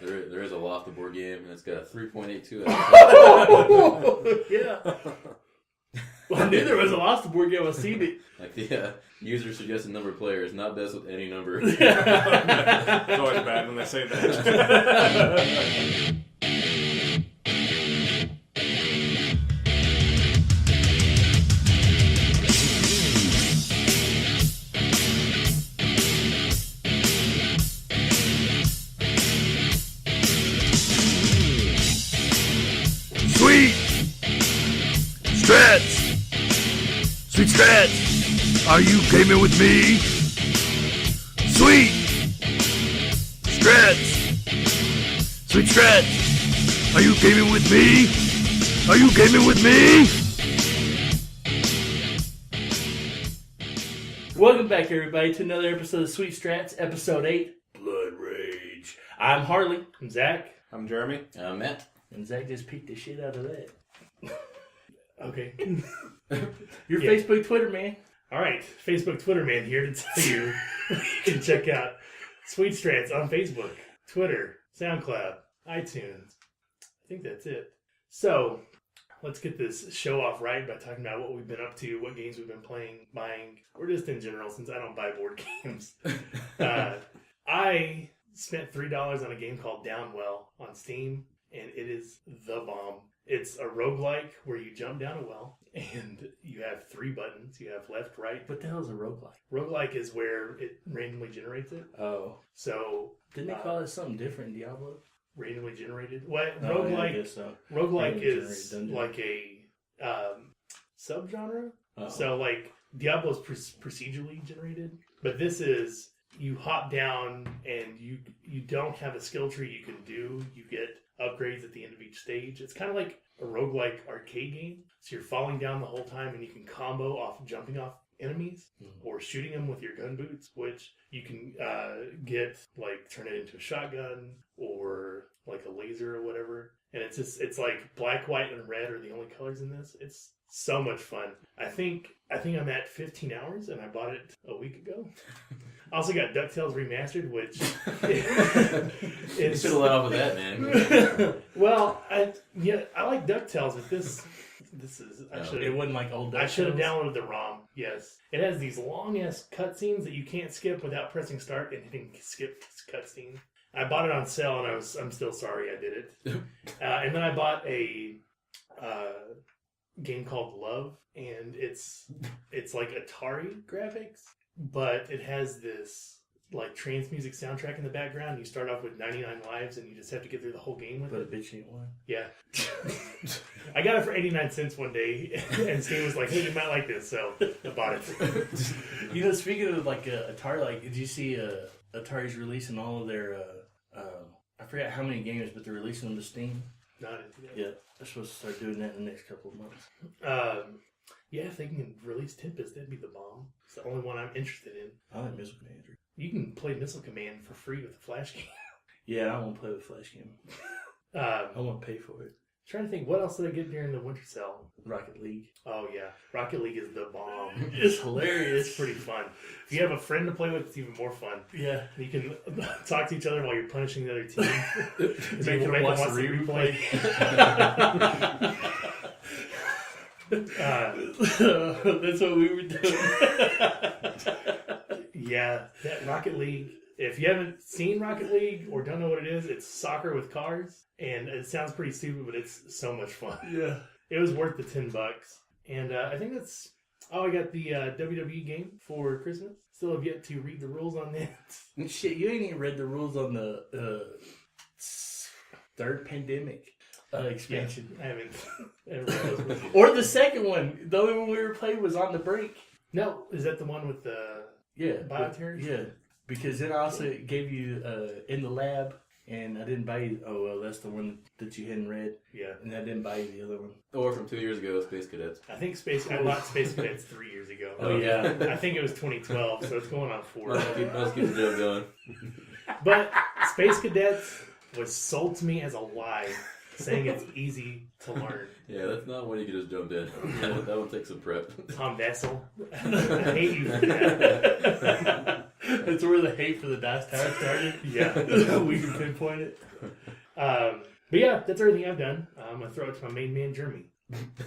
There is a Loft the Board game, and it's got a 3.82 out of Yeah. Well, I knew there was a Lost the Board game. I've seen it. Like the user suggested number of players, not best with any number. It's always bad when they say that. Sweet Strats! Sweet Strats! Are you gaming with me? Sweet Strats! Sweet Strats! Are you gaming with me? Are you gaming with me? Welcome back, everybody, to another episode of Sweet Strats, Episode 8, Blood Rage. I'm Harley. I'm Zach. I'm Jeremy. Matt. And Zach just peeked the shit out of that. Okay. Your Facebook, Twitter, man. All right, Facebook, Twitter, man, here to tell you you can check out Sweet Strats on Facebook, Twitter, SoundCloud, iTunes. I think that's it. So, let's get this show off right by talking about what we've been up to, what games we've been playing, buying, or just in general, since I don't buy board games. I spent $3 on a game called Downwell on Steam, and it is the bomb. It's a roguelike where you jump down a well, and you have 3 buttons. You have left, right. What the hell is a roguelike? Roguelike is where it randomly generates it. Oh. So Didn't they call it something different in Diablo? randomly generated. What Oh, roguelike? yeah, I guess so. Roguelike Randomly is generated dungeon. like a subgenre. Oh. So like Diablo's procedurally generated, but this is you hop down and you don't have a skill tree you can do. You get upgrades at the end of each stage. It's kind of like a roguelike arcade game. So you're falling down the whole time and you can combo off jumping off enemies or shooting them with your gun boots, which you can get, like turn it into a shotgun or like a laser or whatever. And it's like black, white, and red are the only colors in this. It's so much fun. I think I'm at 15 hours and I bought it a week ago. I also got DuckTales Remastered, which You should have let off with that, man. well, I like DuckTales, but this is It wasn't like old DuckTales. I should have downloaded the ROM. Yes, it has these long ass cutscenes that you can't skip without pressing start and hitting skip cutscene. I bought it on sale and I'm still sorry I did it. And then I bought a game called Love, and it's like Atari graphics, but it has this like trance music soundtrack in the background. You start off with 99 lives and you just have to get through the whole game with But a it. bitch ain't one. Yeah. I got it for 89 cents one day, and Steve was like, hey, you might like this, so I bought it. You know, speaking of like Atari, like, did you see Atari's releasing all of their, I forgot how many games, but they're releasing them to Steam? Not into that. Yeah, they're supposed to start doing that in the next couple of months. Yeah, if they can release Tempest, that'd be the bomb. It's the only one I'm interested in. I like Missile Commander. You can play Missile Command for free with the Flash game. Yeah, I won't play with Flash game. I won't pay for it. Trying to think, what else did I get during the winter sale? Rocket League. Oh yeah, Rocket League is the bomb. It's hilarious. It's pretty fun. If you have a friend to play with, it's even more fun. Yeah. You can talk to each other while you're punishing the other team. Make them watch the replay. That's what we were doing. Yeah, that Rocket League. If you haven't seen Rocket League or don't know what it is, it's soccer with cars, and it sounds pretty stupid, but it's so much fun. Yeah. It was worth the $10, and I think that's. Oh, I got the WWE game for Christmas. Still have yet to read the rules on that. Shit, you ain't even read the rules on the third pandemic expansion. I haven't read those rules. Or the second one. The only one we were playing was On the Brink. No, is that the one with the bioterrors? Yeah, because then I also gave you In the Lab, and I didn't buy you. Oh, well, that's the one that you hadn't read. Yeah. And I didn't buy you the other one. Or from 2 years ago, Space Cadets. I think I bought Space Cadets 3 years ago. Oh, yeah. I think it was 2012, so it's going on 4. Let's keep the joke going. But Space Cadets was sold to me as a lie, saying it's easy to learn. Yeah, that's not one you can just jump in. That one takes some prep. Tom Vessel, I hate you for that. That's where the hate for the Dice Tower started. Yeah. We can pinpoint it. But yeah, that's everything I've done. I'm gonna throw it to my main man, Jeremy.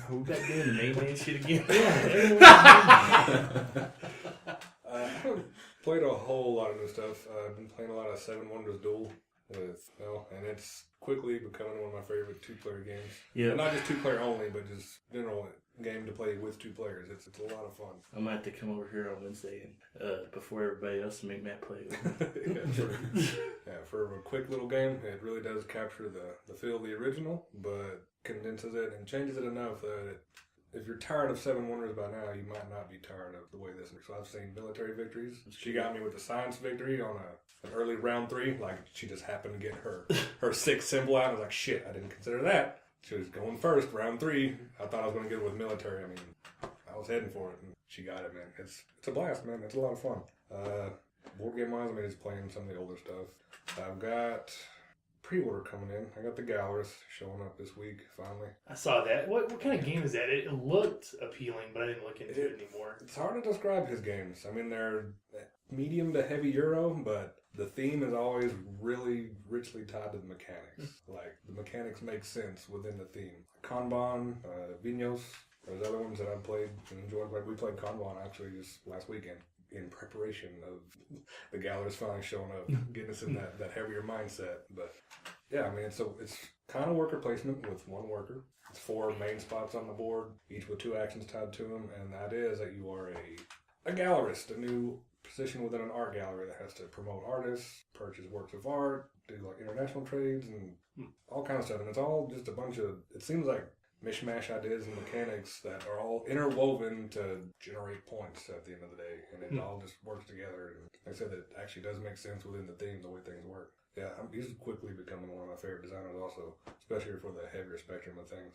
Who got doing the main man shit again? I haven't played a whole lot of new stuff. I've been playing a lot of Seven Wonders Duel with Mel, and it's quickly becoming one of my favorite two-player games. Yeah. And not just two-player only, but just general game to play with two players. It's a lot of fun. I'm gonna have to come over here on Wednesday and before everybody else to make Matt play with me. For a quick little game, it really does capture the feel of the original, but condenses it and changes it enough that if you're tired of Seven Wonders by now, you might not be tired of the way this is. So I've seen military victories. She got me with the science victory on an early round 3. Like, she just happened to get her 6th symbol out. I was like, shit, I didn't consider that. She was going first, round 3. I thought I was going to get it with military. I mean, I was heading for it, and she got it, man. It's a blast, man. It's a lot of fun. Board game-wise, I mean, just playing some of the older stuff. I've got pre-order coming in. I got the Gallerist showing up this week, finally. I saw that. What kind of game is that? It looked appealing, but I didn't look into it anymore. It's hard to describe his games. I mean, they're medium to heavy Euro, but the theme is always really richly tied to the mechanics. Like, the mechanics make sense within the theme. Kanban, Vinos, there's other ones that I've played and enjoyed. Like, we played Kanban actually just last weekend in preparation of the Gallerist finally showing up, getting us in that heavier mindset. But yeah, I mean, it's kind of worker placement with one worker. It's 4 main spots on the board, each with 2 actions tied to them, and that is that you are a gallerist, a new position within an art gallery that has to promote artists, purchase works of art, do like international trades, and all kinds of stuff. And it's all just a bunch of, it seems like mishmash ideas and mechanics that are all interwoven to generate points at the end of the day, and it all just works together. And like I said, it actually does make sense within the theme, the way things work. Yeah, he's quickly becoming one of my favorite designers also, especially for the heavier spectrum of things.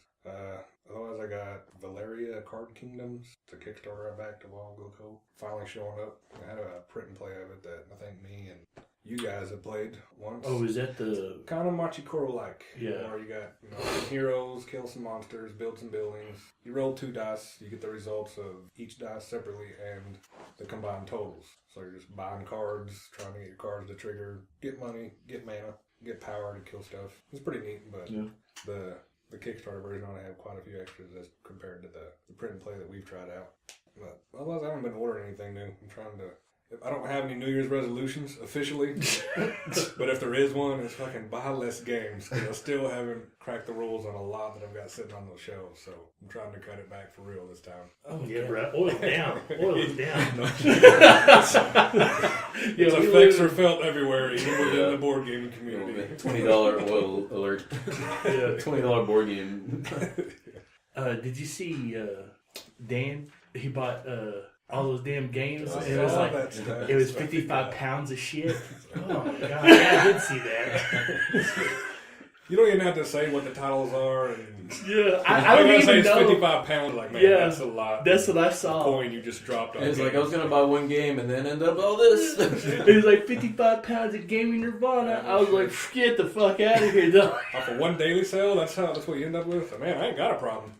Otherwise, I got Valeria Card Kingdoms. It's a Kickstarter I backed a while ago. Finally showing up. I had a print and play of it that I think me and you guys have played once. Oh, is that the... Kind of Machikoro-like. Yeah. Where you got some heroes, kill some monsters, build some buildings. You roll 2 dice. You get the results of each dice separately and the combined totals. So you're just buying cards, trying to get your cards to trigger, get money, get mana, get power to kill stuff. It's pretty neat, but the Kickstarter version ought to have quite a few extras as compared to the print and play that we've tried out. But otherwise, I haven't been ordering anything new. I'm trying to... I don't have any New Year's resolutions officially, but if there is one, it's fucking buy less games, because I still haven't cracked the rules on a lot that I've got sitting on those shelves, so I'm trying to cut it back for real this time. Oh, yeah, bro. Oil it down. Oil it down. Its effects are felt everywhere, even within the board gaming community. $20 oil alert. $20 board game. Did you see Dan? He bought... all those damn games. I It was saw like that stuff. it was 55 pounds of shit. Oh, my God. Yeah, I did see that. You don't even have to say what the titles are. And Yeah, I don't say even it's know. 55 pounds. Like, man, Yeah, that's a lot. That's what I saw. Coin you just dropped on. It's like, I was games. going to buy one game and then end up all this. It was like 55 pounds of gaming Nirvana. I was like, get the fuck out of here, dog. Off of one daily sale, that's what you end up with. Man, I ain't got a problem.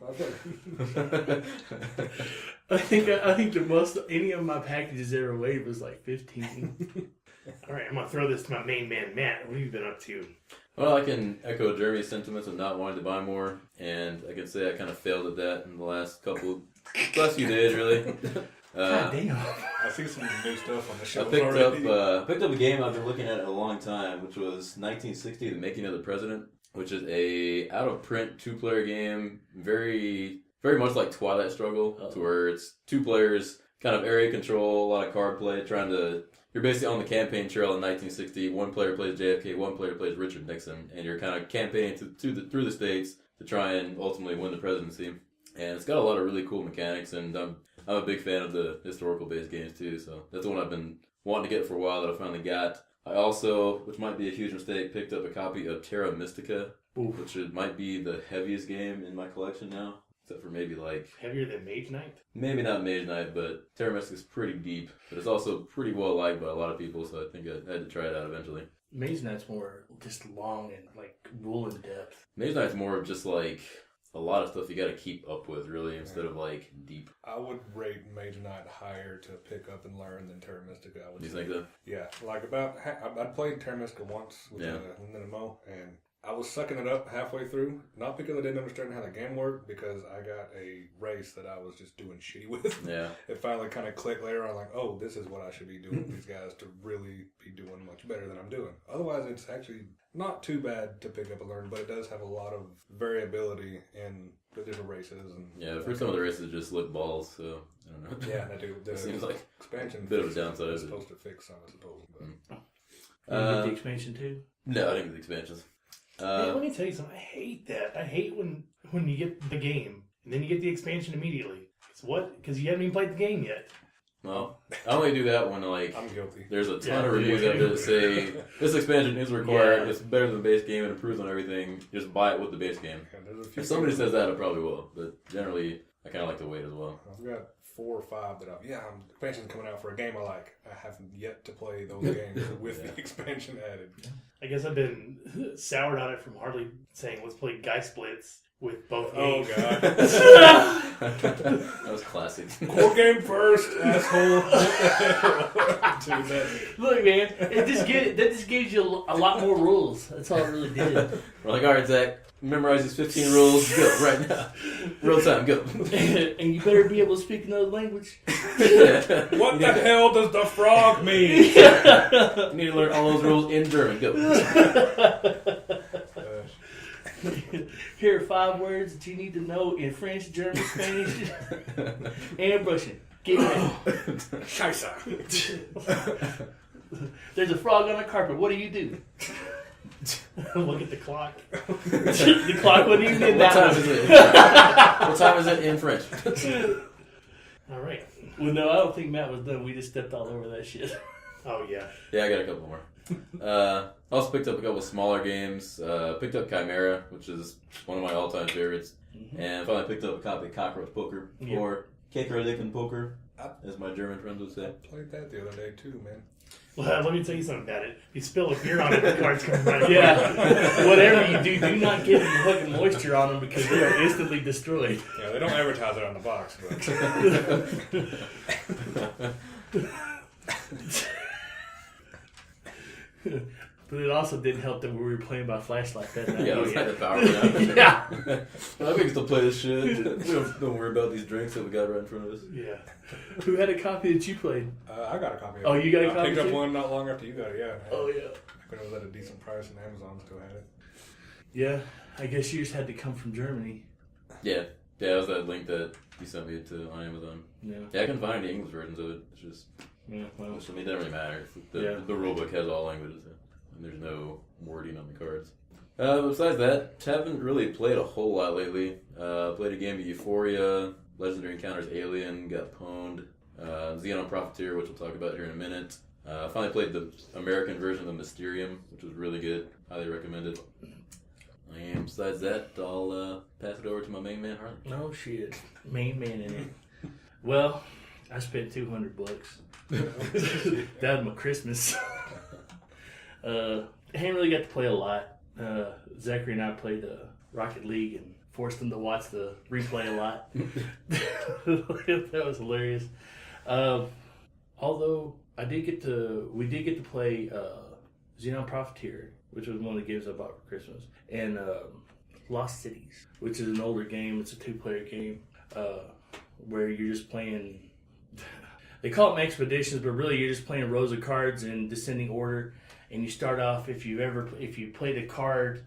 I think the most any of my packages ever weighed was like 15. All right, I'm going to throw this to my main man, Matt. What have you been up to? Well, I can echo Jeremy's sentiments of not wanting to buy more, and I can say I kind of failed at that in the last few days, really. God damn. I see some new stuff on the I shelves picked already. up a game I've been looking at a long time, which was 1960, The Making of the President, which is a out-of-print 2-player game, very, very much like Twilight Struggle, to where it's 2 players, kind of area control, a lot of card play, you're basically on the campaign trail in 1960. One player plays JFK, one player plays Richard Nixon, and you're kind of campaigning through the states to try and ultimately win the presidency. And it's got a lot of really cool mechanics, and I'm a big fan of the historical-based games too, so that's the one I've been wanting to get for a while that I finally got. I also, which might be a huge mistake, picked up a copy of Terra Mystica, which might be the heaviest game in my collection now. Except for maybe like... Heavier than Mage Knight? Maybe not Mage Knight, but Terra Mystica is pretty deep. But it's also pretty well liked by a lot of people, so I think I had to try it out eventually. Mage Knight's more just long and like rule in depth. Mage Knight's more of just like... a lot of stuff you got to keep up with, really, instead of like deep. I would rate Mage Knight higher to pick up and learn than Terra Mystica. I would Do you say. think so? Yeah, like I'd played Terra Mystica once with an MMO, and I was sucking it up halfway through, not because I didn't understand how the game worked, because I got a race that I was just doing shitty with. Yeah. It finally kind of clicked later on, like, oh, this is what I should be doing with these guys to really be doing much better than I'm doing. Otherwise, it's actually not too bad to pick up and learn, but it does have a lot of variability in the different races. And Yeah, for some of the races just look balls, so I don't know. yeah, they do. The It seems like expansion a bit of a downside. is supposed to fix some, I suppose. But. You get the expansion too? No, I didn't get the expansions. Man, let me tell you something. I hate that. I hate when you get the game and then you get the expansion immediately. It's what? Because you haven't even played the game yet. Well, I only do that when like I'm guilty. there's a ton Yeah, of reviews out there that say this expansion is required, Yeah. it's better than the base game, it improves on everything. Just buy it with the base game. Yeah, there's a few If somebody things- says that, I probably will. But generally, I kind of like to wait as well. I've got 4 or 5 that expansion's coming out for a game I like. I haven't yet to play those games with the expansion added. I guess I've been soured on it from hardly saying let's play Guy Splits with both Oh games. god. That was classic. Core game first, asshole. Dude, that, Look, man, that just gives you a lot more rules. That's all it really did. We're like, all right, Zach, memorize these 15 rules. Go right now. Real time, go. And you better be able to speak another language. what the hell does the frog mean? You need to learn all those rules in German. Go. Here are 5 words that you need to know in French, German, Spanish, and Russian. Get ready. Scheiße. There's a frog on the carpet. What do you do? Look at the clock. The clock wouldn't even be What that time one. is it? What time is it in French? All right. Well, no, I don't think Matt was done. We just stepped all over that shit. Oh yeah. Yeah, I got a couple more. Also picked up a couple smaller games. Picked up Chimera, which is one of my all-time favorites. And finally picked up a copy of Cockroach Poker, Yep. or Kekerlicken Poker, as my German friends would say. Played that the other day too, man. Well, let me tell you something about it. You spill a beer on it, the cards come right Yeah. Whatever you do not get any fucking moisture on them because they are instantly destroyed. Yeah, they don't advertise it on the box, but But it also didn't help that we were playing by flashlight that night. Yeah, let's have the power down. Yeah. I think still play this shit. We don't worry about these drinks that we got right in front of us. Yeah. Who had a copy that you played? I got a copy of it. Oh, you got a I copy picked up too? one not long after you got it, yeah. Oh, yeah. When it was at a decent price and Amazon still had it. Yeah, I guess you just had to come from Germany. Yeah, that was that link that you sent me to on Amazon. Yeah. Yeah, I couldn't find any English versions of it. It's just, Yeah, well. which to me doesn't really matter. The rule book has all languages, and there's no wording on the cards. Besides that, haven't really played a whole lot lately. Played a game of Euphoria, Legendary Encounters Alien, got pwned. Xenon Profiteer, which we'll talk about here in a minute. Finally played the American version of Mysterium, which was really good. Highly recommended. And besides that, I'll pass it over to my main man, Harley. No shit. Main man in it. Well, I spent $200. That was my Christmas. I hadn't really got to play a lot. Zachary and I played Rocket League and forced him to watch the replay a lot. That was hilarious. Although we did get to play Xenon Profiteer, which was one of the games I bought for Christmas, and Lost Cities, which is an older game. It's a 2-player game where you're just playing. They call them expeditions, but really you're just playing rows of cards in descending order. And you start off, if you played a card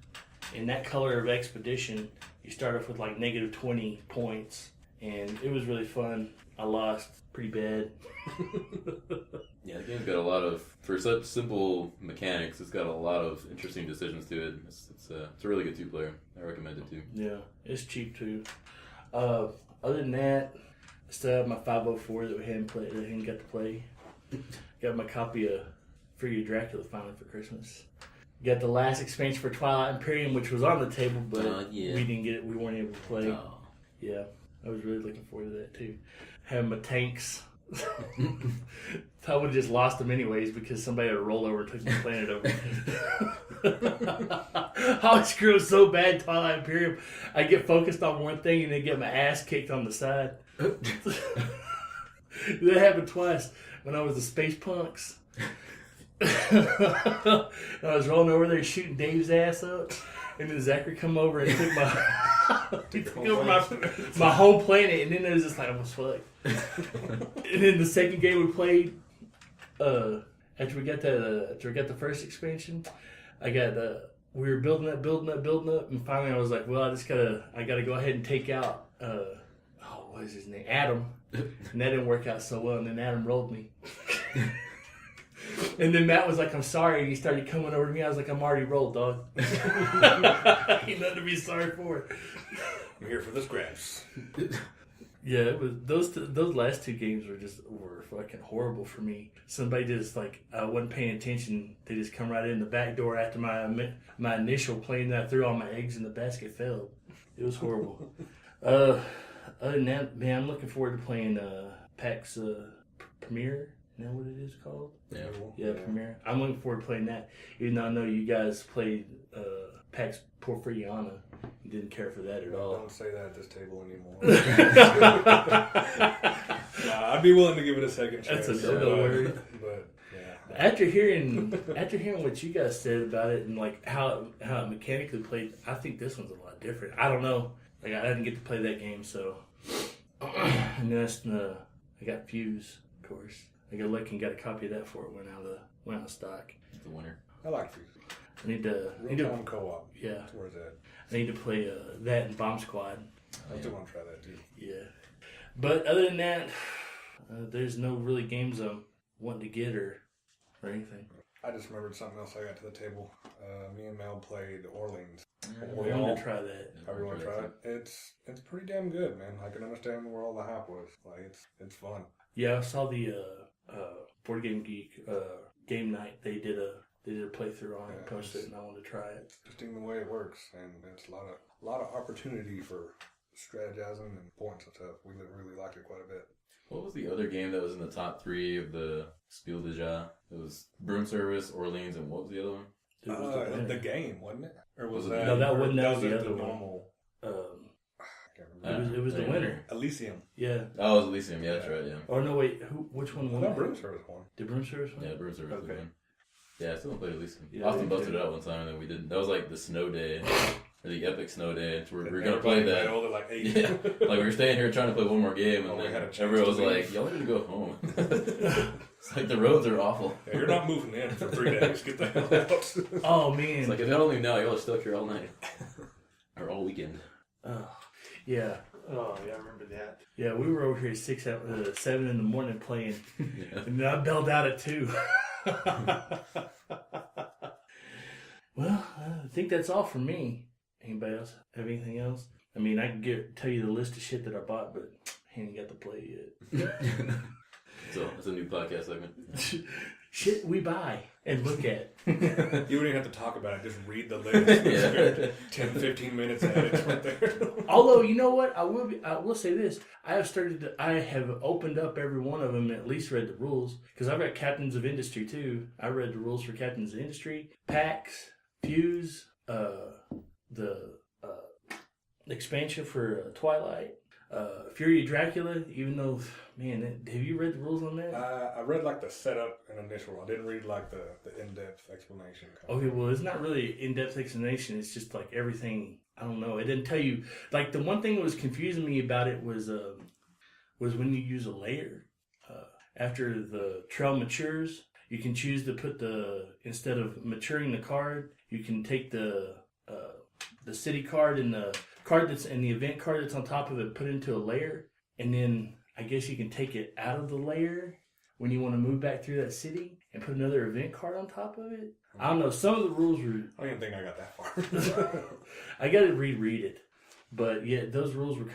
in that color of expedition, you start off with like -20 points. And it was really fun. I lost pretty bad. Yeah, the game's got a lot of, for such simple mechanics, it's got a lot of interesting decisions to it. It's a really good 2-player. I recommend it too. Yeah, it's cheap too. Other than that, I still have my 504 that we hadn't got to play. Got my copy of Fury of Dracula finally for Christmas. Got the last expansion for Twilight Imperium, which was on the table, but yeah. we didn't get it. We weren't able to play. Oh. Yeah, I was really looking forward to that too. Having my tanks I would have just lost them anyways because somebody would roll over and took my planet over. I would screw so bad Twilight Imperium. I get focused on one thing and then get my ass kicked on the side. That happened twice when I was the Space Punks. I was rolling over there shooting Dave's ass up, and then Zachary come over and took my home planet, and then it was just like, I was fucked. And then the second game we played, after we got the first expansion, we were building up, and finally I was like, well, I gotta go ahead and take out what is his name? Adam. And that didn't work out so well, and then Adam rolled me. And then Matt was like, I'm sorry, and he started coming over to me. I was like, I'm already rolled, dog. Ain't nothing to be sorry for. I'm here for the scraps. Yeah, it was those last two games were fucking horrible for me. Somebody just I wasn't paying attention. They just come right in the back door after my initial plane that I threw all my eggs in the basket failed. It was horrible. Other than that, man, I'm looking forward to playing PAX Premiere. Isn't that what it is called? Yeah, Premiere. I'm looking forward to playing that. Even though I know you guys played PAX Porfiriana and didn't care for that at all. Don't say that at this table anymore. I'd be willing to give it a second chance. That's a no worry. But yeah. After hearing what you guys said about it and how it mechanically played, I think this one's a lot different. I don't know. I didn't get to play that game, so. And then I got Fuse, of course. I got lucky and got a copy of that before it went out of stock. The winner. I like Fuse. I need to Real-time co-op. Yeah. That's where it's at. I need to play that and Bomb Squad. I still want to try that too. Yeah. But other than that, there's no really games I'm wanting to get or anything. I just remembered something else I got to the table. Me and Mel played Orleans. I want to try that. I really want to try it. It's pretty damn good, man. I can understand where all the hype was. It's fun. Yeah, I saw the Board Game Geek game night. They did a playthrough on it, posted it, and I wanted to try it. Interesting the way it works, and it's a lot of opportunity for strategizing and points and stuff. We really liked it quite a bit. What was the other game that was in the top 3 of the Spiel des Jahres? It was Broom Service, Orleans, and what was the other one? The game, wasn't it? Or was that? No, that wasn't. That was the the other normal. one. I can't remember. It was the winner. Elysium. Yeah. Oh, it was Elysium. Yeah, that's right. Yeah. Or no, wait. Which one won? No, Broom Service won. Did Broom Service win? Yeah, Broom Service. Okay. Won. Yeah, I still don't play Elysium. Yeah, Austin busted it out one time, and then we didn't. That was like the snow day, or the epic snow day. We were gonna play that. Like 8. Yeah, like we were staying here trying to play one more game, and we then had a chance everyone was to leave. like, "Y'all need to go home." It's like the roads are awful. Yeah, you're not moving in for 3 days. Get the hell out. Oh man! It's like if y'all only know, y'all are stuck here all night or all weekend. Oh, yeah. Oh, yeah, I remember that. Yeah, we were over here at 7 in the morning playing, Yeah. and then I bailed out at 2. Well, I think that's all for me. Anybody else have anything else? I mean, I can tell you the list of shit that I bought, but I ain't got to play it yet. So it's a new podcast segment. Shit we buy and look at. You wouldn't even have to talk about it. Just read the list. Yeah. 10, 15 minutes at it right there. Although, you know what? I will say this. I have opened up every one of them and at least read the rules. Because I've got Captains of Industry, too. I read the rules for Captains of Industry. PAX, Fuse, the expansion for Twilight, Fury of Dracula, even though, man, have you read the rules on that? I read the setup and initial. I didn't read the in-depth explanation. Okay, well, it's not really in-depth explanation. It's just everything. I don't know. It didn't tell you. The one thing that was confusing me about it was when you use a layer. After the trail matures, you can choose to put instead of maturing the card, you can take the city card and the card that's and the event card that's on top of it, put it into a layer, and then I guess you can take it out of the layer when you want to move back through that city and put another event card on top of it. I don't know. Some of the rules were. I don't even think I got that far. I got to reread it, but yeah, those rules were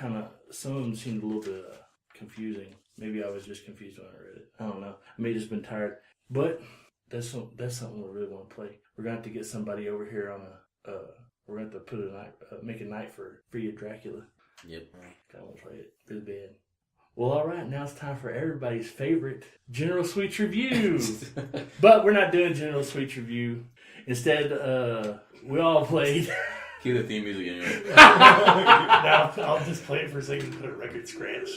some of them seemed a little bit confusing. Maybe I was just confused when I read it. I don't know. I may have just been tired, but that's something we really want to play. We're going to have to get somebody over here on we're going to have to put make a night for Fury of Dracula. Yep. I want to play it really bad. Well, all right, now it's time for everybody's favorite General Sweets review. But we're not doing General Sweets review. Instead, we all played. Cue the theme music anyway. Now I'll just play it for a second and put a record scratch.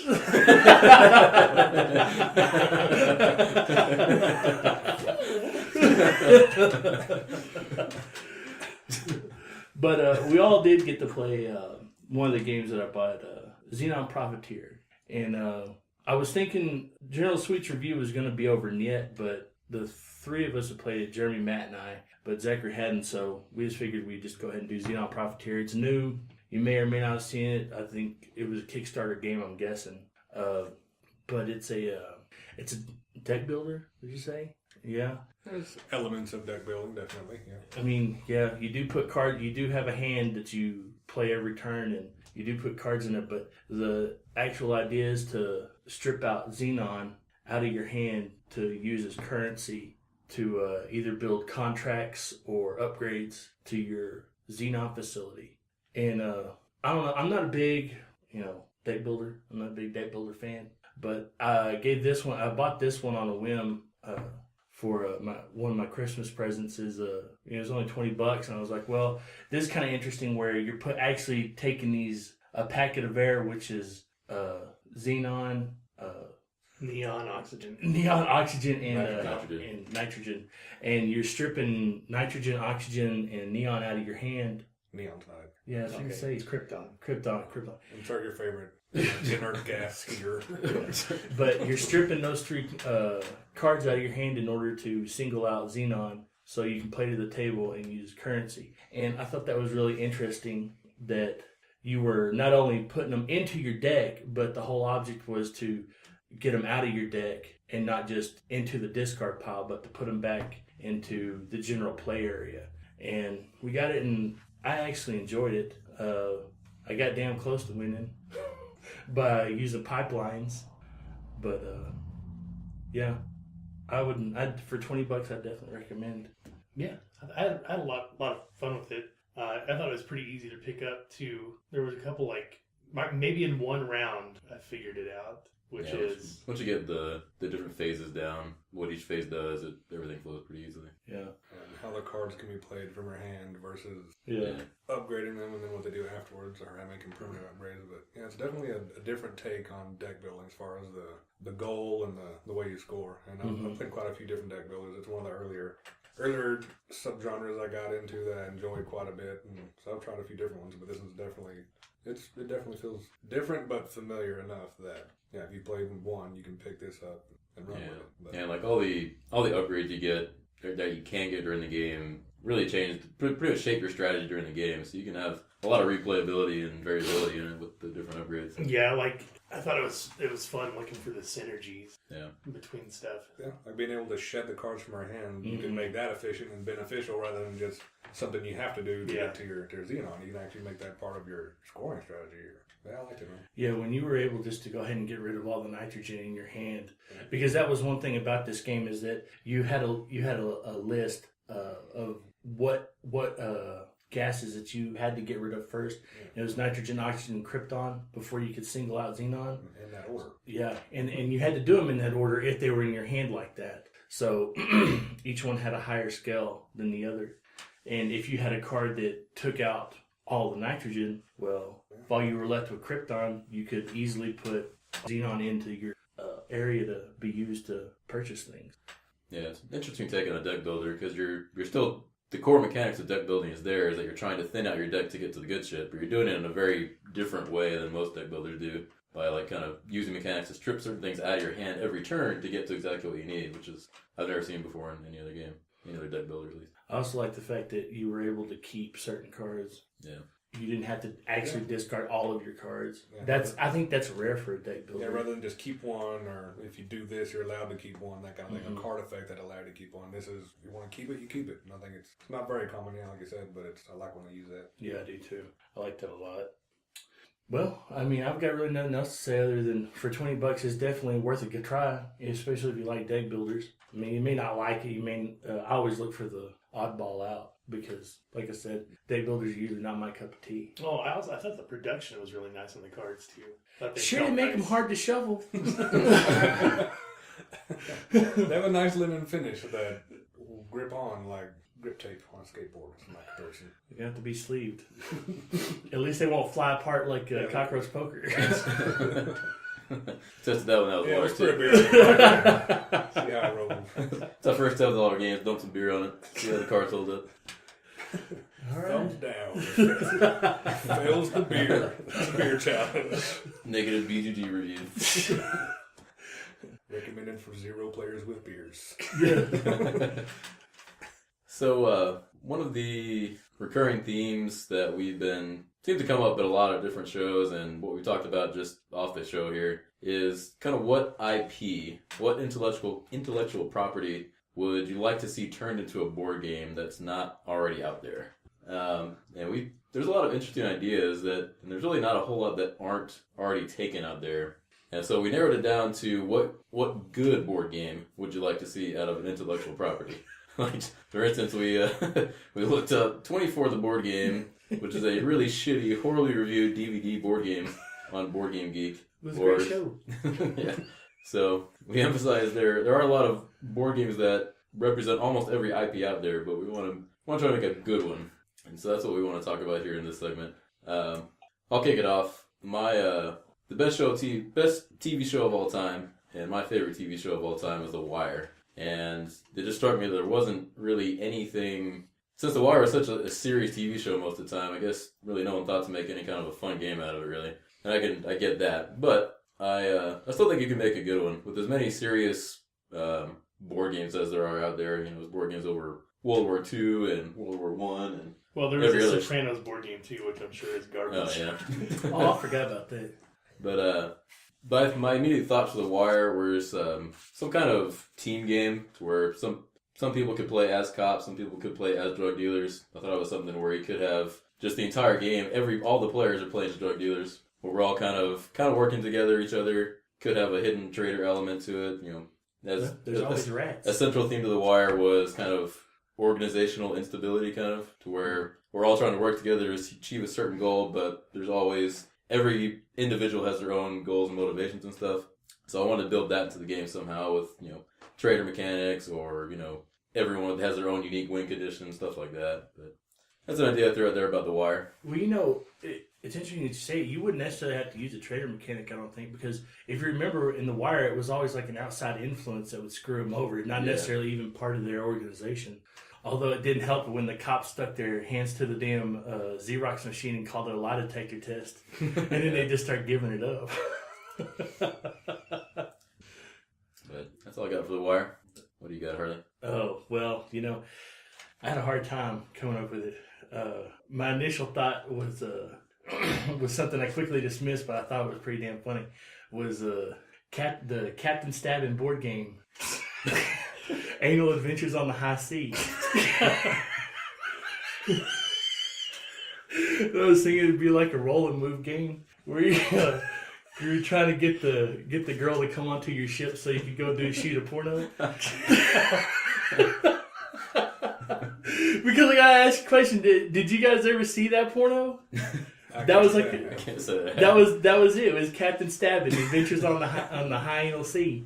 But we all did get to play one of the games that I bought, Xenon Profiteer. And I was thinking General Sweets review was going to be over net, but the three of us have played it, Jeremy, Matt, and I, but Zachary hadn't, so we just figured we'd just go ahead and do Xenon Profiteer. It's new. You may or may not have seen it. I think it was a Kickstarter game, I'm guessing. But it's a deck builder, did you say? Yeah. There's elements of deck building, definitely. Yeah. I mean, yeah, you do put cards. You do have a hand that you play every turn, and you do put cards in it. But the actual idea is to strip out Xenon out of your hand to use as currency to either build contracts or upgrades to your Xenon facility. And I don't know. I'm not a big, deck builder. I'm not a big deck builder fan. But I bought this one on a whim. For one of my Christmas presents is it was only $20, and I was like, well, this is kind of interesting where you're actually taking a packet of air, which is xenon, neon oxygen, and nitrogen, and you're stripping nitrogen, oxygen, and neon out of your hand. Neon's not. Yeah, I was going to say it's krypton. Insert your favorite inert gas here. But you're stripping those three cards out of your hand in order to single out Xenon so you can play to the table and use currency. And I thought that was really interesting that you were not only putting them into your deck, but the whole object was to get them out of your deck and not just into the discard pile, but to put them back into the general play area. And we got it, and I actually enjoyed it. I got damn close to winning by using pipelines, but yeah, for $20, I'd definitely recommend. Yeah, I had a lot of fun with it. I thought it was pretty easy to pick up too. There was a couple maybe in one round I figured it out, which is once you get the different phases down, what each phase does, everything flows pretty easily. Yeah. And how the cards can be played from your hand versus upgrading them and then what they do afterwards or making permanent upgrades. But yeah, it's definitely a different take on deck building as far as the goal and the way you score. And I've played quite a few different deck builders. It's one of the earlier subgenres I got into that I enjoyed quite a bit. And so I've tried a few different ones, but this one's it definitely feels different but familiar enough that if you play one, you can pick this up and run with it. But, like all the upgrades you get that you can get during the game really pretty much shape your strategy during the game, so you can have a lot of replayability and variability in it with the different upgrades. Yeah, I thought it was fun looking for the synergies between stuff. Yeah, like being able to shed the cards from our hand, you can make that efficient and beneficial rather than just something you have to do to get to your Xenon. You can actually make that part of your scoring strategy. Yeah, I liked it, man. Yeah, when you were able just to go ahead and get rid of all the nitrogen in your hand, because that was one thing about this game is that you had a list of what gases that you had to get rid of first. It was nitrogen, oxygen, and krypton before you could single out Xenon. In that order. Yeah, and you had to do them in that order if they were in your hand like that. So each one had a higher scale than the other. And if you had a card that took out all the nitrogen, well, while you were left with krypton, you could easily put Xenon into your area to be used to purchase things. Yeah, it's interesting taking a deck builder because you're still, the core mechanics of deck building is that you're trying to thin out your deck to get to the good shit, but you're doing it in a very different way than most deck builders do by kind of using mechanics to strip certain things out of your hand every turn to get to exactly what you need, which is I've never seen before in any other game, any other deck builder at least. I also like the fact that you were able to keep certain cards. Yeah. You didn't have to actually discard all of your cards. Yeah. I think that's rare for a deck builder. Yeah, rather than just keep one, or if you do this, you're allowed to keep one, that kind of thing. A card effect that allows you to keep one. This is, you want to keep it, you keep it. And I think it's not very common, like you said, but I like when they use that. Yeah, I do too. I like that a lot. Well, I mean, I've got really nothing else to say other than for $20, it's definitely worth a try, especially if you like deck builders. I mean, you may not like it. You may. I always look for the oddball out because, like I said, deck builders are usually not my cup of tea. Oh, I thought the production was really nice on the cards too. Sure, they make them hard to shovel. They have a nice linen finish that will grip on like grip tape on a skateboard. It's my comparison. They're gonna have to be sleeved. At least they won't fly apart like cockroach poker. Tested that one out with water let's put a too. beer in it. See how it rolls. It's our first $10 game. Dump some beer on it. See how the cards hold up. All right. Thumbs down. Fails the beer. It's a beer challenge. Negative BGG review. Recommended for 0 players with beers. So, one of the recurring themes that seem to come up at a lot of different shows, and what we talked about just off the show here, is kind of what IP, what intellectual property would you like to see turned into a board game that's not already out there? And there's a lot of interesting ideas and there's really not a whole lot that aren't already taken out there. And so we narrowed it down to what good board game would you like to see out of an intellectual property? Like, for instance, we looked up 24 the Board Game, which is a really shitty, horribly reviewed DVD board game on Board Game Geek. It was a great show. Yeah. So we emphasize there are a lot of board games that represent almost every IP out there, but we want to try to make a good one, and so that's what we want to talk about here in this segment. I'll kick it off. The best TV show of all time, and my favorite TV show of all time is The Wire. And it just struck me that there wasn't really anything, since The Wire was such a serious TV show most of the time, I guess really no one thought to make any kind of a fun game out of it, really. And I get that, but I still think you can make a good one with as many serious board games as there are out there. You know, there's board games over World War II and World War One, and well, there was a Sopranos board game too, which I'm sure is garbage. Oh yeah. Oh, I forgot about that. But my immediate thoughts for The Wire were some kind of team game where some people could play as cops, some people could play as drug dealers. I thought it was something where you could have just the entire game. All the players are playing as drug dealers, but we're all kind of working together each other. Could have a hidden traitor element to it. You know, there's always rats. A central theme to The Wire was kind of organizational instability, kind of to where we're all trying to work together to achieve a certain goal, but there's always every individual has their own goals and motivations and stuff. So I wanted to build that into the game somehow with, you know, trader mechanics or, you know, everyone has their own unique win conditions, stuff like that. But that's an idea I threw out there about The Wire. Well, you know, it's interesting that you say it. You wouldn't necessarily have to use a trader mechanic, I don't think, because if you remember in The Wire, it was always like an outside influence that would screw them over, not necessarily even part of their organization. Although it didn't help when the cops stuck their hands to the damn Xerox machine and called it a lie detector test. And then they just start giving it up. But that's all I got for The Wire. What do you got, Harley? Oh, well, you know, I had a hard time coming up with it. My initial thought was something I quickly dismissed, but I thought it was pretty damn funny, was the Captain Stabbing board game. Anal Adventures on the High Sea. I was thinking it'd be like a roll and move game where you're trying to get the girl to come onto your ship so you could go shoot a porno. Because I gotta ask you a question: Did you guys ever see that porno? That was like I can't say that. that was it. It was Captain Stabbing Adventures on the High Anal Sea.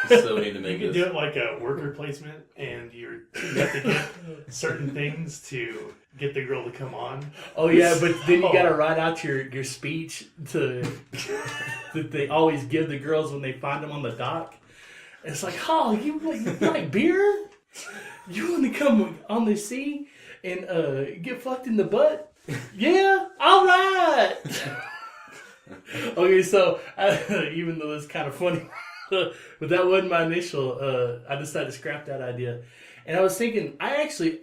So we need to make You this. can do it like a worker placement, and you have to get certain things to get the girl to come on. Oh yeah, but then you gotta write out your speech that they always give the girls when they find them on the dock. It's like, oh, you like beer? You want to come on the sea and get fucked in the butt? Yeah, all right. Okay, so even though it's kind of funny. But that wasn't my initial. I decided to scrap that idea, and I was thinking. I actually,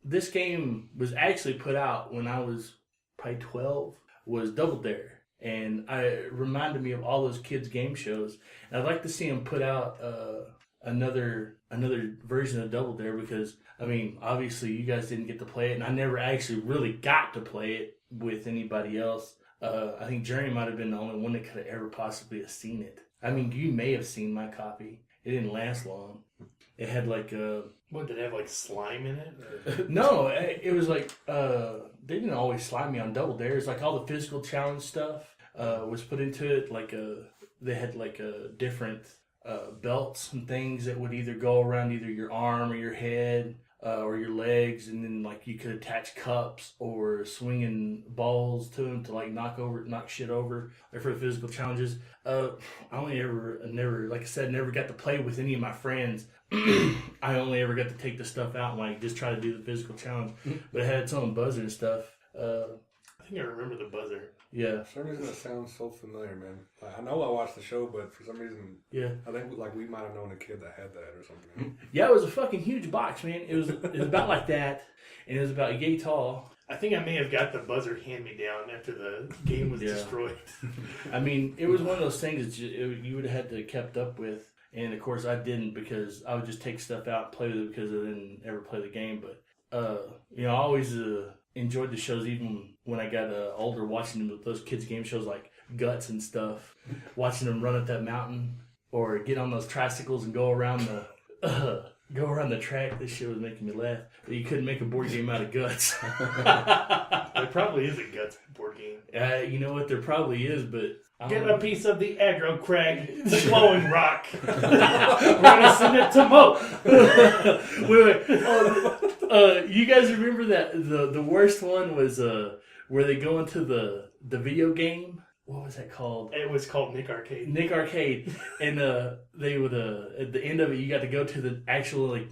this game was actually put out when I was probably 12. Was Double Dare, and it reminded me of all those kids' game shows. And I'd like to see them put out another version of Double Dare because I mean, obviously, you guys didn't get to play it, and I never actually really got to play it with anybody else. I think Journey might have been the only one that could have ever possibly have seen it. I mean, you may have seen my copy. It didn't last long. It had like What, did it have like slime in it? Or? no, it was like they didn't always slime me on Double Dare. It's like all the physical challenge stuff was put into it. Like they had like different belts and things that would either go around either your arm or your head or your legs, and then like you could attach cups or swinging balls to them to like knock shit over. Like for the physical challenges. I never, like I said, never got to play with any of my friends. I only ever got to take the stuff out and like just try to do the physical challenge. But it had its own buzzer and stuff. I think I remember the buzzer. Yeah. For some reason, it sounds so familiar, man. Like, I know I watched the show, but for some reason, Yeah. I think like we might have known a kid that had that or something. Yeah, it was a fucking huge box, man. It was about like that, and it was about yay tall. I think I may have got the buzzer hand-me-down after the game was destroyed. I mean, it was one of those things that you would have had to kept up with. And, of course, I didn't because I would just take stuff out and play with it because I didn't ever play the game. But, I always enjoyed the shows even when I got older, watching them, those kids' game shows like Guts and stuff, watching them run up that mountain or get on those tricycles and go around the track. This shit was making me laugh. But you couldn't make a board game out of Guts. There probably is a Guts board game. You know what? There probably is, but... Get a piece of the aggro crag, the glowing rock. We're gonna send it to Mo. Wait. You guys remember that the worst one was where they go into the video game? What was that called? It was called Nick Arcade. Nick Arcade, and they would at the end of it, you got to go to the actually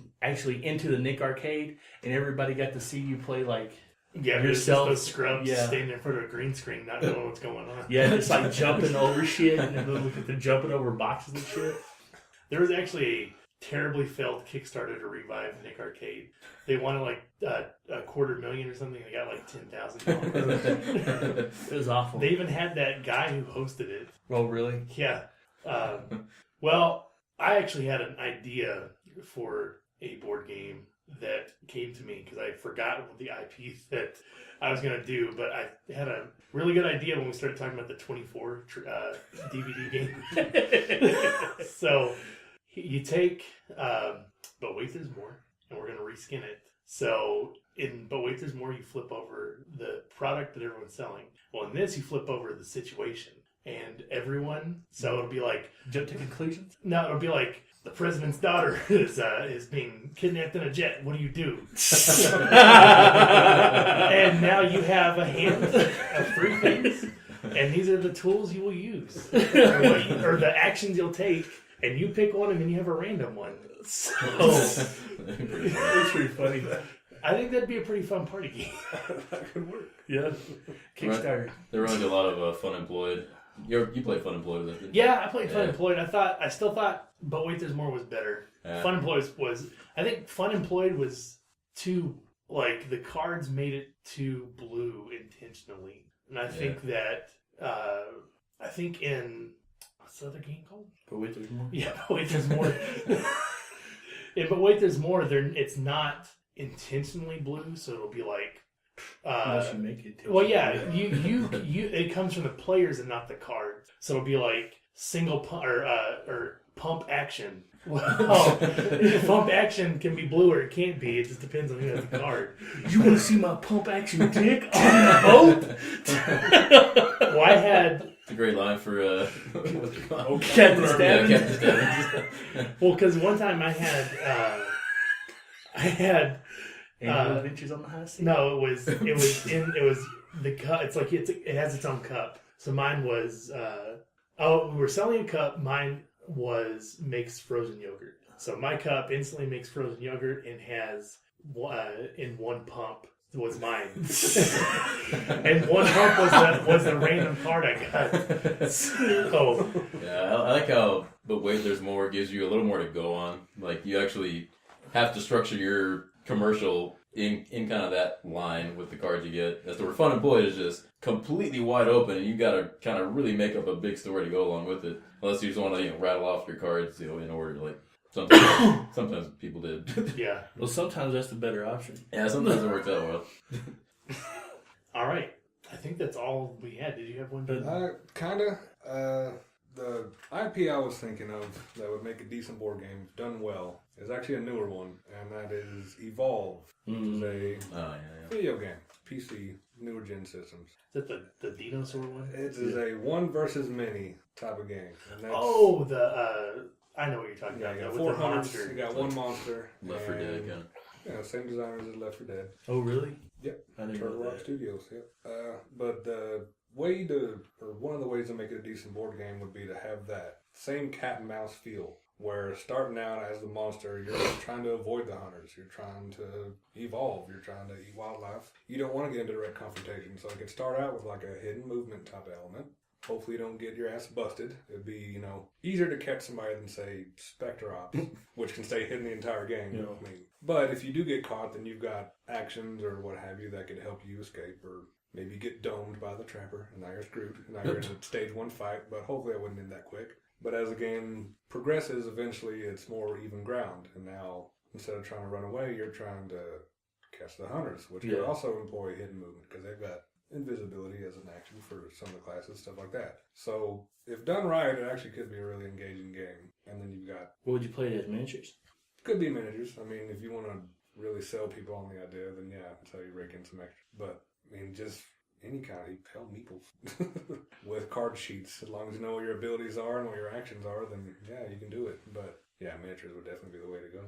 into the Nick Arcade, and everybody got to see you play like. Yeah, yourself, those scrubs standing in front of a green screen, not knowing what's going on. Yeah, just like jumping over shit, and then they're jumping over boxes and shit. There was actually a terribly failed Kickstarter to revive Nick Arcade. They wanted like $250,000 or something. They got like $10,000. It was awful. They even had that guy who hosted it. Oh, really? Yeah. Well, I actually had an idea for a board game that came to me because I forgot what the IP that I was going to do, but I had a really good idea when we started talking about the 24 DVD game. So you take, but wait, there's more, and we're going to reskin it. So in But Wait, There's More, you flip over the product that everyone's selling. Well, in this, you flip over the situation and everyone. So it'll be like jump to conclusions. No, it'll be like. The president's daughter is being kidnapped in a jet. What do you do? And now you have a hand of 3 things, and these are the tools you will use, or the actions you'll take, and you pick one, and then you have a random one. So It's pretty funny. I think that'd be a pretty fun party game. That could work. Yeah, Kickstarter. There runs a lot of Fun Employed. You play Fun Employed with that? Yeah, I played Fun Employed. I still thought, But Wait, There's More was better. Yeah. Fun Employed I think Fun Employed was too, like, the cards made it too blue intentionally. And I think that, I think in, what's the other game called? But Wait, There's More? Yeah, But Wait, There's More. But Wait, There's More, it's not intentionally blue, so it'll be like, unless you make it. Well, yeah, you it comes from the players and not the cards. So it'll be like single pump or pump action. Well, pump action can be blue or it can't be. It just depends on who has the card. You want to see my pump action dick on the boat? Well, I had. It's a great line for Captain Stabbins. Yeah, Captain Stabbins. Well, because one time I had. Adventures on the High Seas? No, it was the cup. It's like it has its own cup. So mine was we were selling a cup. Mine makes frozen yogurt. So my cup instantly makes frozen yogurt and has in one pump was mine. And one pump was the random card I got. So yeah, I like how But Wait, There's More gives you a little more to go on. Like you actually have to structure your commercial in kind of that line with the cards you get. As the Fun Employed is just completely wide open, and you got to kind of really make up a big story to go along with it. Unless you just want to rattle off your cards in order. Like sometimes people did. yeah. Well, sometimes that's the better option. Yeah, sometimes it works out well. All right. I think that's all we had. Did you have one? Kinda. The IP I was thinking of that would make a decent board game done well is actually a newer one, and that is Evolve, which is a video game, PC, newer gen systems. Is that the dinosaur one? It is a one versus many type of game. And that's, I know what you're talking about. You got with 4 the hunters, monster. you got one monster. Left 4 Dead, kind of. Yeah, same designers as Left 4 Dead. Oh, really? Yep. I didn't Turtle know Rock that. Studios, yep. But the one of the ways to make it a decent board game would be to have that same cat and mouse feel, where starting out as the monster, you're trying to avoid the hunters, you're trying to evolve, you're trying to eat wildlife. You don't want to get into direct confrontation, so it could start out with like a hidden movement type element. Hopefully you don't get your ass busted. It'd be, easier to catch somebody than, say, Spectre Ops, which can stay hidden the entire game. Yeah. I mean, but if you do get caught, then you've got actions or what have you that could help you escape, or maybe get domed by the trapper, and now you're screwed. Now you're in a stage 1 fight, but hopefully that wouldn't end that quick. But as the game progresses, eventually it's more even ground, and now instead of trying to run away, you're trying to catch the hunters, which could also employ hidden movement, because they've got invisibility as an action for some of the classes, stuff like that. So if done right, it actually could be a really engaging game. And then you've got... What would you play it as, miniatures? Could be miniatures. I mean, if you want to really sell people on the idea, then yeah, that's how you rake in some extra. But, I mean, just any kind of, hell, meeples. With card sheets. As long as you know what your abilities are and what your actions are, then yeah, you can do it. But yeah, miniatures would definitely be the way to go.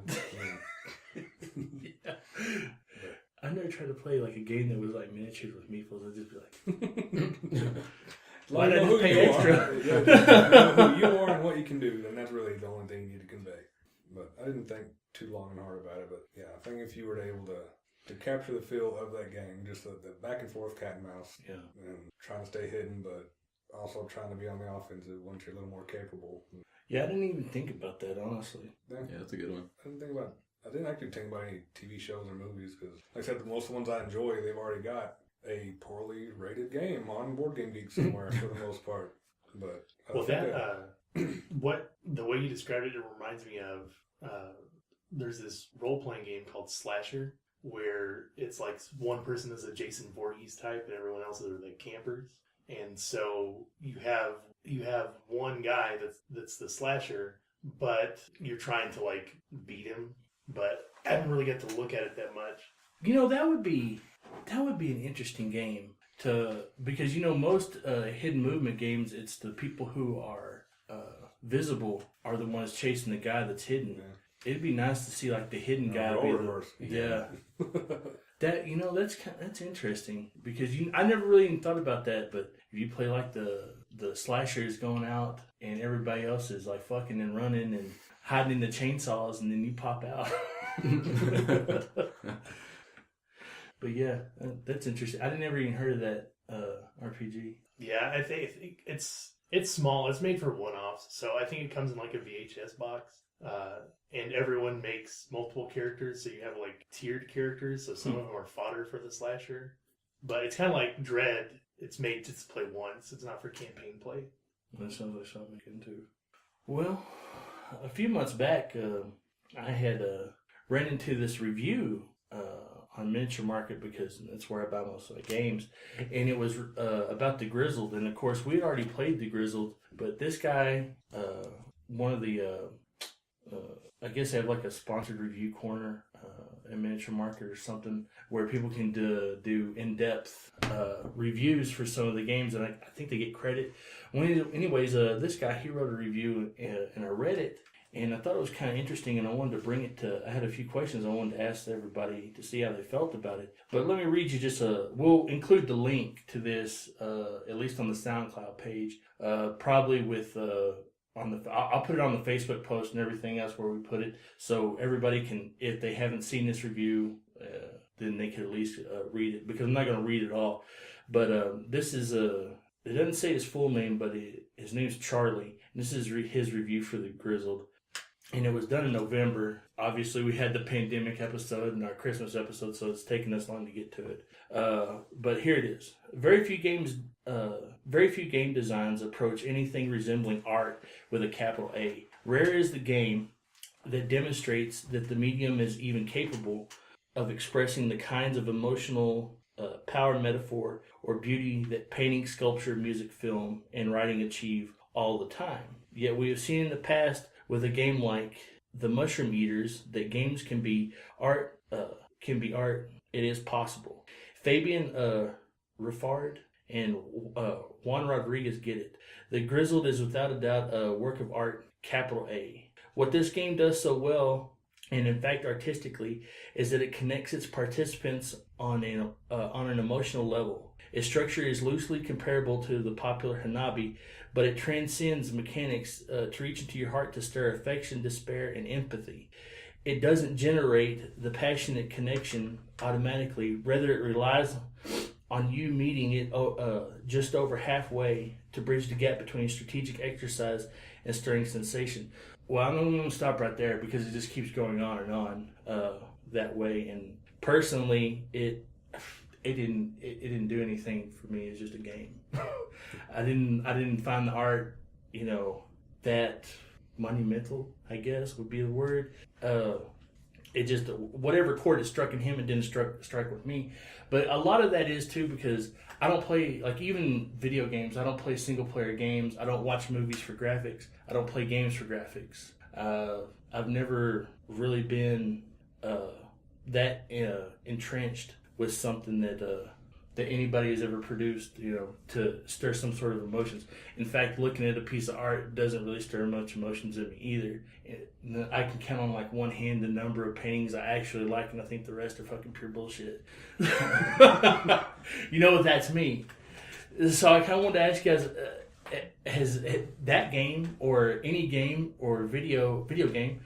Yeah. I never tried to play like a game that was like miniatures with meeples. I'd just be like, why did I just pay extra? You know who you are and what you can do, then that's really the only thing you need to convey. But I didn't think too long and hard about it. But yeah, I think if you were able to capture the feel of that game, just the back and forth cat and mouse, and trying to stay hidden, but also trying to be on the offensive once you're a little more capable. Yeah, I didn't even think about that, honestly. Yeah, that's a good one. I didn't actually think about any TV shows or movies, because, like I said, most of the ones I enjoy, they've already got a poorly rated game on Board Game Geek somewhere for the most part. But the way you described it reminds me of there's this role playing game called Slasher, where it's like one person is a Jason Voorhees type and everyone else are like campers, and so you have one guy that's the slasher, but you're trying to like beat him. But I haven't really got to look at it that much. That would be an interesting game because most hidden movement games, it's the people who are visible are the ones chasing the guy that's hidden. Yeah. It'd be nice to see like the hidden guy be reverse. That's interesting because I never really even thought about that. But if you play like the slashers going out and everybody else is like fucking and running and hiding in the chainsaws, and then you pop out. But yeah, that's interesting. I never even heard of that RPG. Yeah, I think it's small. It's made for one-offs, so I think it comes in like a VHS box. And everyone makes multiple characters, so you have like tiered characters. So some of them are fodder for the slasher, but it's kind of like Dread. It's made to play once. It's not for campaign play. That sounds like something we can do. Well, a few months back, I had ran into this review on Miniature Market, because that's where I buy most of the games, and it was about the Grizzled. And of course, we had already played the Grizzled, but this guy, one of the, I guess they have like a sponsored review corner at Miniature Market or something, where people can do in-depth reviews for some of the games, and I think they get credit. Anyways, this guy, he wrote a review, and I read it, and I thought it was kind of interesting, and I wanted to bring it I had a few questions I wanted to ask everybody to see how they felt about it. But let me read you we'll include the link to this, at least on the SoundCloud page, probably with, I'll put it on the Facebook post and everything else where we put it, so everybody can, if they haven't seen this review, then they can at least read it, because I'm not going to read it all. But this is it doesn't say his full name, but his name's Charlie. And this is his review for the Grizzled. And it was done in November. Obviously, we had the pandemic episode and our Christmas episode, so it's taken us long to get to it. But here it is. Very few game designs approach anything resembling art with a capital A. Rare is the game that demonstrates that the medium is even capable of expressing the kinds of emotional power, metaphor, or beauty that painting, sculpture, music, film, and writing achieve, all the time. Yet we have seen in the past with a game like the Mushroom Eaters that games can be art. It is possible. Fabian Riffard and Juan Rodriguez get it. The Grizzled is without a doubt a work of art, capital A. What this game does so well, and in fact artistically, is that it connects its participants on an emotional level. Its structure is loosely comparable to the popular Hanabi, but it transcends mechanics to reach into your heart to stir affection, despair, and empathy. It doesn't generate the passionate connection automatically. Rather, it relies on you meeting it just over halfway to bridge the gap between strategic exercise and stirring sensation. Well, I'm going to stop right there because it just keeps going on and on that way. And personally, it didn't do anything for me. It's just a game. I didn't find the art, that monumental, I guess would be the word. It just, whatever chord it struck in him, it didn't strike with me. But a lot of that is too because I don't play, like, even video games. I don't play single player games. I don't watch movies for graphics. I don't play games for graphics. I've never really been that entrenched with something that anybody has ever produced, to stir some sort of emotions. In fact, looking at a piece of art doesn't really stir much emotions in me either. I can count on like one hand the number of paintings I actually like, and I think the rest are fucking pure bullshit. That's me. So I kind of wanted to ask you guys, has that game or any game or video game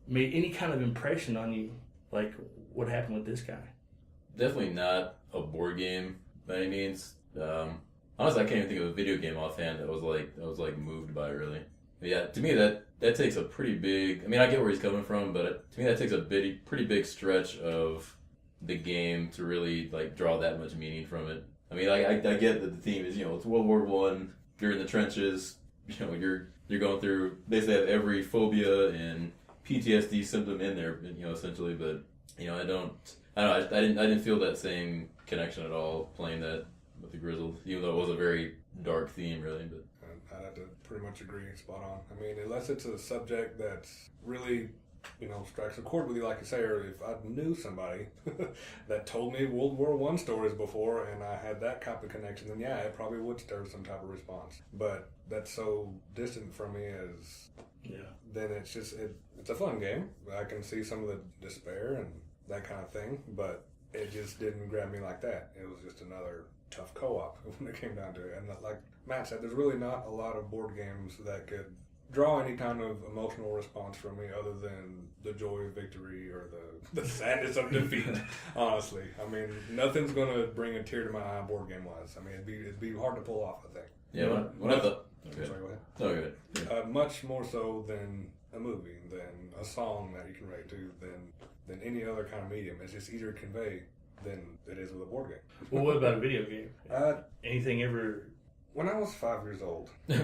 made any kind of impression on you, like what happened with this guy? Definitely not a board game by any means. Honestly, I can't even think of a video game offhand that was like moved by it really. But yeah, to me that takes a pretty big. I mean, I get where he's coming from, but to me that takes a pretty big stretch of the game to really like draw that much meaning from it. I mean, I get that the theme is it's World War I. You're in the trenches. You're going through basically have every phobia and PTSD symptom in there. Essentially, but I don't know. I didn't feel that same connection at all playing that with the Grizzled, even though it was a very dark theme, really. But I'd have to pretty much agree, spot on. I mean, unless it's a subject that's really, strikes a chord with you, like you say, or if I knew somebody that told me World War I stories before and I had that type of connection, then yeah, it probably would stir some type of response. But that's so distant from me then it's just, it's a fun game. I can see some of the despair and that kind of thing, but it just didn't grab me like that. It was just another tough co-op when it came down to it. And like Matt said, there's really not a lot of board games that could draw any kind of emotional response from me other than the joy of victory or the sadness of defeat, honestly. I mean, nothing's going to bring a tear to my eye board game-wise. I mean, it'd be hard to pull off, I think. Yeah, when I thought... Okay. Sorry, go ahead. Oh, good. Yeah. Much more so than a movie, than a song that you can relate to, than any other kind of medium. It's just easier to convey than it is with a board game. Well, what about a video game? Anything ever... When I was 5 years old, I'm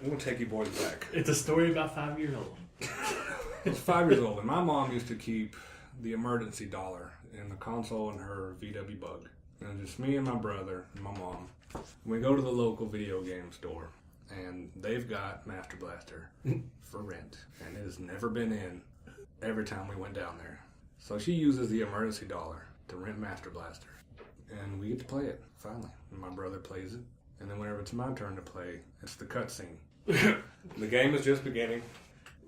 going to take you boys back. It's a story about 5 years old. I was 5 years old, and my mom used to keep the emergency dollar in the console in her VW Bug. And just me and my brother and my mom. We go to the local video game store, and they've got Master Blaster for rent. And it has never been in every time we went down there. So she uses the emergency dollar to rent Master Blaster. And we get to play it, finally. And my brother plays it. And then whenever it's my turn to play, it's the cutscene. The game is just beginning.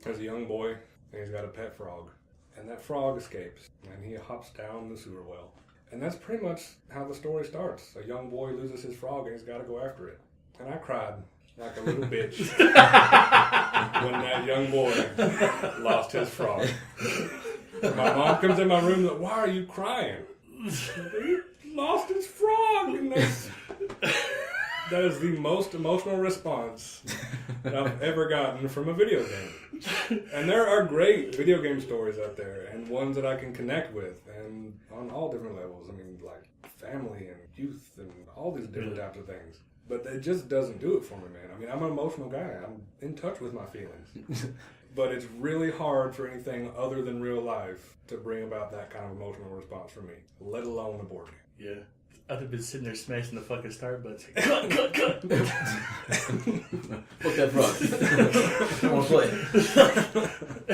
There's a young boy, and he's got a pet frog. And that frog escapes, and he hops down the sewer well. And that's pretty much how the story starts. A young boy loses his frog, and he's got to go after it. And I cried like a little bitch when that young boy lost his frog. My mom comes in my room and like, why are you crying? He lost his frog. And that is the most emotional response that I've ever gotten from a video game. And there are great video game stories out there, and ones that I can connect with, and on all different levels. I mean, like family and youth and all these different types of things. But it just doesn't do it for me, man. I mean, I'm an emotional guy. I'm in touch with my feelings. but it's really hard for anything other than real life to bring about that kind of emotional response for me, let alone a board game. Yeah. I'd have been sitting there smashing the fucking start button. Cut! Fuck that frog. I want to play.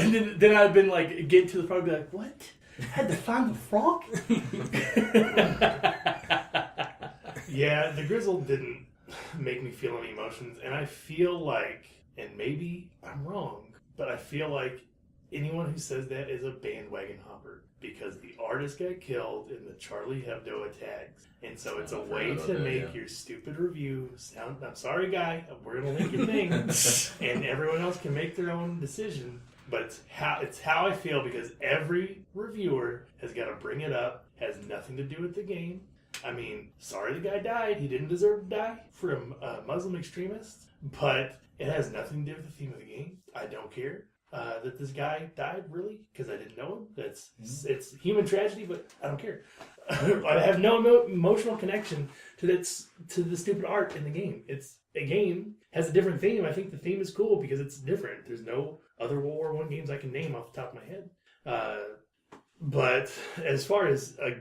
And then I'd been like, getting to the frog and be like, what? I had to find the frog? Yeah, the Grizzle didn't make me feel any emotions, and I feel like, and maybe I'm wrong, but I feel like anyone who says that is a bandwagon hopper, because the artist got killed in the Charlie Hebdo attacks, and so it's a way to make your stupid review sound. I'm sorry, guy, we're gonna link your thing, and everyone else can make their own decision. But it's how I feel, because every reviewer has got to bring it up. Has nothing to do with the game. I mean, sorry the guy died. He didn't deserve to die from Muslim extremists. But it has nothing to do with the theme of the game. I don't care that this guy died, really, because I didn't know him. It's human tragedy, but I don't care. I have no emotional connection to the stupid art in the game. It's a game, has a different theme. I think the theme is cool because it's different. There's no other World War I games I can name off the top of my head. But as far as a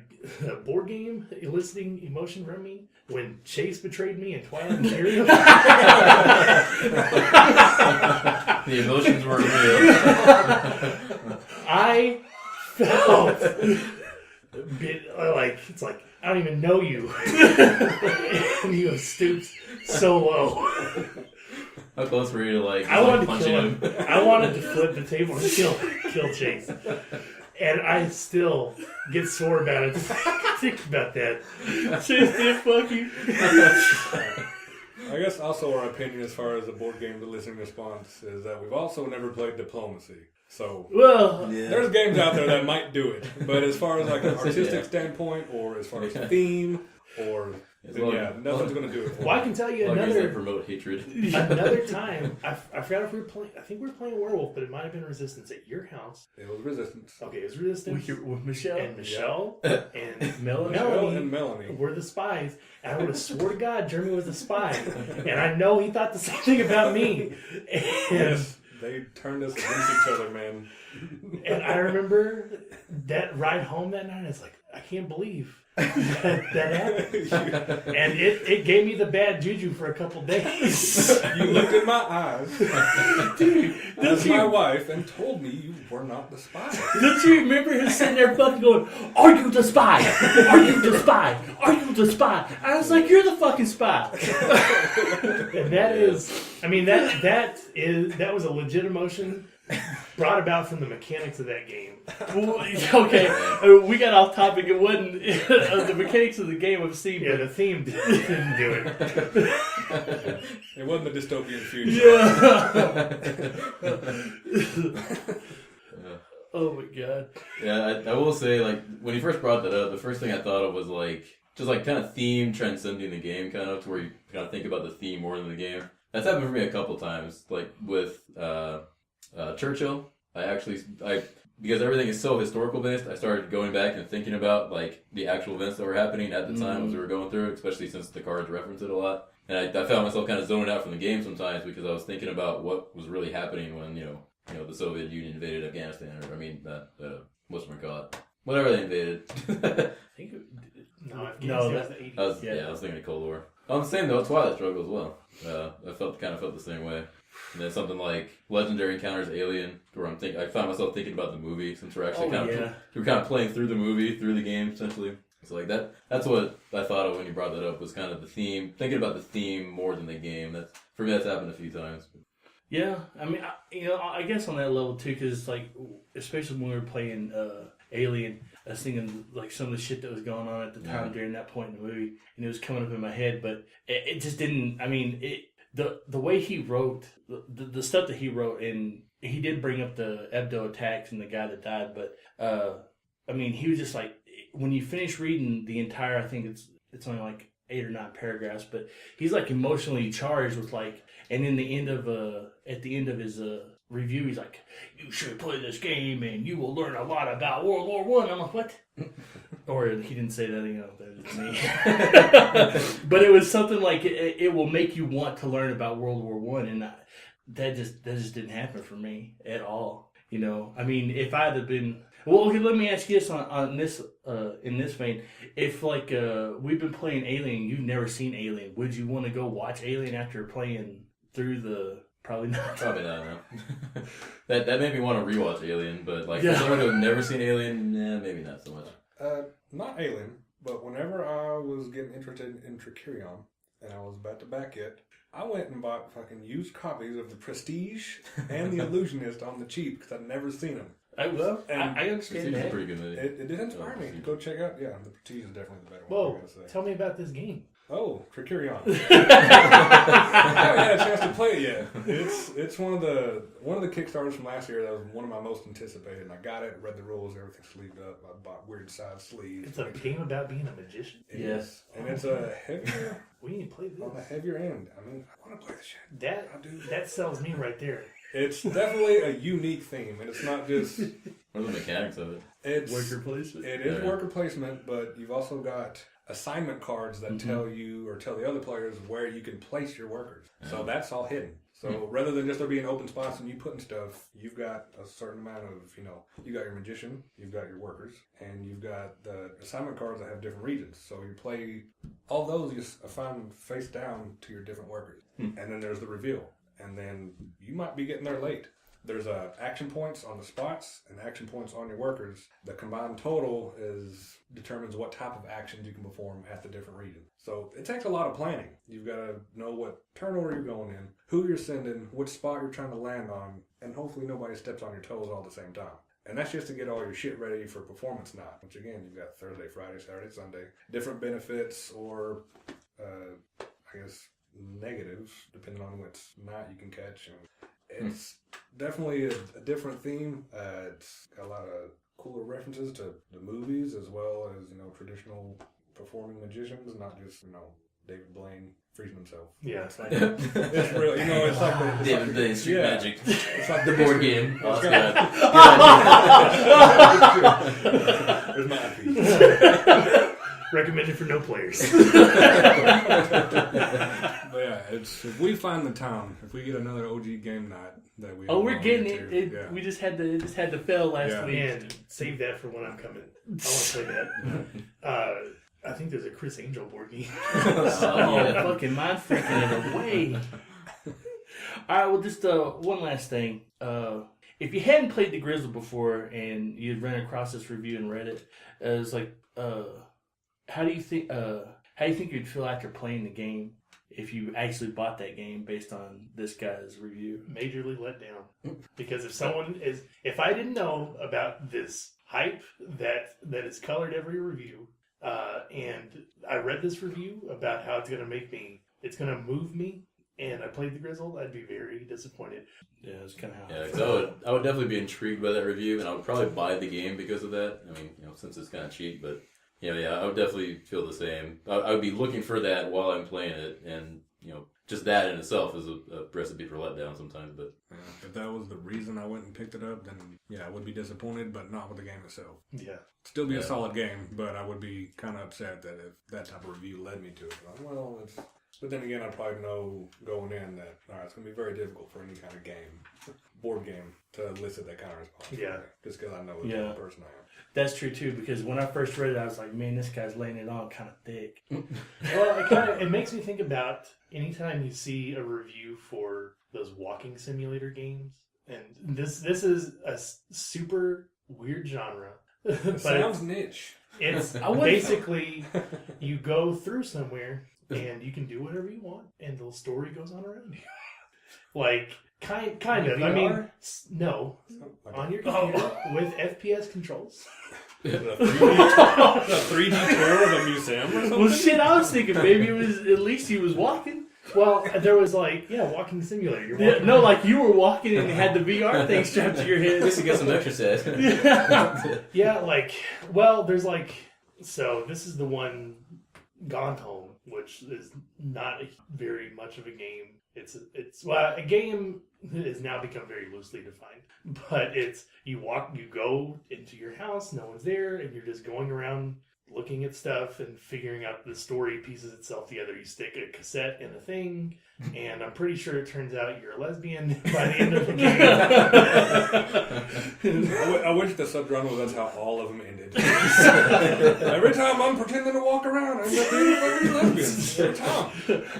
board game eliciting emotion from me, when Chase betrayed me in Twilight Imperium, The emotions were real. I felt a bit like, it's like, I don't even know you. And you have stooped so low. How close were you to like I wanted to punching kill him. I wanted to flip the table and kill Chase. And I still get sore about it. Think about that. Chase did fuck you. I guess also our opinion as far as the board game listening response is that we've also never played Diplomacy. So there's games out there that might do it. But as far as like an artistic standpoint, or as far as theme, or nothing's going to do it for Well, I can tell you another promote hatred. Another time. I forgot if we were playing. I think we were playing Werewolf, but it might have been Resistance at your house. It was Resistance. Okay, it was Resistance With Michelle. and Michelle and Melanie were the spies. And I would have swore to God Jeremy was a spy, and I know he thought the same thing about me. And, yes, they turned us against each other, man. And I remember that ride home that night. I was like, I can't believe that happened. And it gave me the bad juju for a couple days. You looked in my eyes, Dude, as my wife, and told me you were not the spy. Don't you remember him sitting there fucking going, are you the spy? Are you the spy? Are you the spy? I was like, you're the fucking spy. And that is, I mean, that was a legit emotion brought about from the mechanics of that game. Okay, we got off topic. It wasn't the mechanics of the game of Steam. Yeah, the theme didn't do it. It wasn't the dystopian future. Yeah. Oh my god. Yeah, I will say, like, when you first brought that up, the first thing I thought of was like just like kind of theme transcending the game, kind of to where you kind of think about the theme more than the game. That's happened for me a couple times, like with Churchill. Because everything is so historical based, I started going back and thinking about like the actual events that were happening at the time as we were going through, especially since the cards reference it a lot. And I found myself kind of zoning out from the game sometimes because I was thinking about what was really happening when the Soviet Union invaded Afghanistan, or what's it called? Whatever they invaded. I think Afghanistan was the 80s. I was thinking of Cold War. On the same note, Twilight Struggle as well. I felt the same way. And then something like Legendary Encounters Alien, where I found myself thinking about the movie, since we're actually we're kind of playing through the movie, through the game, essentially. So like that's what I thought of when you brought that up, was kind of the theme, thinking about the theme more than the game. For me, that's happened a few times. Yeah, I mean, I guess on that level too, because like, especially when we were playing Alien, I was thinking like some of the shit that was going on at the time during that point in the movie, and it was coming up in my head, but it just didn't. I mean, the way he wrote the stuff that he wrote, and he did bring up the Hebdo attacks and the guy that died, but I mean, he was just like, when you finish reading the entire, I think it's only like 8 or 9 paragraphs, but he's like emotionally charged with like, and in the end of at the end of his review, he's like, you should play this game and you will learn a lot about World War I. I'm like, what? Or he didn't say that, that is me. But it was something like, it will make you want to learn about World War I, and that just didn't happen for me at all. You know, I mean, if I'd have been, well, okay, let me ask you this on this in this vein. If like we've been playing Alien, you've never seen Alien, would you want to go watch Alien after playing through the? Probably not. Probably not. No. that made me want to rewatch Alien, but like Yeah. for someone who've never seen Alien, maybe not so much. Not Alien, but whenever I was getting interested in Tricerion and I was about to back it, I went and bought fucking used copies of The Prestige and The Illusionist on the cheap because I'd never seen them. I understand It's a that. pretty good movie. It did inspire me to go check out. Yeah, The Prestige is definitely the better one. I Whoa, gotta say. tell me about this game. Oh, Tricerion. I haven't had a chance to play it yet. It's one of the Kickstarters from last year that was one of my most anticipated. And I got it, read the rules, everything sleeved up. I bought weird side sleeves. It's a game about being a magician. Yes. And it's a heavier We need to play on the this. heavier end. I mean, I want to play the shit. I do. That sells me right there. It's definitely a unique theme, and it's not just. What are the mechanics of it? It's Worker placement. It is Yeah. worker placement, but you've also got assignment cards that tell you or tell the other players where you can place your workers. So that's all hidden. So rather than just there being open spots and you putting stuff, you've got a certain amount of, you got your magician, you've got your workers, and you've got the assignment cards that have different regions. So you play all those, you assign face down to your different workers. And then there's the reveal. And then you might be getting there late. There's action points on the spots and action points on your workers. The combined total determines what type of actions you can perform at the different regions. So it takes a lot of planning. You've got to know what turn order you're going in, who you're sending, which spot you're trying to land on, and hopefully nobody steps on your toes all at the same time. And that's just to get all your shit ready for performance night, which again, you've got Thursday, Friday, Saturday, Sunday. Different benefits or, I guess, negatives, depending on which night you can catch. And it's definitely a different theme. It's got a lot of cooler references to the movies as well as, traditional performing magicians, not just, David Blaine freezing himself. Yeah. It's like, it's real, it's like the... David Blaine, Street yeah. Magic. It's like The board game. Oh, It's that's got- good. There's my piece. Recommended for no players. But yeah, if we find the time, if we get another OG game night that we Oh, we're getting into, it. yeah. We just had to fail last Yeah. week. And save that for when I'm coming. I want to play that. I think there's a Chris Angel board game. Oh, Yeah. fucking mind freaking it away. All right, well, just one last thing. If you hadn't played the Grizzle before and you'd run across this review and read it, it's like, how do you think you'd feel after playing the game if you actually bought that game based on this guy's review? Majorly let down. Because if I didn't know about this hype that is colored every review, and I read this review about how it's going to move me, and I played the Grizzle, I'd be very disappointed. Yeah, it's kind of how. Yeah, 'cause I would definitely be intrigued by that review, and I would probably buy the game because of that. I mean, since it's kind of cheap, but yeah, I would definitely feel the same. I would be looking for that while I'm playing it, and just that in itself is a recipe for letdown sometimes. But If that was the reason I went and picked it up, then yeah, I would be disappointed, but not with the game itself. Yeah. Still be a solid game, but I would be kind of upset that if that type of review led me to it. But then again, I'd probably know going in that, all right, it's going to be very difficult for any kind of board game, to elicit that kind of response. Yeah. Just because I know the kind of person I am. That's true too, because when I first read it, I was like, man, this guy's laying it on kind of thick. Well, it makes me think about anytime you see a review for those walking simulator games, and this is a super weird genre. It sounds niche. It's basically you go through somewhere and you can do whatever you want, and the story goes on around you. Like kind of. VR? I mean, no, Like on your computer with FPS controls. a 3D tour of a museum or something? Well, shit, I was thinking maybe it was at least he was walking. Well, there was walking simulator. You're Yeah, walking no, like you were walking and had the VR thing strapped to your head. just to get some exercise. Yeah, there's so this is the one, Gone Home, which is not very much of a game. It's a game that has now become very loosely defined, but it's you go into your house, no one's there, and you're just going around looking at stuff and figuring out the story pieces itself together. You stick a cassette in a thing, and I'm pretty sure it turns out you're a lesbian by the end of the game. I wish the subgenre was that's how all of them ended. Every time I'm pretending to walk around, I end up being a fucking lesbian. Every time.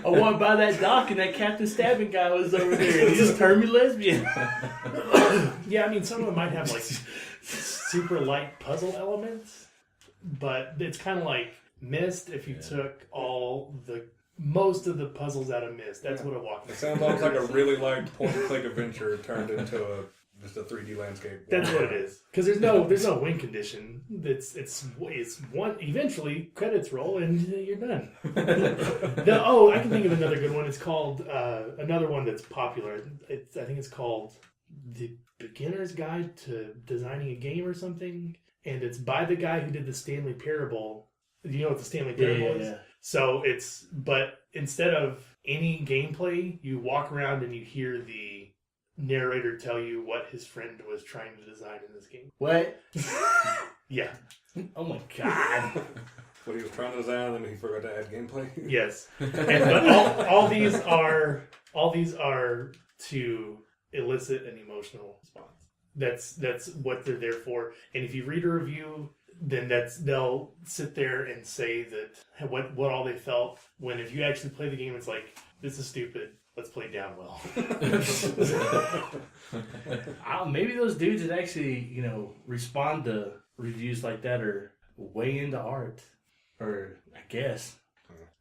I walked by that dock and that Captain Stabbing guy was over there and he just turned me lesbian. Yeah, I mean, some of them might have like super light puzzle elements, but it's kind of like Myst if you took most of the puzzles out of Myst. That's what a walk. It sounds almost like a really light point-and-click adventure turned into just a 3D landscape. That's what it is. Because there's no win condition. It's one. Eventually, credits roll and you're done. I can think of another good one. It's called another one that's popular. I think it's called The Beginner's Guide to Designing a Game or something. And it's by the guy who did the Stanley Parable. Do you know what the Stanley Parable is? Yeah. So but instead of any gameplay, you walk around and you hear the narrator tell you what his friend was trying to design in this game. What? Yeah. Oh my god. What he was trying to design, and then he forgot to add gameplay. Yes. But all these are to elicit an emotional response. That's what they're there for. And if you read a review, then they'll sit there and say that what all they felt. When if you actually play the game, it's like, this is stupid. Let's play Downwell. Maybe those dudes that actually, respond to reviews like that are way into art. Or, I guess.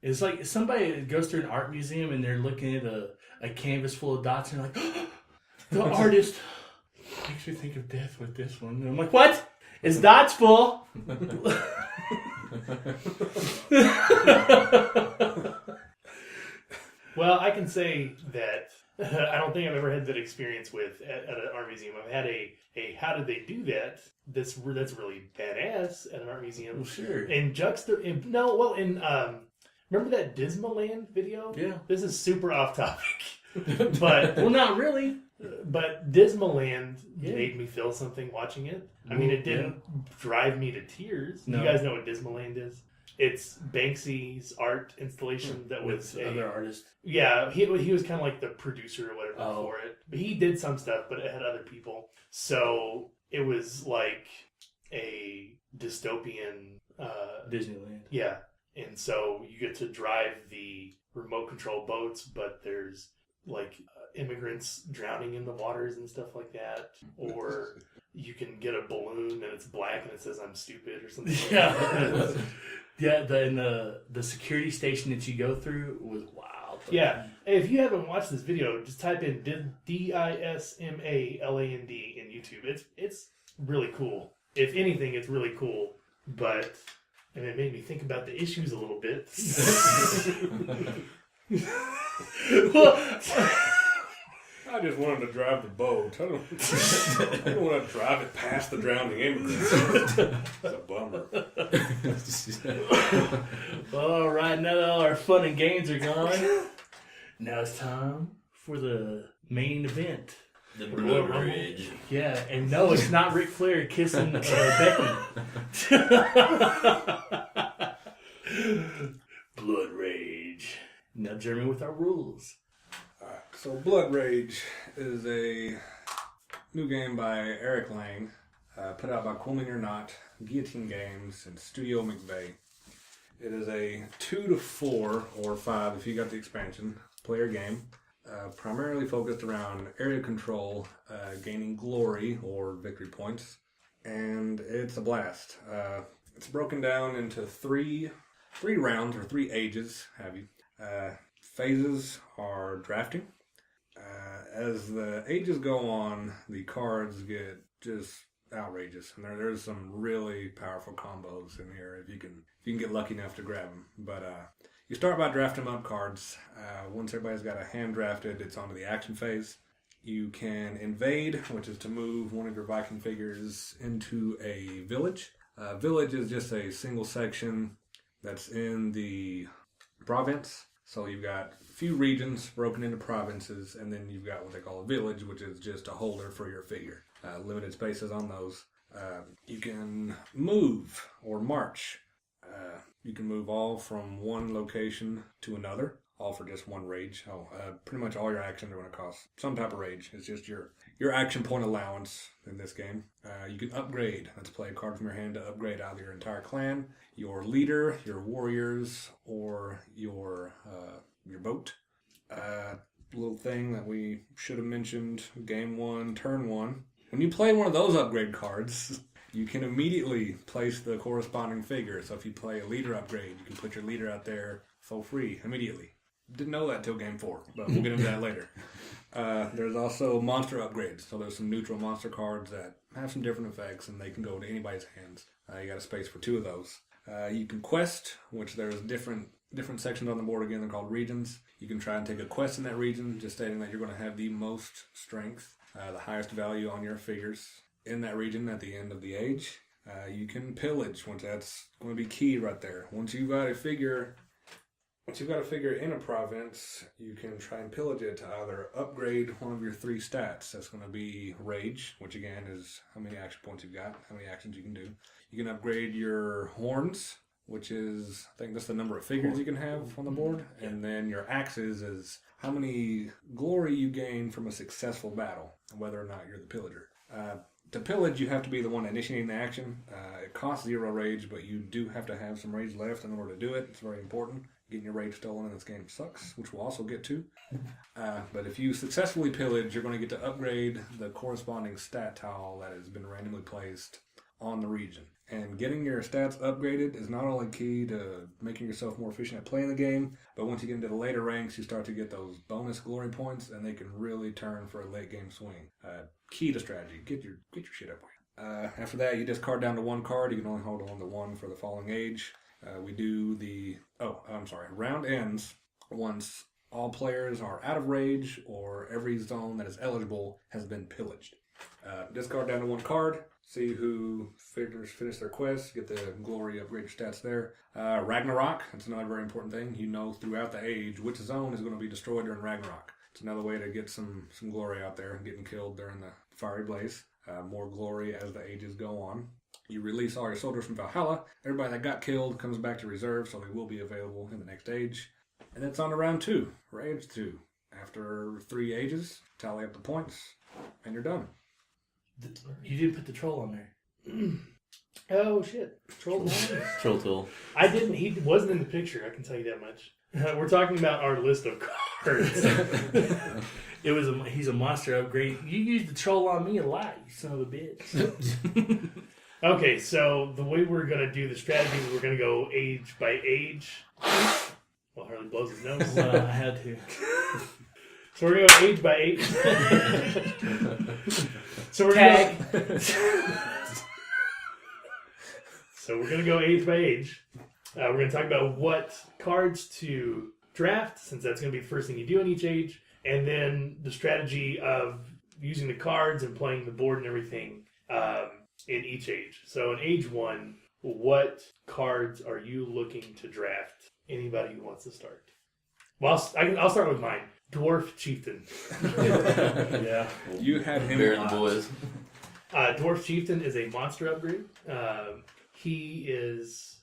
It's like somebody goes through an art museum and they're looking at a canvas full of dots and they're like, the artist makes me think of death with this one. And I'm like, what? It's dots full. Well, I can say that I don't think I've ever had that experience with at an art museum. I've had a how did they do that? That's really badass at an art museum. Well, sure. Remember that Dismaland video? Yeah. This is super off topic, but well, not really. But Dismaland made me feel something watching it. I mean, it didn't drive me to tears. No. You guys know what Dismaland is? It's Banksy's art installation that was other artist. Yeah, he was kind of like the producer or whatever for it. But he did some stuff, but it had other people. So it was like a dystopian Disneyland. Yeah, and so you get to drive the remote control boats, but there's like immigrants drowning in the waters and stuff like that, or you can get a balloon and it's black and it says "I'm stupid" or something. Yeah. Yeah, the security station that you go through was wild. Yeah, if you haven't watched this video, just type in Dismaland in YouTube. It's really cool. If anything, it's really cool. But and it made me think about the issues a little bit. Well, I just wanted to drive the boat. I don't want to drive it past the drowning immigrants. It's a bummer. All right, now that all our fun and games are gone, now it's time for the main event. The Blood Rage. Yeah, and no, it's not Ric Flair kissing Becky. Blood Rage. Now, Jeremy, with our rules. Alright, so Blood Rage is a new game by Eric Lang, put out by Cool Mini or Not, Guillotine Games, and Studio McVeigh. It is a 2 to 4 or 5 if you got the expansion player game, primarily focused around area control, gaining glory or victory points, and it's a blast. It's broken down into three rounds or 3 ages, have you. Phases are drafting. As the ages go on, the cards get just outrageous, and there's some really powerful combos in here if you can get lucky enough to grab them. But you start by drafting up cards. Once everybody's got a hand drafted, it's onto the action phase. You can invade, which is to move one of your Viking figures into a village. Village is just a single section that's in the province. So you've got a few regions broken into provinces, and then you've got what they call a village, which is just a holder for your figure. Limited spaces on those. You can move or march. You can move all from one location to another, all for just one rage. Pretty much all your actions are going to cost some type of rage. It's just your action point allowance in this game. You can upgrade. Let's play a card from your hand to upgrade either your entire clan, your leader, your warriors, or your boat. Little thing that we should have mentioned, game 1, turn 1. When you play one of those upgrade cards, you can immediately place the corresponding figure. So if you play a leader upgrade, you can put your leader out there for free immediately. Didn't know that till game 4, but we'll get into that later. There's also monster upgrades. So there's some neutral monster cards that have some different effects, and they can go to anybody's hands. You got a space for 2 of those. You can quest, which there's different sections on the board again. They're called regions. You can try and take a quest in that region, just stating that you're going to have the most strength, the highest value on your figures in that region at the end of the age. You can pillage, once that's going to be key right there. Once you've got a figure in a province, you can try and pillage it to either upgrade one of your 3 stats. That's going to be rage, which again is how many action points you've got, how many actions you can do. You can upgrade your horns, which is, I think that's the number of figures you can have on the board. And then your axes is how many glory you gain from a successful battle, whether or not you're the pillager. To pillage, you have to be the one initiating the action. It costs 0 rage, but you do have to have some rage left in order to do it. It's very important. Getting your rage stolen in this game sucks, which we'll also get to. But if you successfully pillage, you're going to get to upgrade the corresponding stat tile that has been randomly placed on the region. And getting your stats upgraded is not only key to making yourself more efficient at playing the game, but once you get into the later ranks, you start to get those bonus glory points, and they can really turn for a late game swing. Key to strategy: get your shit upgraded. After that, you discard down to 1 card. You can only hold on to 1 for the following age. We do round ends once all players are out of rage or every zone that is eligible has been pillaged. Discard down to 1 card. See who finish their quest, get the glory upgrade stats there. Ragnarok, that's another very important thing. You know throughout the age which zone is going to be destroyed during Ragnarok. It's another way to get some glory out there, getting killed during the fiery blaze. More glory as the ages go on. You release all your soldiers from Valhalla. Everybody that got killed comes back to reserve, so they will be available in the next age. And that's on to round 2, Rage 2. After 3 ages, tally up the points, and you're done. You didn't put the troll on there. Oh shit! Troll. Troll tool. I didn't. He wasn't in the picture. I can tell you that much. We're talking about our list of cards. He's a monster upgrade. You used the troll on me a lot, you son of a bitch. Okay, so the way we're gonna do the strategy is we're gonna go age by age. Well, Harley blows his nose. Well, I had to. So we're gonna go age by age. So we're gonna go age by age. We're gonna talk about what cards to draft, since that's gonna be the first thing you do in each age, and then the strategy of using the cards and playing the board and everything in each age. So in age 1, what cards are you looking to draft? Anybody who wants to start? Well, I'll start with mine. Dwarf Chieftain. Yeah. You had him. Bear and the boys. Dwarf Chieftain is a monster upgrade. He is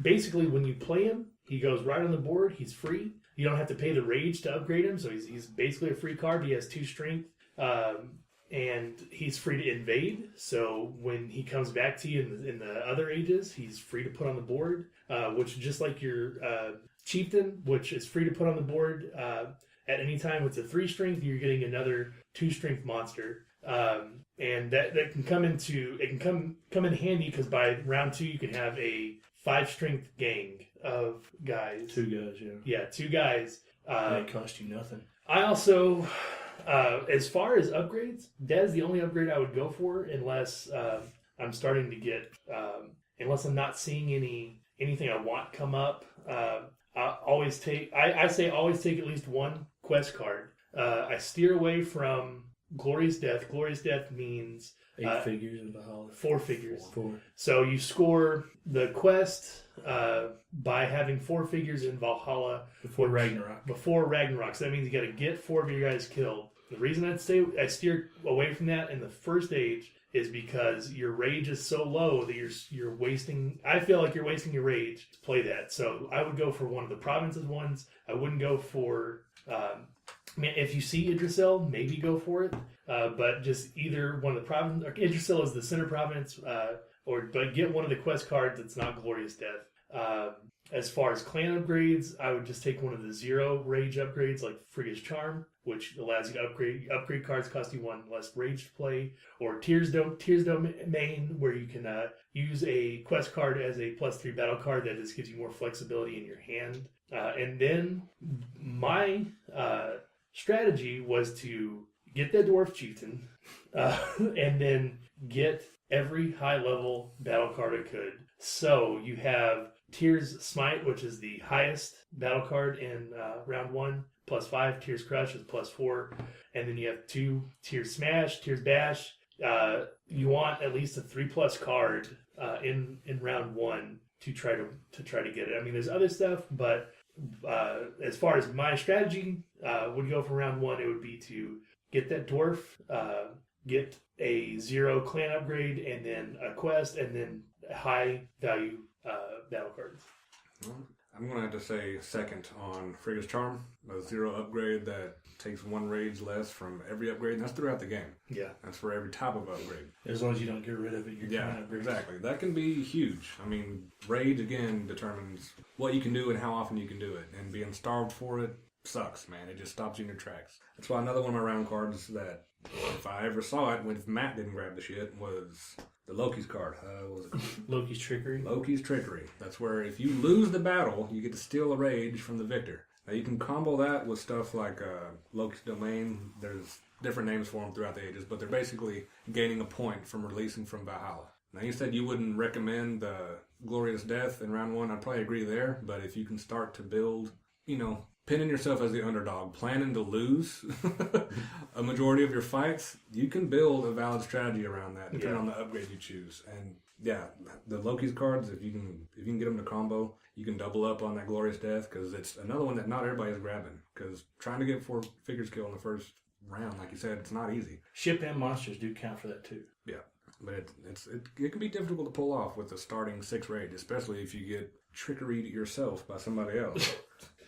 basically, when you play him, he goes right on the board. He's free. You don't have to pay the rage to upgrade him, so he's basically a free card. He has 2 strength, and he's free to invade. So when he comes back to you in the other ages, he's free to put on the board, which just like your Chieftain, which is free to put on the board at any time. It's a 3 strength. You're getting another 2 strength monster, and that can come in handy because by round 2 you can have a 5 strength gang of guys. 2 guys, yeah. Yeah, 2 guys. They cost you nothing. I also, as far as upgrades, that is the only upgrade I would go for unless I'm starting to get, unless I'm not seeing anything I want come up. I say always take at least 1 quest card. I steer away from Glorious Death. Glorious Death means 8 figures in Valhalla. 4 figures. 4. So you score the quest by having 4 figures in Valhalla Before Ragnarok. So that means you got to get 4 of your guys killed. The reason I steer away from that in the first age is because your rage is so low that you're wasting. I feel like you're wasting your rage to play that. So I would go for one of the provinces ones. I wouldn't go for. If you see Idrisil, maybe go for it. But just either one of the provinces. Idrisil is the center province, but get one of the quest cards that's not Glorious Death. As far as clan upgrades, I would just take one of the 0 rage upgrades like Frigga's Charm, which allows you to upgrade cards cost you 1 less rage to play, or Tears Domain, where you can use a quest card as a +3 battle card that just gives you more flexibility in your hand. And then my strategy was to get the Dwarf Chieftain, and then get every high level battle card I could. So you have Tears Smite, which is the highest battle card in round 1, +5. Tears Crush is +4. And then you have 2 Tears Smash, Tears Bash. You want at least a 3+ card in round 1 to try to get it. I mean, there's other stuff, but as far as my strategy would go for round 1, it would be to get that dwarf, get a 0 clan upgrade, and then a quest, and then high value battle cards. I'm going to have to say second on Frigga's Charm, a 0 upgrade that takes 1 rage less from every upgrade, and that's throughout the game. Yeah. That's for every type of upgrade. As long as you don't get rid of it, you're Yeah, exactly. That can be huge. I mean, rage, again, determines what you can do and how often you can do it, and being starved for it sucks, man. It just stops you in your tracks. That's why another one of my round cards that, if I ever saw it, if Matt didn't grab the shit, was the Loki's card. What was it called? Loki's Trickery. Loki's Trickery. That's where if you lose the battle, you get to steal a rage from the victor. Now you can combo that with stuff like Loki's Domain. There's different names for them throughout the ages, but they're basically gaining a point from releasing from Valhalla. Now you said you wouldn't recommend the Glorious Death in round 1. I'd probably agree there, but if you can start to build, pinning yourself as the underdog, planning to lose a majority of your fights, you can build a valid strategy around that, depending on the upgrade you choose. And yeah, the Loki's cards, if you can get them to combo, you can double up on that Glorious Death, because it's another one that not everybody's grabbing. Because trying to get 4 figures kill in the first round, like you said, it's not easy. Ship and monsters do count for that too. Yeah, but it can be difficult to pull off with the starting 6 rage, especially if you get trickeried yourself by somebody else.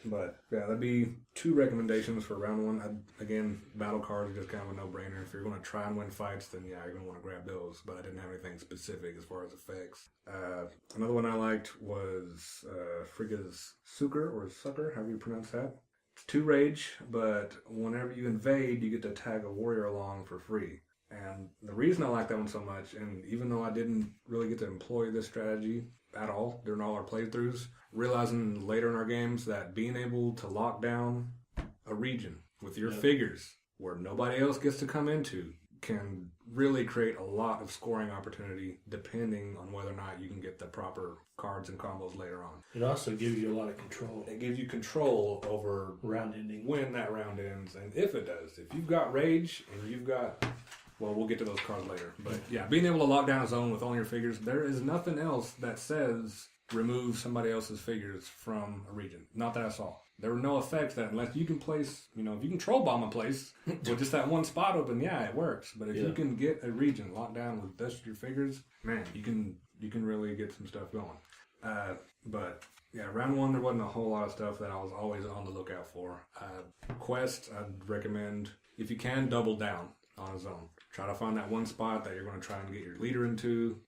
But yeah, that'd be 2 recommendations for round 1. Again, battle cards are just kind of a no-brainer. If you're going to try and win fights, then yeah, you're going to want to grab those. But I didn't have anything specific as far as effects. Another one I liked was Frigga's Sucker, however you pronounce that. It's 2 rage, but whenever you invade, you get to tag a warrior along for free. And the reason I like that one so much, and even though I didn't really get to employ this strategy at all during all our playthroughs, realizing later in our games that being able to lock down a region with your figures where nobody else gets to come into can really create a lot of scoring opportunity, depending on whether or not you can get the proper cards and combos later on. It also gives you a lot of control. It gives you control over round ending, when that round ends, and if it does. If you've got rage and you've got, well, we'll get to those cards later. But yeah, being able to lock down a zone with all your figures, there is nothing else that says remove somebody else's figures from a region. Not that I saw. There were no effects that, unless you can place, if you can troll bomb a place with just that one spot open, yeah, it works. But if you can get a region locked down with just your figures, man, you can really get some stuff going. But yeah, round 1, there wasn't a whole lot of stuff that I was always on the lookout for. Quests, I'd recommend, if you can, double down on a zone. Try to find that one spot that you're going to try and get your leader into,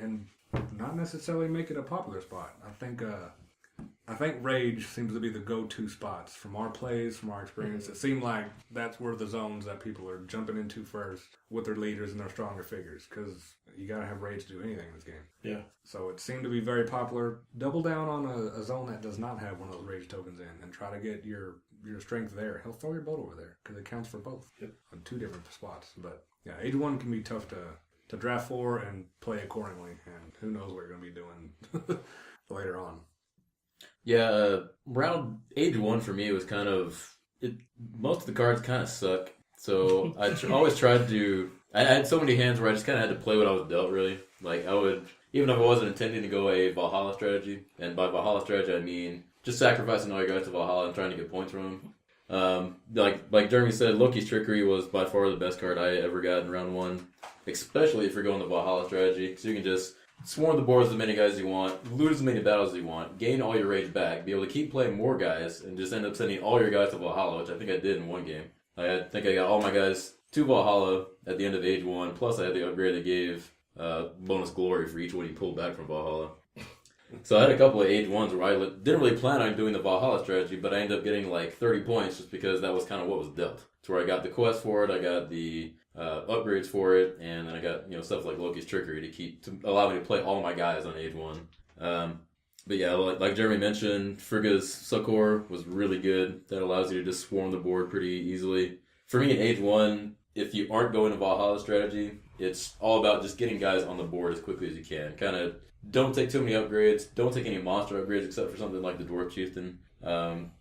and not necessarily make it a popular spot. I think Rage seems to be the go-to spots from our plays, from our experience. It seemed like that's where the zones that people are jumping into first with their leaders and their stronger figures, because you got to have Rage to do anything in this game. Yeah. So it seemed to be very popular. Double down on a zone that does not have one of those Rage tokens in, and try to get your strength there. He'll throw your boat over there, because it counts for both on 2 different spots. But yeah, Age 1 can be tough to draft for and play accordingly, and who knows what you're going to be doing later on. Yeah, round Age 1 for me was kind of, most of the cards kind of suck. So I always tried to, I had so many hands where I just kind of had to play what I was dealt, really. Like, I would, even if I wasn't intending to go a Valhalla strategy, and by Valhalla strategy I mean just sacrificing all your guys to Valhalla and trying to get points from them. Like Jeremy said, Loki's Trickery was by far the best card I ever got in round 1. especially if you're going the Valhalla strategy, because you can just swarm the board with as many guys as you want, lose as many battles as you want, gain all your rage back, be able to keep playing more guys, and just end up sending all your guys to Valhalla, which I think I did in one game. I think I got all my guys to Valhalla at the end of Age 1, plus I had the upgrade that gave bonus glory for each one you pulled back from Valhalla. So I had a couple of Age 1s where I didn't really plan on doing the Valhalla strategy, but I ended up getting like 30 points just because that was kind of what was dealt. To where I got the quest for it, I got the upgrades for it, and then I got stuff like Loki's Trickery to allow me to play all my guys on Age 1. But yeah, like Jeremy mentioned, Frigga's Succor was really good. That allows you to just swarm the board pretty easily. For me in Age 1, if you aren't going to Valhalla strategy, it's all about just getting guys on the board as quickly as you can. Kind of don't take too many upgrades. Don't take any monster upgrades except for something like the Dwarf Chieftain,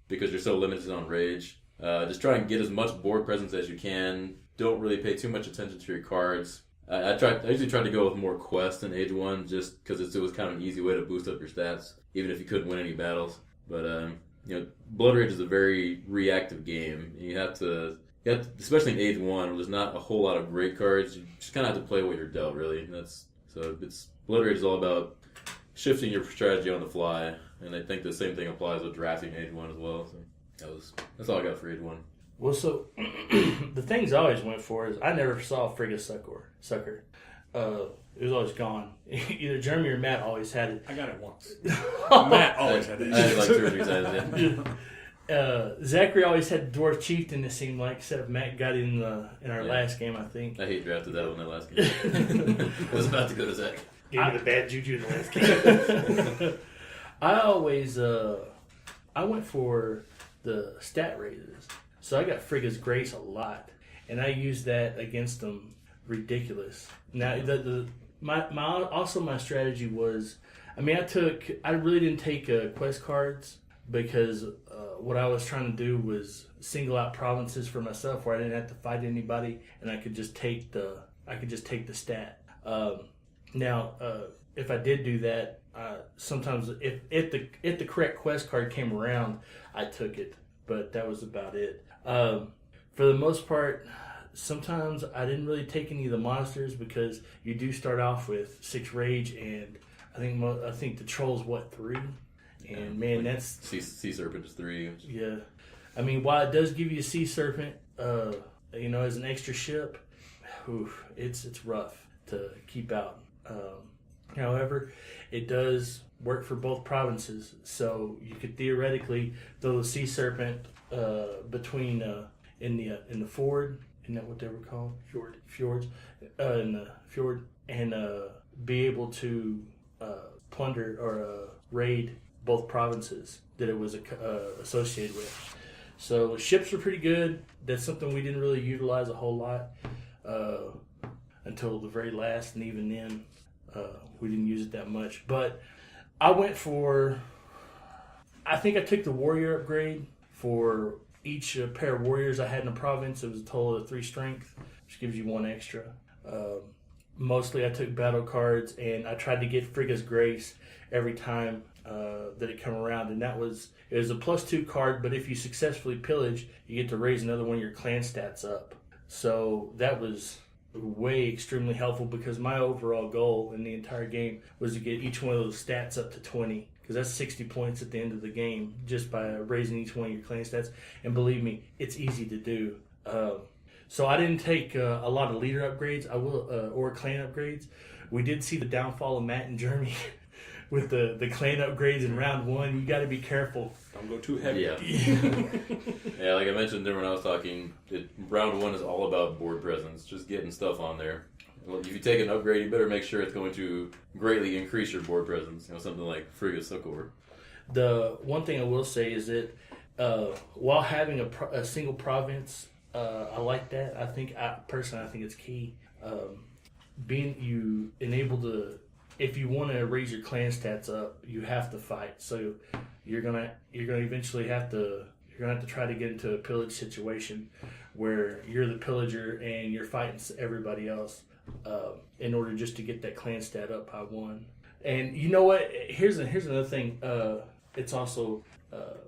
because you're so limited on rage. Just try and get as much board presence as you can. Don't really pay too much attention to your cards. I usually try to go with more quests in Age 1 just because it was kind of an easy way to boost up your stats, even if you couldn't win any battles. But, Blood Rage is a very reactive game. You have to, especially in Age 1, where there's not a whole lot of great cards, you just kind of have to play what you're dealt, really. Blood Rage is all about shifting your strategy on the fly, and I think the same thing applies with drafting Age 1 as well. So that's all I got for Age 1. Well, so the things I always went for is I never saw Frigga's Succor. It was always gone. Either Jeremy or Matt always had it. I got it once. Matt always had it. I had it like 2 or 3 times, yeah. Zachary always had Dwarf Chieftain, it seemed like, except Matt got in our last game, I think. I hate drafted that one that last game. I was about to go to Zach. Gave me the bad juju in the last game. I always I went for the stat raises. So I got Frigga's Grace a lot, and I used that against them ridiculous. Now, my strategy was, I really didn't take quest cards because what I was trying to do was single out provinces for myself where I didn't have to fight anybody, and I could just take the stat. If I did do that, sometimes if the correct quest card came around, I took it, but that was about it. For the most part, sometimes I didn't really take any of the monsters because you do start off with 6 rage, and I think the troll's 3, and man, that's sea serpent is 3. Yeah, I mean, while it does give you a sea serpent, as an extra ship, it's rough to keep out. However, it does work for both provinces, so you could theoretically throw the sea serpent between in the ford, isn't that what they were called? Fjords, in the fjord, and be able to plunder or raid both provinces that it was associated with. So ships were pretty good. That's something we didn't really utilize a whole lot until the very last, and even then we didn't use it that much. But I think I took the warrior upgrade for each pair of warriors I had in a province. It was a total of 3 strength, which gives you 1 extra. Mostly I took battle cards, and I tried to get Frigga's Grace every time that it come around, and it was a +2 card, but if you successfully pillage, you get to raise another one of your clan stats up. So that was extremely helpful, because my overall goal in the entire game was to get each one of those stats up to 20, because that's 60 points at the end of the game just by raising each one of your clan stats. And believe me, it's easy to do. So I didn't take a lot of leader upgrades, or clan upgrades. We did see the downfall of Matt and Jeremy with the clan upgrades in round 1. You got to be careful. Don't go too heavy. Yeah. Yeah, like I mentioned there when I was talking, round 1 is all about board presence, just getting stuff on there. Well, if you take an upgrade, you better make sure it's going to greatly increase your board presence. Something like Frigga's Succor. The one thing I will say is that while having a single province, I like that. I think it's key. Being you enable to, if you want to raise your clan stats up, you have to fight. So you're gonna eventually have to try to get into a pillage situation where you're the pillager and you're fighting everybody else in order just to get that clan stat up by 1. And you know what? Here's another thing. It's also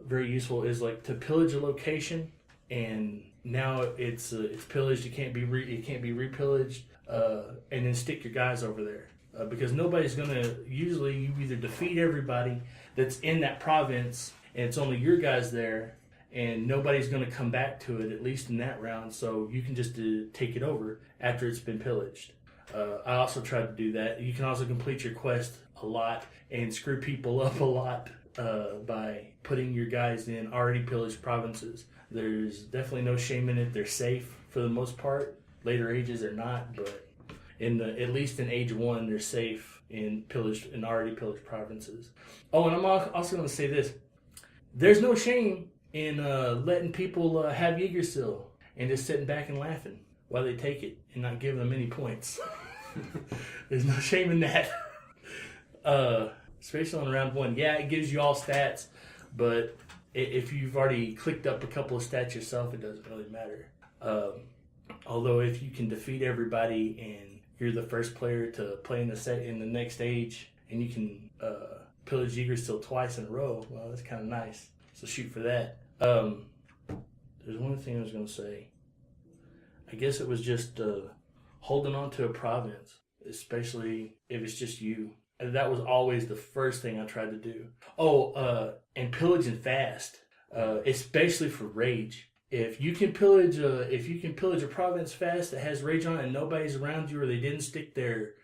very useful is like to pillage a location and now it's pillaged. It can't be repillaged, and then stick your guys over there because nobody's gonna. Usually, you either defeat everybody that's in that province, and it's only your guys there, and nobody's gonna come back to it at least in that round. So you can just take it over after it's been pillaged. I also tried to do that. You can also complete your quest a lot and screw people up a lot by putting your guys in already pillaged provinces. There's definitely no shame in it. They're safe for the most part. Later ages are not, but at least in age 1, they're safe in already pillaged provinces. Oh, and I'm also going to say this: there's no shame in letting people have Yggdrasil and just sitting back and laughing while they take it and not giving them any points. There's no shame in that. Especially on round 1. Yeah, it gives you all stats, but if you've already clicked up a couple of stats yourself, it doesn't really matter. Although if you can defeat everybody and you're the first player to play in the next stage, and you can pillage Yggdrasil twice in a row, well, that's kind of nice. So shoot for that. There's one thing I was going to say. I guess it was just holding on to a province, especially if it's just you. And that was always the first thing I tried to do. And pillaging fast, especially for rage. If you can pillage a province fast that has rage on it and nobody's around you, or they didn't stick their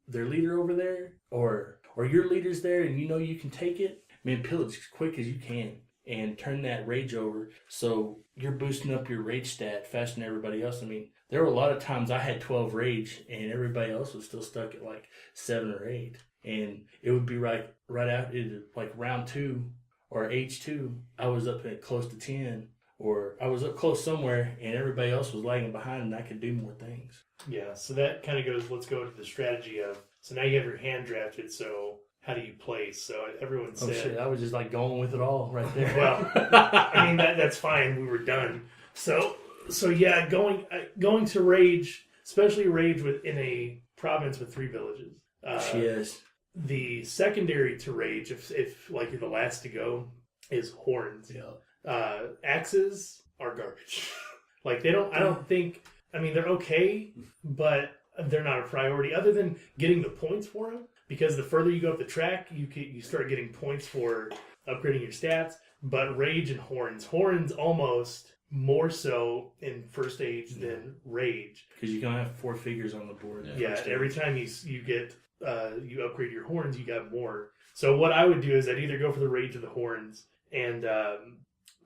leader over there, or your leader's there and you know you can take it, pillage as quick as you can and turn that rage over so you're boosting up your rage stat faster than everybody else. There were a lot of times I had 12 rage and everybody else was still stuck at like 7 or 8. And it would be right after like round 2 or H2, I was up at close to 10, or I was up close somewhere and everybody else was lagging behind and I could do more things. Yeah, so that kind of goes, let's go to the strategy of, so now you have your hand drafted, so how do you place? So everyone said... Oh shit, I was just like going with it all right there. Well, that's fine, we were done. So yeah, going to rage, especially rage in a province with 3 villages. Yes. The secondary to rage, if like you're the last to go, is horns. Yeah. Axes are garbage. Like I don't think. They're okay, but they're not a priority. Other than getting the points for them, because the further you go up the track, you start getting points for upgrading your stats. But rage and horns almost more so in first stage than rage, because you can have 4 figures on the board. Yeah, every time you get you upgrade your horns, you got more. So what I would do is I'd either go for the rage or the horns and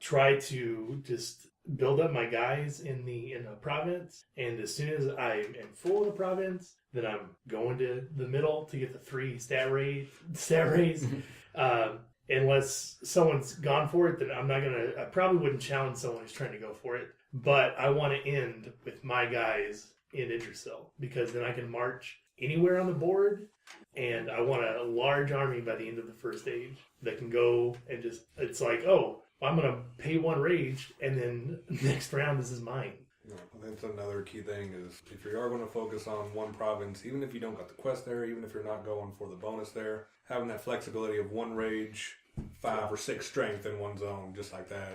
try to just build up my guys in the province. And as soon as I am full of the province, then I'm going to the middle to get the 3 stat raise. Unless someone's gone for it, then I probably wouldn't challenge someone who's trying to go for it. But I want to end with my guys in Yggdrasil, because then I can march anywhere on the board, and I want a large army by the end of the first stage that can go and just, it's like, oh, I'm going to pay 1 rage, and then next round this is mine. Yeah, that's another key thing is if you are going to focus on one province, even if you don't got the quest there, even if you're not going for the bonus there, having that flexibility of 1 rage, 5 or 6 strength in one zone, just like that,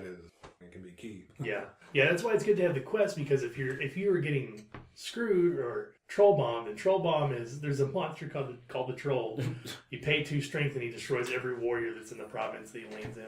it can be key. Yeah, that's why it's good to have the quest, because if you were getting screwed or troll bombed, and troll bomb there's a monster called the troll. You pay 2 strength and he destroys every warrior that's in the province that he lands in.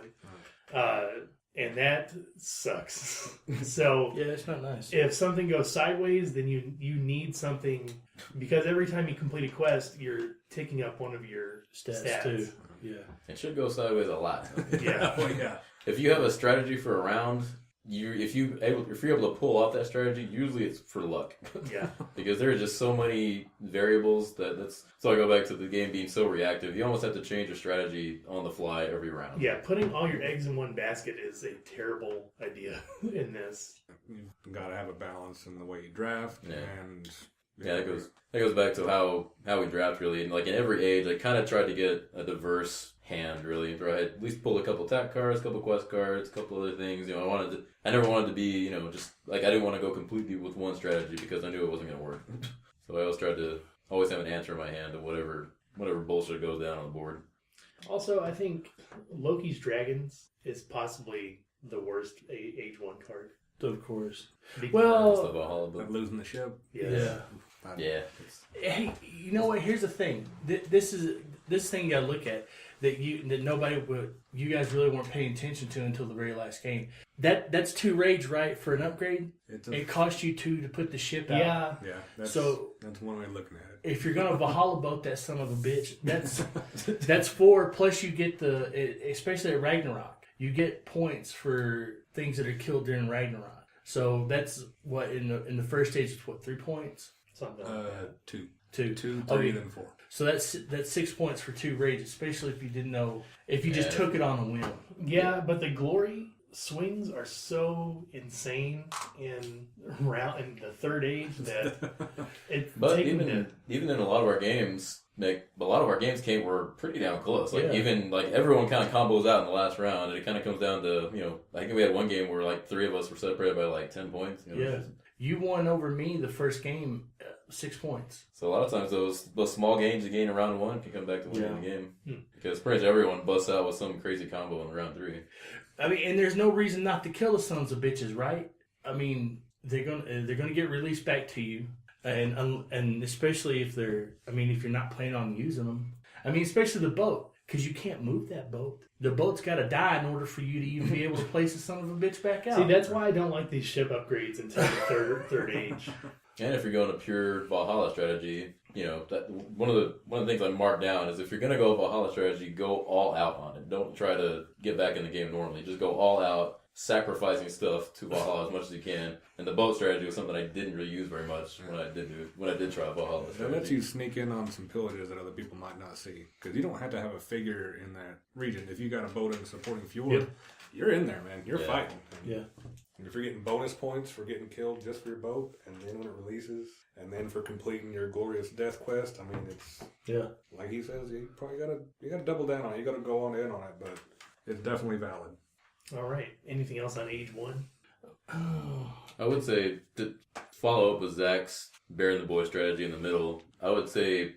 And that sucks. So yeah, it's not nice. If something goes sideways, then you need something, because every time you complete a quest, you're taking up one of your stats. Too. Yeah, it should go sideways a lot. Yeah. Oh, yeah. If you have a strategy for a round, if you're able to pull off that strategy, usually it's for luck. Yeah. Because there are just so many variables so I go back to the game being so reactive. You almost have to change your strategy on the fly every round. Yeah, putting all your eggs in one basket is a terrible idea in this. You've got to have a balance in the way you draft, and that goes back to how we draft, really. And like in every age, I kind of tried to get a diverse hand, really. Where I at least pull a couple attack cards, a couple quest cards, a couple other things. I never wanted to be, just like, I didn't want to go completely with one strategy because I knew it wasn't going to work. So I always tried to have an answer in my hand to whatever bullshit goes down on the board. Also, I think Loki's Dragons is possibly the worst age 1 card. Of course. It's Well, the Valhalla Like Boat. losing the ship. yeah. Yeah. Hey, you know what? Here's the thing. This thing you gotta look at that you guys really weren't paying attention to until the very last game. That's 2 raids, right? For an upgrade, it cost you 2 to put the ship out. Yeah. Yeah, that's one way of looking at it. If you're gonna Valhalla Boat that son of a bitch, that's 4 plus you get especially at Ragnarok, you get points for things that are killed during Ragnarok. So that's what in the first stage it's 3 points. Something. 2, 2, 3, okay. then 4. So that's 6 points for 2 raids, especially if you didn't know, if you just took it on a whim. Yeah, but the glory swings are so insane in the third age that it's But taking even in a lot of our games, a lot of our games were pretty damn close. Like even everyone kind of combos out in the last round, and it kind of comes down to I think we had one game where 3 of us were separated by 10 points. Yeah, you won over me the first game, 6 points. So a lot of times those small games you gain in round 1 can come back to winning the game because pretty much everyone busts out with some crazy combo in round 3. I mean, and there's no reason not to kill the sons of bitches, right? I mean, they're gonna get released back to you, and especially if if you're not planning on using them. I mean, especially the boat, because you can't move that boat. The boat's got to die in order for you to even be able to place the son of a bitch back out. See, that's why I don't like these ship upgrades until the third age. And if you're going a pure Valhalla strategy, that one of the things I marked down is if you're going to go Valhalla strategy, go all out on it. Don't try to get back in the game normally. Just go all out, sacrificing stuff to Valhalla as much as you can. And the boat strategy was something I didn't really use very much when I did try Valhalla strategy. That lets you sneak in on some pillages that other people might not see, because you don't have to have a figure in that region. If you got a boat and supporting fuel, you're in there, man. You're fighting. Yeah. And if you're getting bonus points for getting killed just for your boat, and then when it releases, and then for completing your glorious death quest, I mean, it's like he says, you probably gotta double down on it. You gotta go on in on it, but it's definitely valid. All right. Anything else on age 1? I would say to follow up with Zach's Bear and the Boy strategy in the middle, I would say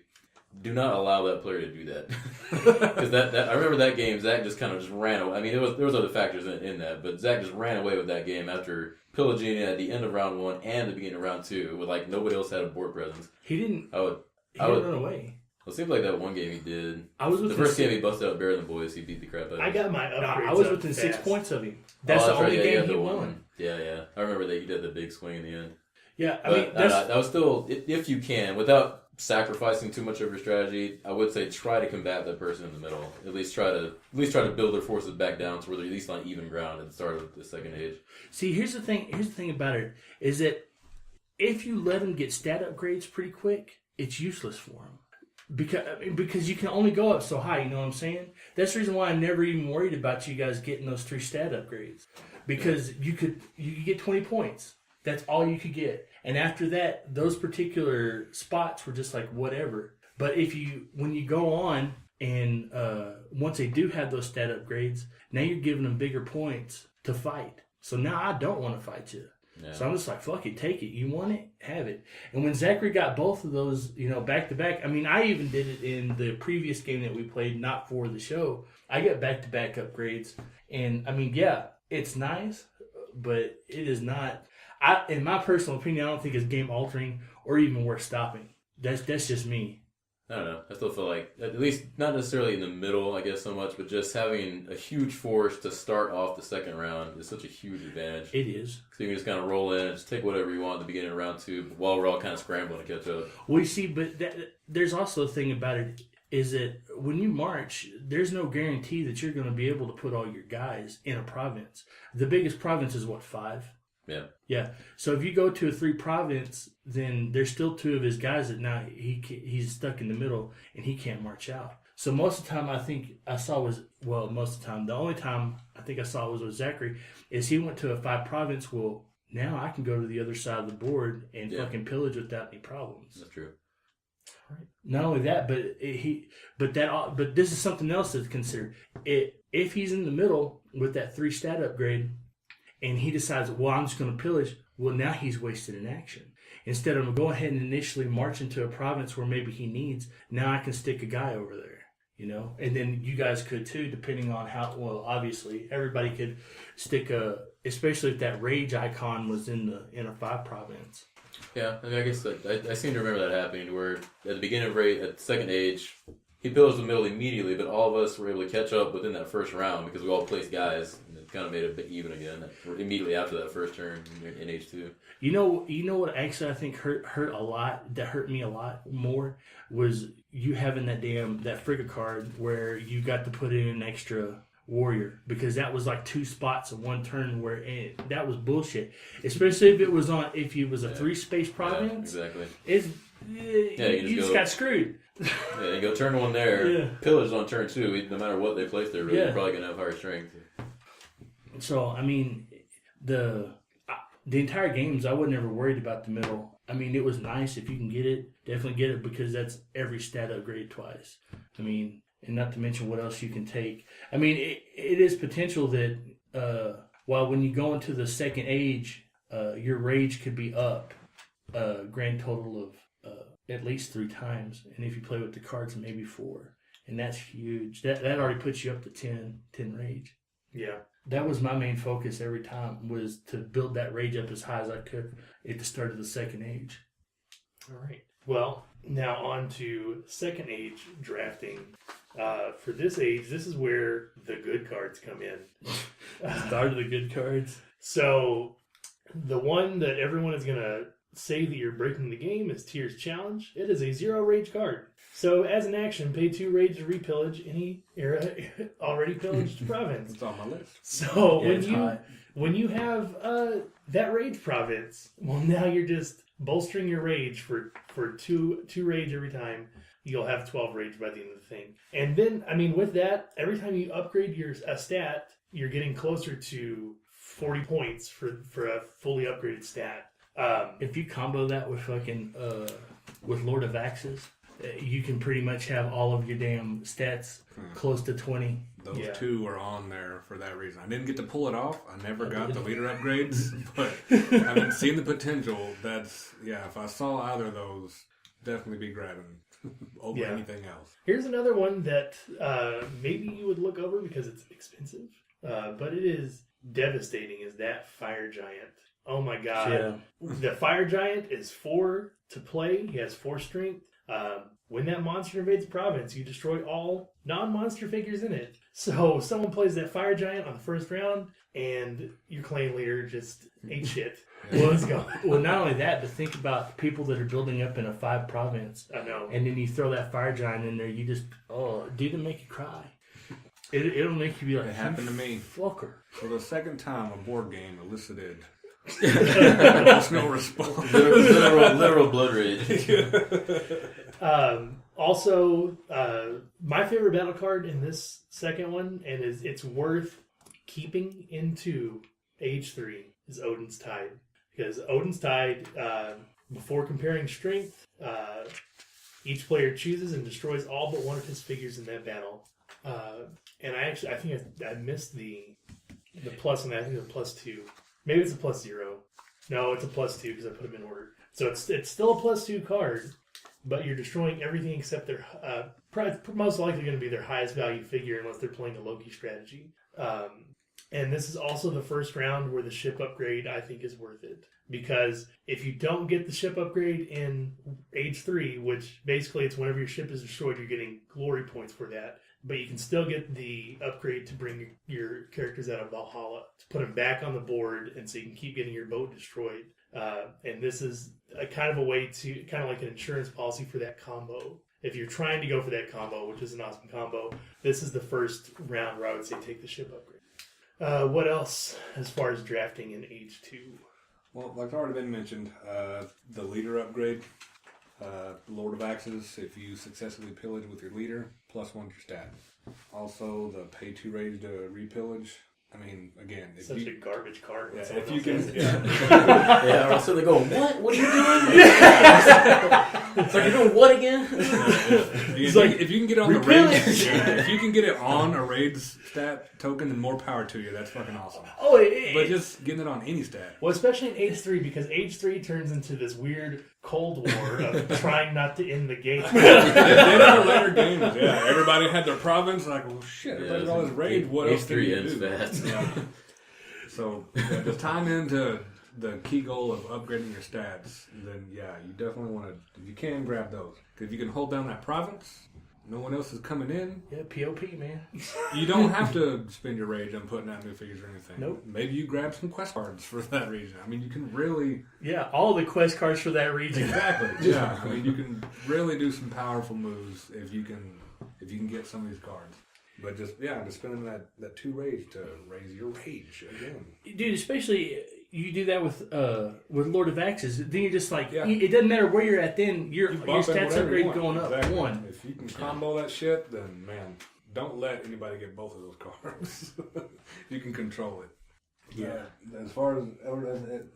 do not allow that player to do that. Because I remember that game, Zach just kind of just ran away. I mean, there was other factors in that, but Zach just ran away with that game after pillaging it at the end of round 1 and the beginning of round 2 with nobody else had a board presence. He didn't. I would run away. Well, it seems like that one game he did. The first game he busted out Bear and the Boys, he beat the crap out of him. I got my upgrades. I was up within fast. 6 points of him. That's the only game he won. Yeah. I remember that he did the big swing in the end. Yeah, that was still, if you can, without sacrificing too much of your strategy, I would say try to combat that person in the middle. At least try to build their forces back down to where they're at least on even ground at the start of the second age. See, here's the thing about it is that if you let them get stat upgrades pretty quick, it's useless for them. Because you can only go up so high, you know what I'm saying? That's the reason why I'm never even worried about you guys getting those 3 stat upgrades. Because you could get 20 points. That's all you could get. And after that, those particular spots were just like whatever. But when you go on and once they do have those stat upgrades, now you're giving them bigger points to fight. So now I don't want to fight you. Yeah. So I'm just like, fuck it, take it. You want it? Have it. And when Zachary got both of those, back to back, I mean, I even did it in the previous game that we played, not for the show. I got back to back upgrades. And I mean, yeah, it's nice, but it is not, in my personal opinion, I don't think it's game altering or even worth stopping. That's just me. I don't know. I still feel like, at least not necessarily in the middle, I guess, so much, but just having a huge force to start off the second round is such a huge advantage. It is. So you can just kind of roll in and just take whatever you want at the beginning of round 2 while we're all kind of scrambling to catch up. Well, you see, but there's also a thing about it is that when you march, there's no guarantee that you're going to be able to put all your guys in a province. The biggest province is, 5? Yeah. Yeah. So if you go to a 3 province, then there's still 2 of his guys that now he's stuck in the middle and he can't march out. So most of the time the only time I think I saw was with Zachary is he went to a 5 province. Well, now I can go to the other side of the board and fucking pillage without any problems. That's true. Not only that, but this is something else to consider. If he's in the middle with that 3 stat upgrade, and he decides, well, I'm just going to pillage. Well, now he's wasted an action. Instead of going ahead and initially march into a province where maybe he needs, now I can stick a guy over there. you know, and then you guys could too, depending on how. Well, obviously, everybody could stick especially if that rage icon was in a 5 province. Yeah, I mean, I guess I seem to remember that happening where at the beginning of at the second age, he pillaged the middle immediately, but all of us were able to catch up within that first round because we all placed guys, and it kind of made it a bit even again immediately after that first turn in age 2. You know what actually I think hurt a lot, that hurt me a lot more, was you having that frigate card where you got to put in an extra warrior, because that was like 2 spots in one turn that was bullshit. Especially if it was a 3-space province. Yeah, exactly. You just got screwed. Yeah, you go turn 1 there. Yeah. Pillage on turn 2. No matter what they place there, really, you're probably gonna have higher strength. So I mean, the entire games I was never worried about the middle. I mean, it was nice if you can get it. Definitely get it, because that's every stat upgrade twice. I mean, and not to mention what else you can take. I mean, it is potential that while when you go into the second age, your rage could be up a grand total of at least 3 times. And if you play with the cards, maybe 4. And that's huge. That already puts you up to 10 rage. Yeah. That was my main focus every time, was to build that rage up as high as I could at the start of the second age. All right. Well, now on to second age drafting. For this age, this is where the good cards come in. Start of the good cards. So the one that everyone is going to say that you're breaking the game is Tyr's Challenge. It is a 0 rage card. So as an action, pay 2 rage to repillage any already pillaged province. It's on my list. So when you have that rage province, well, now you're just bolstering your rage for 2 rage every time. You'll have 12 rage by the end of the thing. And then, I mean, with that, every time you upgrade a stat, you're getting closer to 40 points for a fully upgraded stat. If you combo that with with Lord of Axes, you can pretty much have all of your damn stats close to 20. Those 2 are on there for that reason. I didn't get to pull it off. I never got the leader upgrades, but having seen the potential, if I saw either of those, definitely be grabbing over anything else. Here's another one that maybe you would look over because it's expensive, but it is devastating, is that Fire Giant. Oh my god. Yeah. The Fire Giant is 4 to play. He has 4 strength. When that monster invades a province, you destroy all non-monster figures in it. So someone plays that Fire Giant on the first round, and your clan leader just ate shit. Well, let's go. Well, not only that, but think about people that are building up in a 5 province. I know. And then you throw that Fire Giant in there, you just, dude, it'll make you cry. It'll make you be like, it happened to me. Fucker. For the second time, a board game elicited there's no response. Literal blood rage. Also, my favorite battle card in this second one, and it's worth keeping into age 3, is Odin's Tide. Because Odin's Tide, before comparing strength, each player chooses and destroys all but one of his figures in that battle. And I think I missed the plus, and I think it's a +2. Maybe it's a +0. No, it's a +2 because I put them in order. So it's still a +2 card, but you're destroying everything except their most likely going to be their highest value figure unless they're playing a Loki strategy. And this is also the first round where the ship upgrade I think is worth it, because if you don't get the ship upgrade in age 3, which basically it's whenever your ship is destroyed, you're getting glory points for that. But you can still get the upgrade to bring your characters out of Valhalla, to put them back on the board, and so you can keep getting your boat destroyed. And this is a kind of a way to, kind of like an insurance policy for that combo. If you're trying to go for that combo, which is an awesome combo, this is the first round where I would say take the ship upgrade. What else as far as drafting in age 2? Well, like already been mentioned, the leader upgrade. Lord of Axes, if you successfully pillage with your leader, +1 to your stat. Also, the pay 2 rage to repillage. I mean, again, if such a garbage card. Yeah, if you can, yeah. Or so they go, what? What are you doing? It's like, you're doing what again? If you can get on the rage, if you can get it on a raid stat token, then more power to you. That's fucking awesome. Oh, but just getting it on any stat. Well, especially in age 3, because age 3 turns into this weird Cold War of trying not to end the game. They did later games, yeah. Everybody had their province, like, well, shit, everybody got all this rage. What else can you do? Fast. Yeah. So, the time into the key goal of upgrading your stats, then, yeah, you definitely want to, if you can, grab those. Because if you can hold down that province, no one else is coming in. Yeah, POP, man. You don't have to spend your rage on putting out new figures or anything. Nope. Maybe you grab some quest cards for that region. I mean, you can really... Yeah, all the quest cards for that region. Exactly, yeah. I mean, you can really do some powerful moves if you can get some of these cards. But just spending that 2 rage to raise your rage again. Dude, especially you do that with Lord of Axes, then you're just like, Yeah. it doesn't matter where you're at then, your bump it stats whatever you upgrade want. going up. Exactly. 1. If you can combo that shit, then, man, don't let anybody get both of those cards. You can control it. Yeah. As far as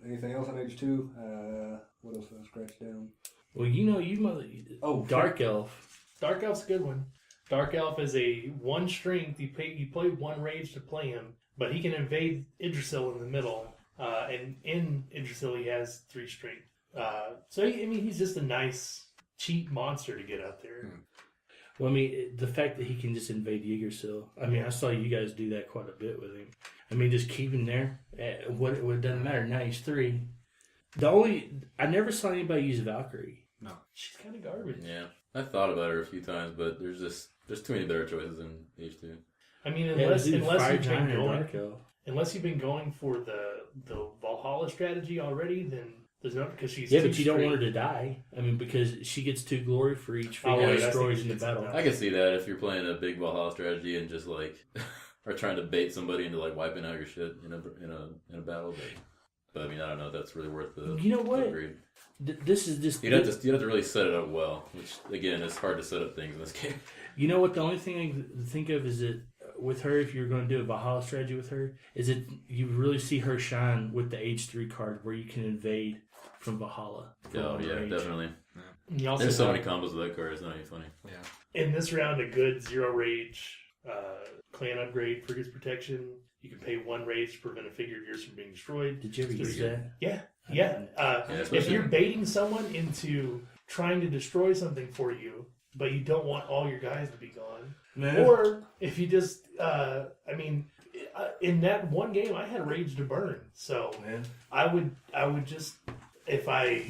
anything else on H2, what else did I scratch down? Well, you mother... Oh, Dark Elf. Dark Elf's a good one. Dark Elf is a 1 strength. You play 1 rage to play him, but he can invade Yggdrasil in the middle. And in Yggdrasil, he has 3 strength. So, he's just a nice, cheap monster to get out there. Well, I mean, the fact that he can just invade Yggdrasil. I mean, I saw you guys do that quite a bit with him. I mean, just keep him there. What it doesn't matter. Now he's 3. I never saw anybody use Valkyrie. No. She's kind of garbage. Yeah, I thought about her a few times, but there's too many better choices in H2. I mean, Unless unless you've been going for the Valhalla strategy already, then there's not, because she's but you don't want her to die. I mean, because she gets 2 glory for each figure destroys in the battle. I can see that if you're playing a big Valhalla strategy and just like are trying to bait somebody into like wiping out your shit in a battle. But I mean, I don't know if that's really worth the. You know what? Upgrade. This is just you'd have to really set it up well, which again is hard to set up things in this game. You know what? The only thing I can think of is that with her, if you're going to do a Valhalla strategy with her, is that you really see her shine with the H3 card where you can invade from Valhalla. Oh yeah, range. Definitely. You also There's so many combos with that card. It's not even funny. Yeah. in this round, a good 0 rage clan upgrade for his protection. You can pay 1 rage to prevent a figure of yours from being destroyed. Did you ever use that? Yeah. If you're baiting someone into trying to destroy something for you, but you don't want all your guys to be gone, or if you just, in that one game, I had rage to burn, so I would just, if I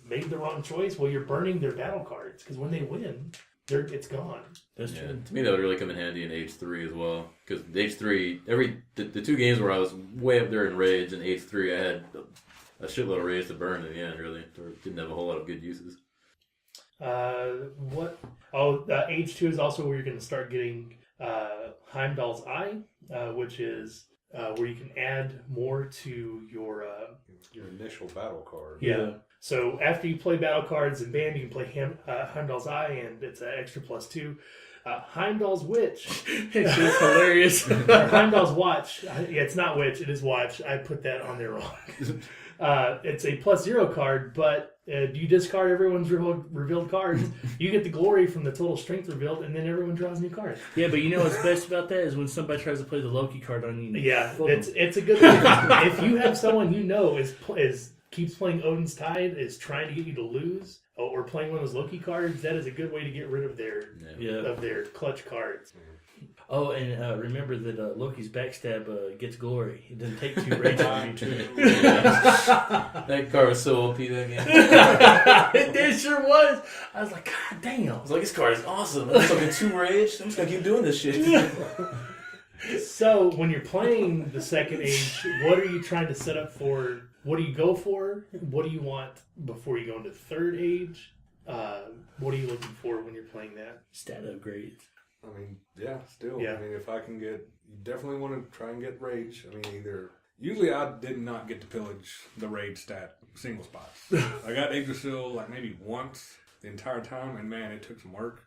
made the wrong choice, well, you're burning their battle cards because when they win, it's gone. That's true. To me, that would really come in handy in H3 as well. Because H3, the 2 games where I was way up there in rage, in H3 I had a shitload of rage to burn at the end, really. Didn't have a whole lot of good uses. H2 is also where you're going to start getting Heimdall's Eye, which is where you can add more to your initial battle card. Yeah. So after you play battle cards and band, you can play Heimdall's Eye, and it's an extra +2. Heimdall's Witch. It's hilarious. Heimdall's Watch. It's not Witch, it is Watch. I put that on there wrong. It's a +0 card, but you discard everyone's revealed cards. You get the glory from the total strength revealed, and then everyone draws new cards. Yeah, but you know what's best about that is when somebody tries to play the Loki card on you. Yeah, it's a good thing. If you have someone you know keeps playing Odin's Tide, is trying to get you to lose, or playing one of those Loki cards, that is a good way to get rid of their clutch cards. Oh, and remember that Loki's backstab gets glory. It doesn't take 2 rage from you. That card was so OP that game. It sure was. I was like, God damn. I was like, this card is awesome. I'm fucking 2 rage. I'm just gonna keep doing this shit. So when you're playing the second age, what are you trying to set up for? What do you go for? What do you want before you go into the third age? What are you looking for when you're playing that? Stat upgrades. I mean, yeah, still. Yeah. I mean, if I can get, you definitely want to try and get rage. I mean, usually I did not get to pillage the rage stat single spots. I got Yggdrasil like maybe once the entire time, and man, it took some work.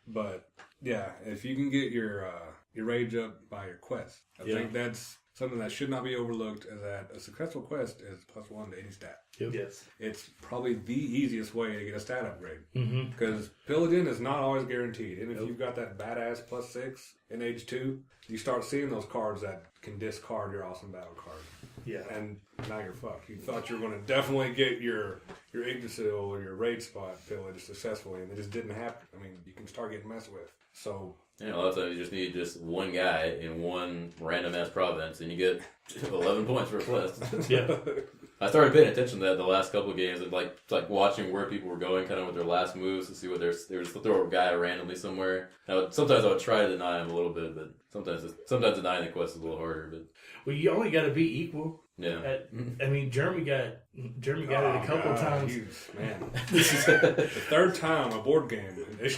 But yeah, if you can get your rage up by your quest, I think that's something that should not be overlooked, is that a successful quest is +1 to any stat. Yep. Yes. It's probably the easiest way to get a stat upgrade. Mm-hmm. Because pillaging is not always guaranteed. And if you've got that badass +6 in H2, you start seeing those cards that can discard your awesome battle card. Yeah. And now you're fucked. You thought you were going to definitely get your Yggdrasil or your raid spot pillaged successfully, and it just didn't happen. I mean, you can start getting messed with. So a lot of times you just need just one guy in one random ass province, and you get 11 points for a quest. Yeah. I started paying attention to that the last couple of games, and like watching where people were going, kind of with their last moves to see what they were just throw a guy randomly somewhere. Sometimes I would try to deny him a little bit, but sometimes denying the quest is a little harder. But Well, you only got to be equal. yeah, I mean, Jeremy got it a couple times. Man, this is the third time a board game.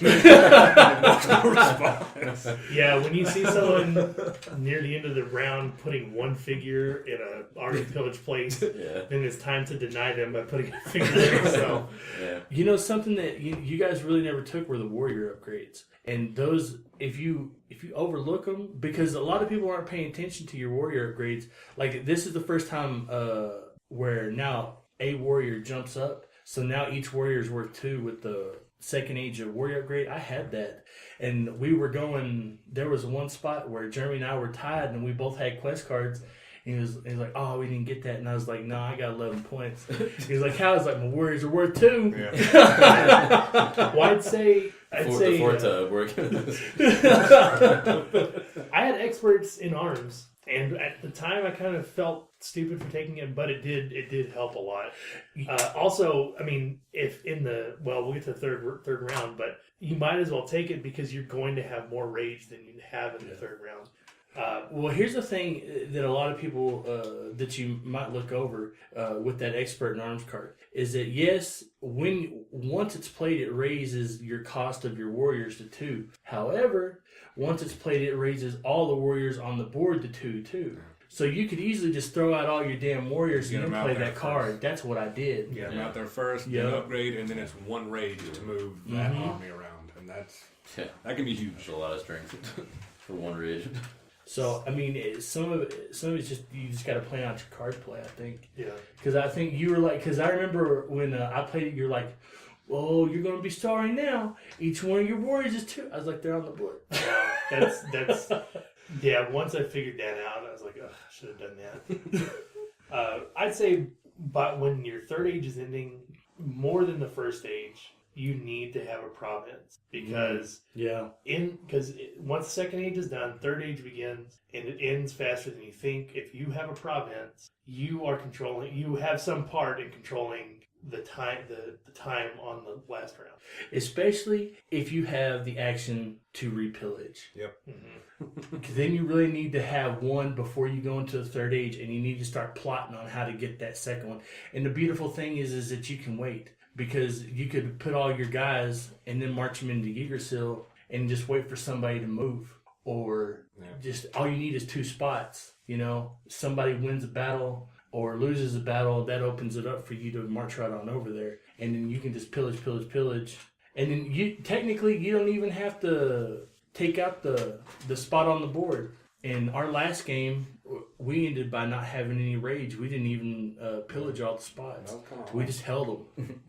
Multiple response. Yeah, when you see someone near the end of the round putting one figure in a already pillaged place, then it's time to deny them by putting a figure there. So, You know, something that you guys really never took were the warrior upgrades. And those, if you overlook them, because a lot of people aren't paying attention to your warrior upgrades. Like, this is the first time where now a warrior jumps up. So now each warrior is worth 2 with the second age of warrior upgrade. I had that. And we were going, there was one spot where Jeremy and I were tied, and we both had quest cards. And he was like, oh, we didn't get that. And I was like, no, I got 11 points. He was like, how? I was like, my warriors are worth 2. Yeah. well, I'd say the fourth working. I had experts in arms, and at the time I kind of felt stupid for taking it, but it did help a lot. Also, I mean, if in the we'll get to the third round, but you might as well take it because you're going to have more rage than you have in the third round. Well, here's the thing that a lot of people that you might look over with that expert in arms card is that yes, once it's played, it raises your cost of your warriors to 2. However, once it's played, it raises all the warriors on the board to 2 too. So you could easily just throw out all your damn warriors and then play that card. That's what I did. Get them out there first, then upgrade, and then it's one rage to move that army around, and that can be huge. There's a lot of strength for one rage. So I mean, some of it's just you just got to plan out your card play. I think. Yeah. Because I think you were like, because I remember when I played it, you're like, "Oh, you're gonna be starring now. Each one of your warriors is 2." I was like, "They're on the board." That's yeah. Once I figured that out, I was like, "Oh, I should have done that." I'd say, but when your third age is ending, more than the first age, you need to have a province because once the second age is done, third age begins and it ends faster than you think. If you have a province, you have some part in controlling the time on the last round. Especially if you have the action to repillage. Yep. Because then you really need to have one before you go into the third age, and you need to start plotting on how to get that second one. And the beautiful thing is that you can wait. Because you could put all your guys and then march them into Yggdrasil and just wait for somebody to move. Or just all you need is 2 spots. You know, somebody wins a battle or loses a battle, that opens it up for you to march right on over there. And then you can just pillage. And then you don't even have to take out the spot on the board. In our last game, we ended by not having any rage. We didn't even pillage all the spots. We just held them.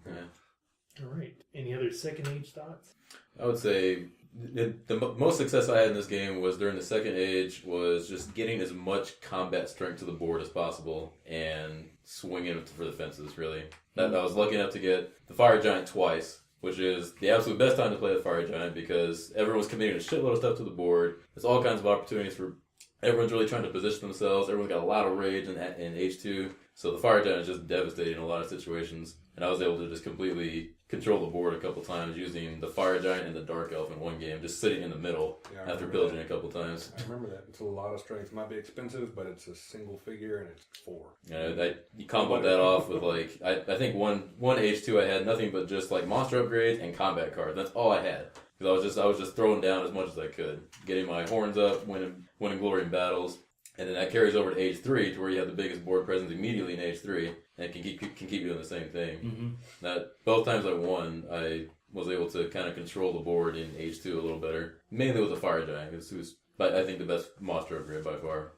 All right. Any other second age thoughts? I would say the most success I had in this game was during the second age was just getting as much combat strength to the board as possible and swinging for the fences, really. I was lucky enough to get the Fire Giant twice, which is the absolute best time to play the Fire Giant because everyone's committing a shitload of stuff to the board. There's all kinds of opportunities for everyone's really trying to position themselves. Everyone's got a lot of rage in H2. So the Fire Giant is just devastating in a lot of situations. And I was able to just completely control the board a couple times using the Fire Giant and the Dark Elf in one game, just sitting in the middle after pillaging a couple times. I remember that. It's a lot of strength. It might be expensive, but it's a single figure and it's 4. Yeah, you comboed that off with like, I think one H2 I had nothing but just like monster upgrades and combat cards. That's all I had. Because I was just throwing down as much as I could, getting my horns up, winning glory in battles, and then that carries over to Age 3, to where you have the biggest board presence immediately in Age 3, and it can keep doing the same thing. Mm-hmm. That both times I won, I was able to kind of control the board in Age 2 a little better, mainly with the Fire Giant, who's I think the best monster upgrade by far.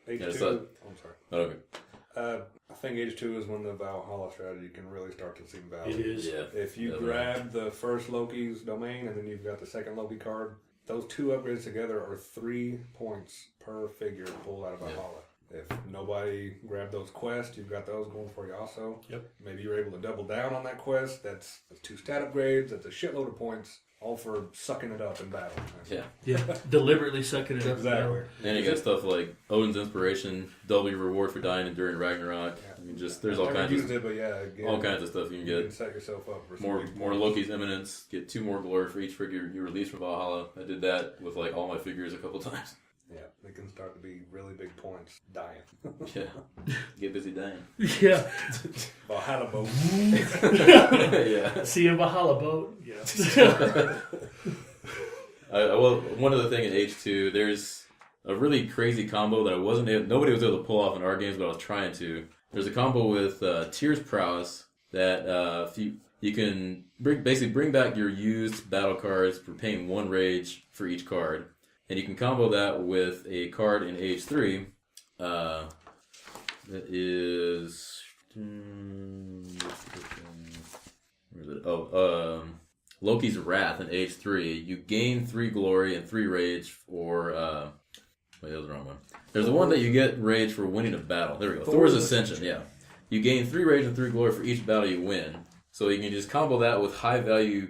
Age 2, I'm sorry. Okay. I think Age 2 is when the Valhalla strategy can really start to see value. It is. Yeah. If you grab the first Loki's domain and then you've got the second Loki card, those 2 upgrades together are 3 points per figure pulled out of Valhalla. If nobody grabbed those quests, you've got those going for you also. Yep. Maybe you're able to double down on that quest. That's 2 stat upgrades. That's a shitload of points, all for sucking it up in battle. Yeah. Deliberately sucking it up. Exactly. Then you got stuff like Odin's Inspiration, double your reward for dying during Ragnarok. Yeah. I mean, just there's all Never kinds used of it, but yeah, again, all kinds of stuff you can you get. can set yourself up for More some more Loki's Eminence. Get 2 more glory for each figure you release from Valhalla. I did that with like all my figures a couple times. Yeah, they can start to be really big points. Dying. Yeah, get busy dying. Yeah. Valhalla Boat. Yeah. See a Valhalla Boat. Yeah. Well, one other thing in H2, there's a really crazy combo that nobody was able to pull off in our games, but I was trying to. There's a combo with Tears Prowess that if you can bring back your used battle cards for paying 1 rage for each card. And you can combo that with a card in H3 that is... where is it? Loki's Wrath in H3. You gain 3 glory and 3 rage for... wait, that was the wrong one. There's the one that you get rage for winning a battle. There we go. Thor's Ascension, yeah. You gain 3 rage and 3 glory for each battle you win. So you can just combo that with high value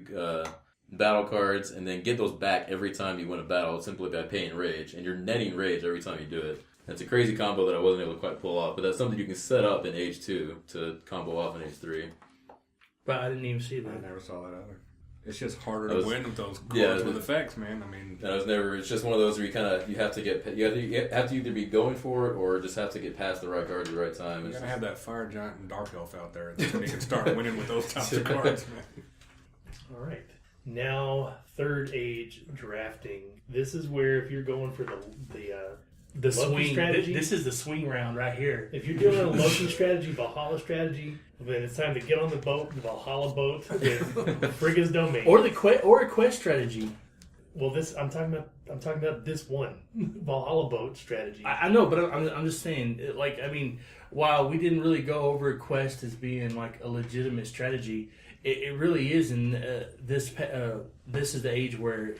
battle cards and then get those back every time you win a battle simply by paying rage. And you're netting rage every time you do it. It's a crazy combo that I wasn't able to quite pull off, but that's something you can set up in H2 to combo off in H3. But I didn't even see that. I never saw that either. It's just harder to win with those cards yeah, with effects, man. I mean, it's just one of those where you have to either be going for it or just have to get past the right cards at the right time. you gotta have that fire giant and dark elf out there, then you can start winning with those types of cards, man. All right. Now, third age drafting. This is where if you're going for the Loki swing strategy. This is the swing round right here. If you're doing a Loki strategy, Valhalla strategy, then it's time to get on the boat, the Valhalla boat with Frigga's Domain. Or a quest strategy. Well, I'm talking about this one Valhalla boat strategy. I know, but I'm just saying. While we didn't really go over quest as being like a legitimate strategy, it really is. In this is the age where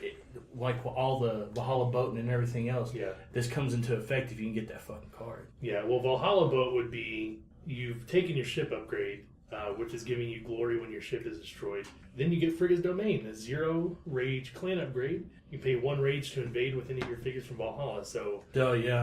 all the Valhalla boating and everything else. Yeah. This comes into effect if you can get that fucking card. Yeah. Well, Valhalla boat would be you've taken your ship upgrade, which is giving you glory when your ship is destroyed. Then you get Frigga's Domain, a 0 rage clan upgrade. You pay 1 rage to invade with any of your figures from Valhalla. So,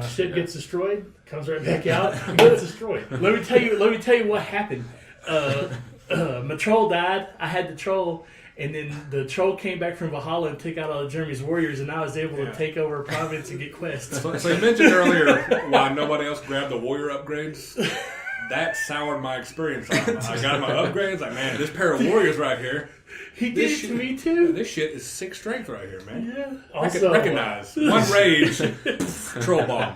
ship gets destroyed, comes right back out, gets destroyed. Let me tell you what happened. My troll died. I had the troll, and then the troll came back from Valhalla and took out all of Jeremy's warriors, and I was able to take over a province and get quests. So you mentioned earlier why nobody else grabbed the warrior upgrades. That soured my experience. I got my upgrades. Like, man, this pair of warriors right here. He did it to me too. This shit is 6 strength right here, man. Yeah. Also, recognize 1 rage, troll bomb,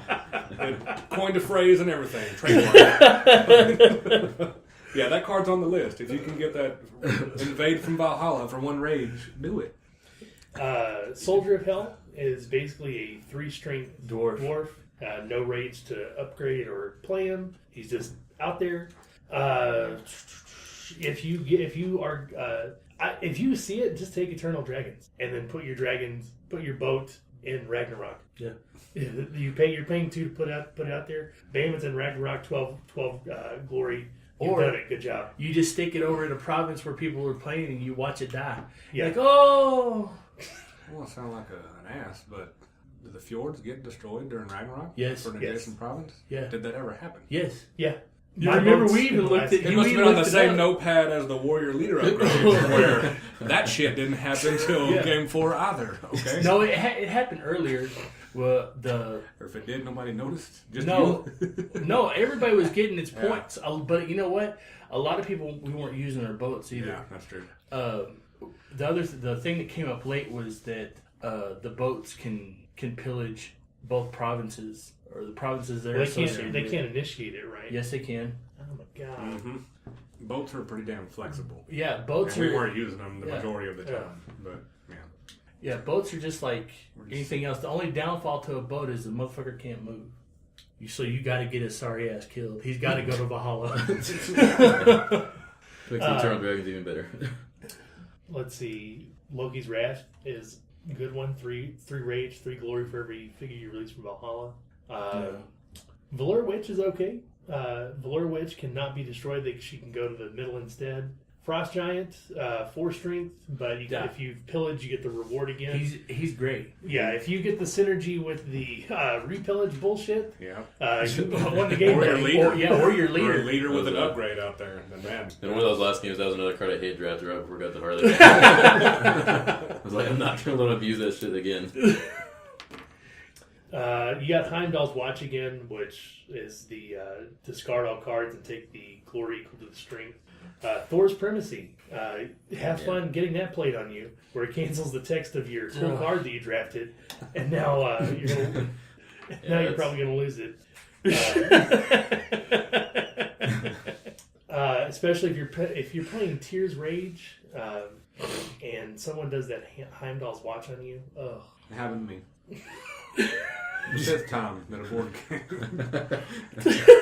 coined a phrase and everything. Trademark. Yeah, that card's on the list. If you can get that invade from Valhalla for 1 rage, do it. Soldier of Hell is basically a 3-strength dwarf. No rage to upgrade or play him. He's just out there. If you see it, just take Eternal Dragons and then put your boat in Ragnarok. Yeah. You're paying 2 to put it out there. Bam, it's in Ragnarok. 12 glory. You've done it. Good job. You just stick it over in a province where people are playing and you watch it die. Yeah. Like, oh. I want to sound like an ass, but did the fjords get destroyed during Ragnarok? Yes. For an adjacent province? Yeah. Did that ever happen? Yes. Yeah. You remember we even looked at It must have been on the same notepad as the warrior leader upgrade, where that shit didn't happen until game 4 either. Okay. No, it happened earlier. Well, or if it did, nobody noticed. Just no, you? no. Everybody was getting its points, but you know what? A lot of people we weren't using our boats either. Yeah, that's true. The thing that came up late was that the boats can pillage both provinces or the provinces they're associated They with. can't initiate it, right? Yes, they can. Oh my god. Mm-hmm. Boats are pretty damn flexible. Yeah, boats and are. we weren't using them the majority of the time, but yeah. Yeah, boats are just like anything else. The only downfall to a boat is the motherfucker can't move. So you got to get his sorry ass killed. He's got to go to Valhalla. Makes the Eternal Dragons even better. Let's see. Loki's Wrath is a good one. 3 rage, 3 glory for every figure you release from Valhalla. Valor Witch is okay. Valor Witch cannot be destroyed. She can go to the middle instead. Frost Giant, 4 strength, but if you pillage, you get the reward again. He's great. Yeah, if you get the synergy with the repillage bullshit, Yeah. you won the game. Or your leader. Or your leader. Or a leader with an upgrade out there. Then man. In one of those last games, that was another card I hate drafted right before we got the Harley. I was like, I'm not going to let him use that shit again. You got Heimdall's Watch again, which is the discard all cards and take the glory equal to the strength. Thor's Primacy. Have fun getting that played on you, where it cancels the text of your cool card that you drafted, and now you're probably gonna lose it. Especially if you're playing Tears Rage, and someone does that Heimdall's Watch on you. Ugh. It happened to me. The fifth time that a board game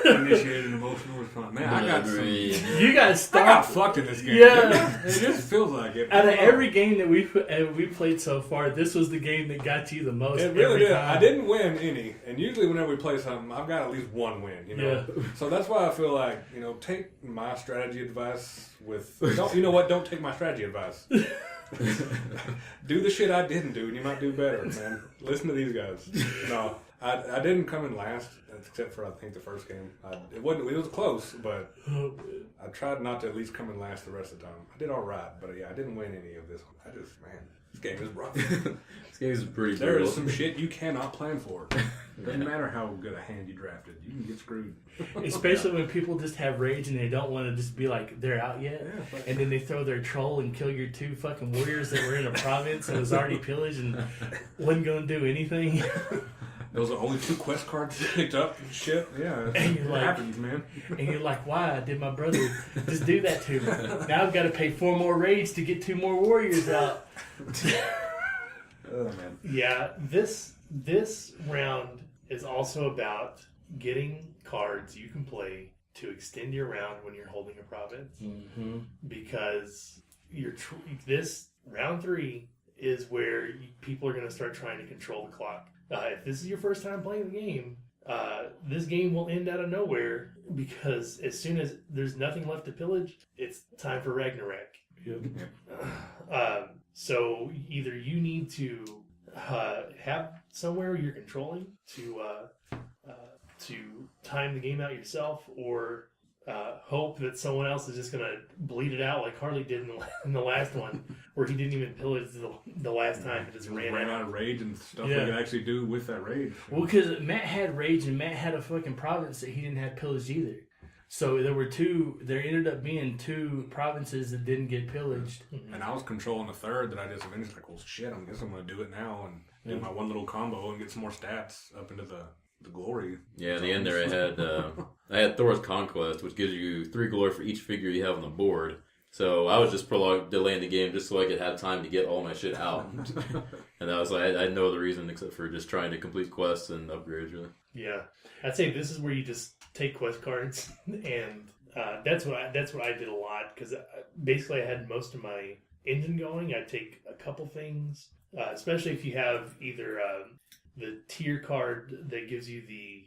initiated an emotional response. Man, I got You guys I got stop. fucked in this game. Yeah. It just feels like it. Out of every game that we played so far, this was the game that got you the most. It really did. Time. I didn't win any, and usually whenever we play something, I've got at least one win. Yeah. So that's why I feel like take my strategy advice with. Don't take my strategy advice. Do the shit I didn't do, and you might do better, man. Listen to these guys. No, I didn't come in last, except for I think the first game. It was close, but I tried not to at least come in last the rest of the time. I did all right, but I didn't win any of this one. This game is rough. This game is pretty There brutal. is some shit you cannot plan for. It doesn't matter how good a hand you drafted. You can get screwed. Especially when people just have rage and they don't want to just be like, they're out yet. Yeah, and then they throw their troll and kill your 2 fucking warriors that were in a province and was already pillaged and wasn't going to do anything. Those are only 2 quest cards you picked up and shit. Yeah, And it you're like- happens, man. And you're like, why did my brother just do that to me? Now I've got to pay 4 more rage to get 2 more warriors out. Oh, man. Yeah, this round is also about getting cards you can play to extend your round when you're holding a province. Mm-hmm. Because this round 3 is where people are going to start trying to control the clock. If this is your first time playing the game, this game will end out of nowhere because as soon as there's nothing left to pillage, it's time for Ragnarok. Yep. So either you need to have somewhere you're controlling to time the game out yourself, or hope that someone else is just going to bleed it out like Harley did in the last one, where he didn't even pillage the last time. It just ran out out. of rage and stuff Yeah. we could actually do with that rage. Well, because Matt had rage and Matt had a fucking province that he didn't have pillaged either. So there ended up being 2 provinces that didn't get pillaged. And I was controlling the third that I just finished. Like, well, shit, I guess I'm going to do it now and do my one little combo and get some more stats up into the glory. Yeah, in the end there I had Thor's Conquest, which gives you 3 glory for each figure you have on the board. So I was just delaying the game just so I could have time to get all my shit out. And that was like, I had no other reason except for just trying to complete quests and upgrades, really. Yeah, I'd say this is where you just take quest cards, and that's what I did a lot, because basically I had most of my engine going. I'd take a couple things, especially if you have either the tier card that gives you the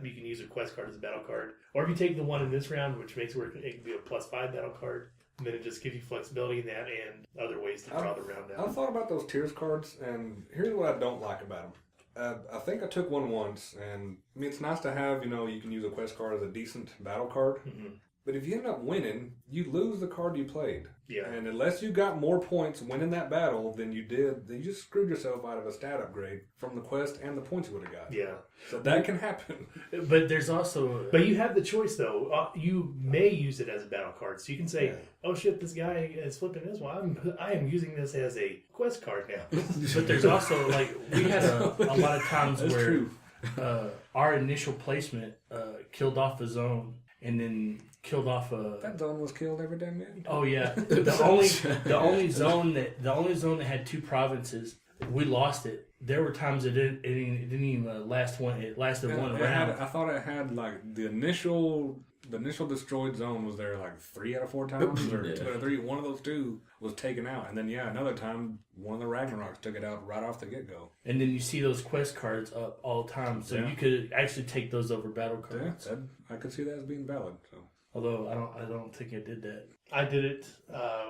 you can use a quest card as a battle card, or if you take the one in this round, which makes it can be a +5 battle card, and then it just gives you flexibility in that and other ways to draw the round out. I've thought about those tiers cards, and here's what I don't like about them. I think I took one once, and I mean, it's nice to have, you can use a quest card as a decent battle card. Mm-hmm. But if you end up winning, you lose the card you played. Yeah. And unless you got more points winning that battle than you did, then you just screwed yourself out of a stat upgrade from the quest and the points you would have got. Yeah. So that can happen. But there's also... But you have the choice, though. You may use it as a battle card. So you can say, oh shit, this guy is flipping this one. I am using this as a quest card now. But there's also, like, we had a lot of times That's where true. Our initial placement killed off a zone and then killed off a... That zone was killed every damn minute. Oh yeah, the only zone that had 2 provinces, we lost it. There were times it didn't even last one. It lasted one round. I thought it had like the initial the initial destroyed zone was there like 3 out of 4 times, or 2 out of 3. One of those 2 was taken out, and then another time one of the Ragnaroks took it out right off the get go. And then you see those quest cards up all the time, so you could actually take those over battle cards. Yeah, I could see that as being valid. So. Although I don't think I did that. I did it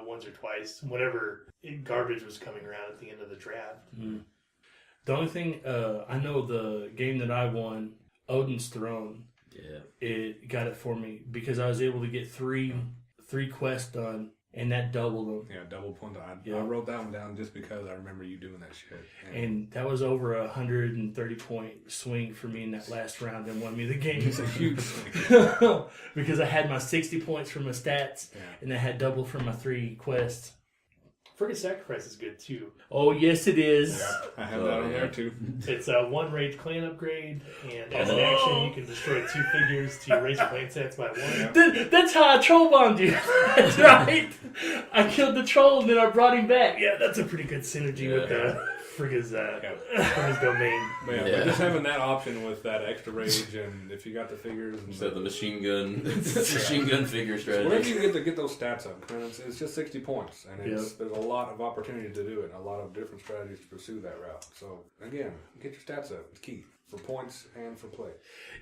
once or twice whenever garbage was coming around at the end of the draft. Mm. The only thing I know, the game that I won, Odin's Throne. Yeah, it got it for me because I was able to get three quests done, and that doubled them. Yeah, double point. I wrote that one down just because I remember you doing that shit. And that was over 130 point swing for me in that last round and won me the game. It's a huge swing. Because I had my 60 points for my stats, and I had double for my 3 quests. Frigate Sacrifice is good too. Oh, yes, it is. Yeah, I have that on there too. It's a 1 rage clan upgrade, and as an action, you can destroy 2 figures to raise your clan stats by 1. That's how I troll bombed you. That's right. I killed the troll and then I brought him back. Yeah, that's a pretty good synergy with the Frigga's domain. But just having that option with that extra rage, and if you got the figures, and the machine gun, machine gun figure strategy. Wherever you get those stats up, it's just 60 points, and there's a lot of opportunity to do it, and a lot of different strategies to pursue that route. So again, get your stats up. It's key for points and for play.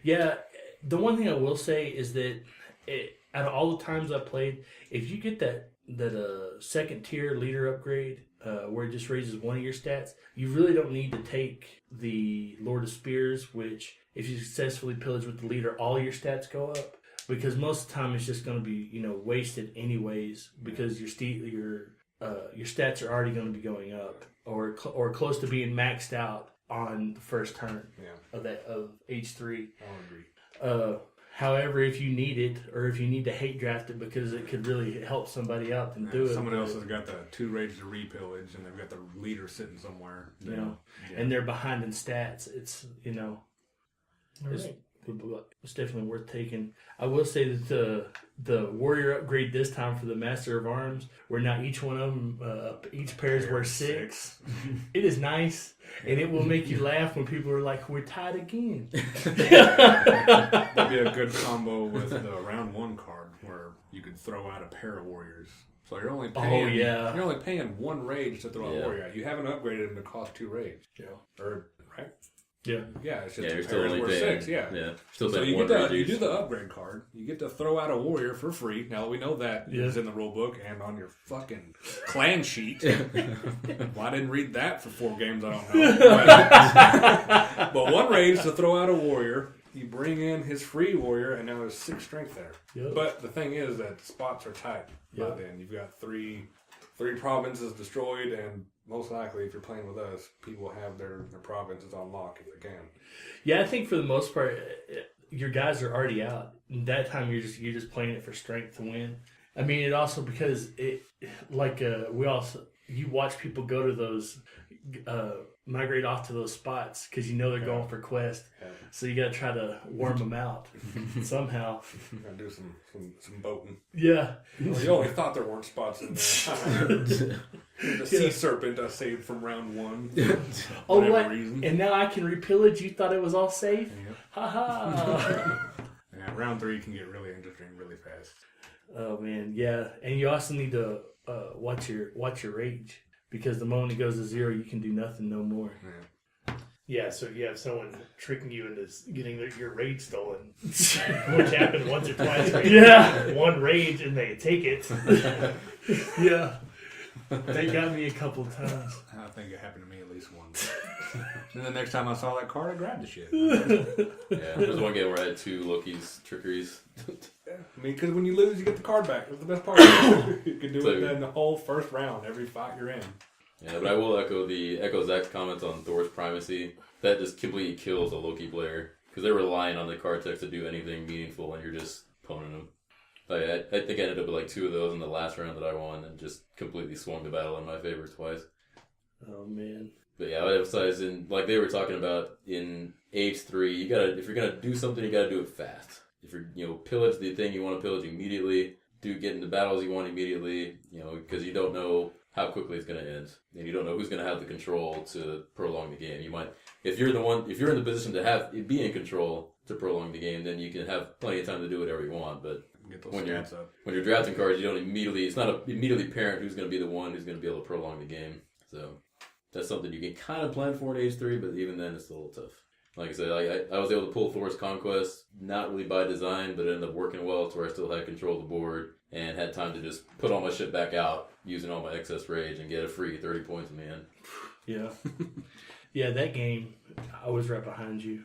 Yeah, the one thing I will say is that out of all the times I played, if you get that second tier leader upgrade, where it just raises one of your stats, you really don't need to take the Lord of Spears, which if you successfully pillage with the leader, all your stats go up, because most of the time it's just going to be wasted anyways, because your stats are already going to be going up or close to being maxed out on the first turn of H3. I'll agree. However, if you need it, or if you need to hate draft it because it could really help somebody out, then do it. Someone else has got the 2 rage to repillage, and they've got the leader sitting somewhere. And they're behind in stats. It's Right. it's definitely worth taking. I will say that the warrior upgrade this time for the Master of Arms, where now each one of them, each pair is worth 6. It is nice, and it will make you laugh when people are like, "We're tied again." That'd be a good combo with the round 1 card, where you could throw out a pair of warriors. So you're only paying you're only paying 1 rage to throw a warrior out. You haven't upgraded them to cost 2 rage. Yeah. Or right? Yeah. Yeah, it's just you're a still only worth paying 6. Yeah. Still So paying you 1 get rages. you do the upgrade card. You get to throw out a warrior for free. Now we know that is in the rule book and on your fucking clan sheet. Well, I didn't read that for 4 games. I don't know. But 1 rage to throw out a warrior. You bring in his free warrior, and now there's 6 strength there. Yep. But the thing is that spots are tight by then. You've got 3 provinces destroyed, and most likely, if you're playing with us, people have their provinces on lock if they can. Yeah, I think for the most part, your guys are already out. That time, you're just playing it for strength to win. I mean, it also because you watch people go to those. Migrate off to those spots because they're going for quest. Yeah. So you got to try to worm them out somehow. You got to do some boating. Yeah. You only thought there weren't spots in there. The sea serpent I saved from round 1. Oh, what? Reason. And now I can repillage. You thought it was all safe? Yep. Ha ha. Yeah, round 3 can get really interesting really fast. Oh man, yeah. And you also need to watch your rage. Because the moment it goes to 0, you can do nothing no more. Yeah, so if you have someone tricking you into getting your rage stolen, which happened once or twice. Right? Yeah. 1 rage and they take it. Yeah. They got me a couple of times. I think it happened to me at least once. And the next time I saw that card, I grabbed the shit. Yeah, there's one game where I had 2 Loki's trickeries. I mean, because when you lose, you get the card back. That's the best part. You can do it in the whole first round, every fight you're in. Yeah, but I will echo Zach's comments on Thor's primacy. That just completely kills a Loki player because they're relying on the card text to do anything meaningful, and you're just poning them. I think I ended up with 2 of those in the last round that I won, and just completely swung the battle in my favor twice. Oh man. But yeah, I would emphasize like they were talking about in H3, if you're gonna do something, you gotta do it fast. If you're pillage the thing you want to pillage immediately, get into battles you want immediately, because you don't know how quickly it's gonna end, and you don't know who's gonna have the control to prolong the game. You might, if you're in the position to have it be in control, to prolong the game, then you can have plenty of time to do whatever you want. But Get those when stats up. when you're drafting cards, you don't immediately. It's not immediately apparent who's going to be the one who's going to be able to prolong the game. So that's something you can kind of plan for in Age 3, but even then, it's a little tough. Like I said, I was able to pull Thor's Conquest, not really by design, but it ended up working well to where I still had control of the board and had time to just put all my shit back out using all my excess rage and get a free 30 points in the end. Yeah. Yeah, that game, I was right behind you.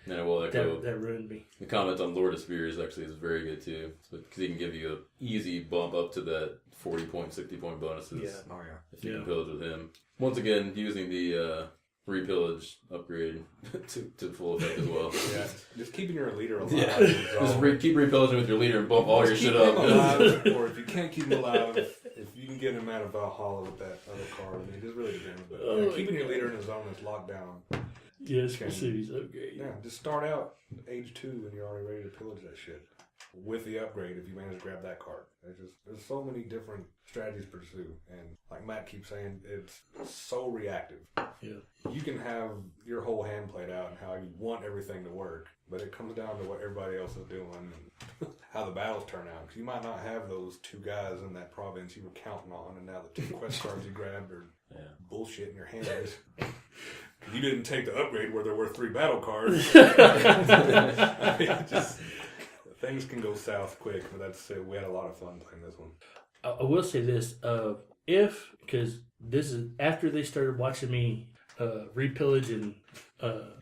And I will echo That ruined me. the comment on Lord of Spears actually is very good too, because he can give you an easy bump up to that 40 point, 60 point bonuses. Yeah. Oh, yeah. If you can pillage with him. Once again, using the repillage upgrade to full effect as well. Yeah, just keeping your leader alive. Yeah, is just all. keep repillaging with your leader and bump all your Just shit keep him up. alive, or if you can't keep him alive, if you can get him out of Valhalla with that other card, I mean, it just really depends. But yeah, keeping your leader in a zone that's locked down. Yes, for cities upgrade. Yeah, just start out Age 2 when you're already ready to pillage that shit. With the upgrade, if you manage to grab that card. There's so many different strategies to pursue. And like Matt keeps saying, it's so reactive. Yeah. You can have your whole hand played out and how you want everything to work, but it comes down to what everybody else is doing and how the battles turn out. Because you might not have those two guys in that province you were counting on, and now the two quest cards you grabbed are bullshit in your hands. You didn't take the upgrade where there were 3 battle cards. I mean, things can go south quick, but that's it. We had a lot of fun playing this one. I will say this: because this is after they started watching me repillage and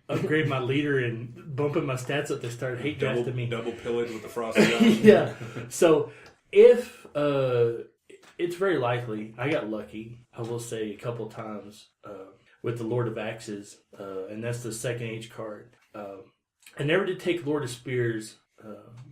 upgrade my leader and bumping my stats up, they started hate drafting me. Double pillage with the frosty gun. Yeah. So if it's very likely, I got lucky. I will say a couple times with the Lord of Axes, and that's the second age card. I never did take Lord of Spears.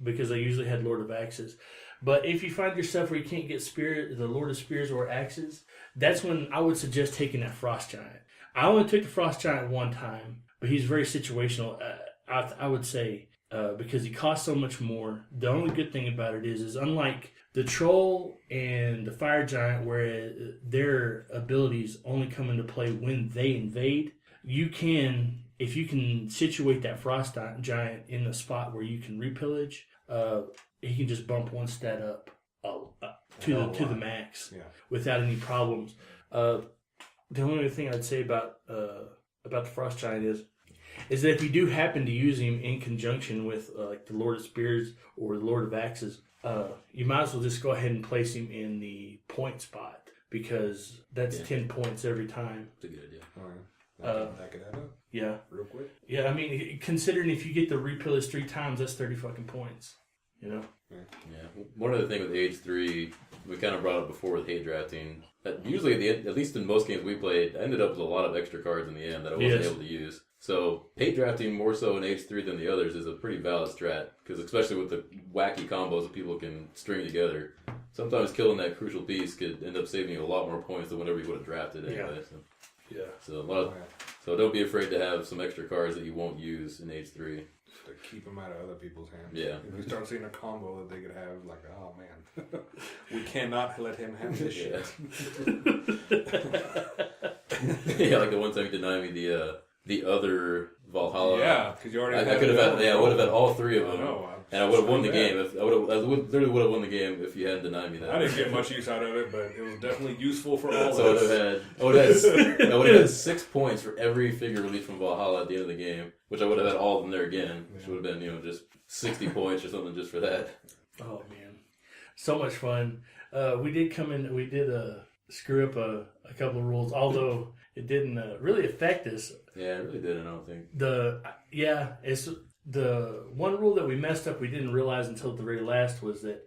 Because I usually had Lord of Axes. But if you find yourself where you can't get the Lord of Spears or Axes, that's when I would suggest taking that Frost Giant. I only took the Frost Giant one time, but he's very situational, I would say, because he costs so much more. The only good thing about it is unlike the Troll and the Fire Giant, where their abilities only come into play when they invade, if you can situate that Frost Giant in a spot where you can repillage, he can just bump one stat up to the max without any problems. The only other thing I'd say about the Frost Giant is that if you do happen to use him in conjunction with like the Lord of Spears or the Lord of Axes, you might as well just go ahead and place him in the point spot, because that's 10 points every time. It's a good idea. All right. That could add up. Yeah. Real quick. Yeah, I mean, considering if you get the repillage 3 times, that's 30 fucking points. You know? Yeah. One other thing with Age 3, we kind of brought up before with hate drafting, that usually at the end, at least in most games we played, I ended up with a lot of extra cards in the end that I wasn't able to use. So hate drafting more so in Age 3 than the others is a pretty valid strat, because especially with the wacky combos that people can string together, sometimes killing that crucial piece could end up saving you a lot more points than whenever you would have drafted anyway. Yeah. So don't be afraid to have some extra cards that you won't use in Age 3. To keep them out of other people's hands. Yeah. If we start seeing a combo that they could have, like, oh man, we cannot let him have this shit. Yeah, like the one time you denied me the other Valhalla. Yeah, because you already. I could have had. I would have had all 3 of them. I know. And I would have won the game. I literally would have won the game if you hadn't denied me that. I didn't get much use out of it, but it was definitely useful for all of So us. I would have had 6 points for every figure released from Valhalla at the end of the game, which I would have had all of them there again, which would have been just 60 points or something just for that. Oh man, so much fun. We did screw up a couple of rules, although it didn't really affect us. Yeah, it really didn't. I don't think. It's the one rule that we messed up. We didn't realize until the very last was that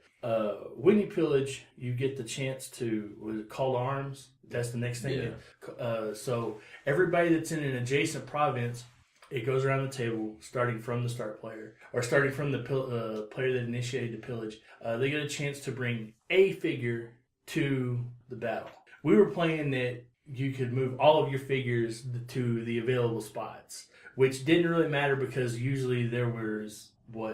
when you pillage, you get the chance to call arms. That's the next thing. Yeah. So everybody that's in an adjacent province, it goes around the table, starting from the start player, or starting from the player that initiated the pillage. They get a chance to bring a figure to the battle. We were playing that you could move all of your figures to the available spots, which didn't really matter because usually there was,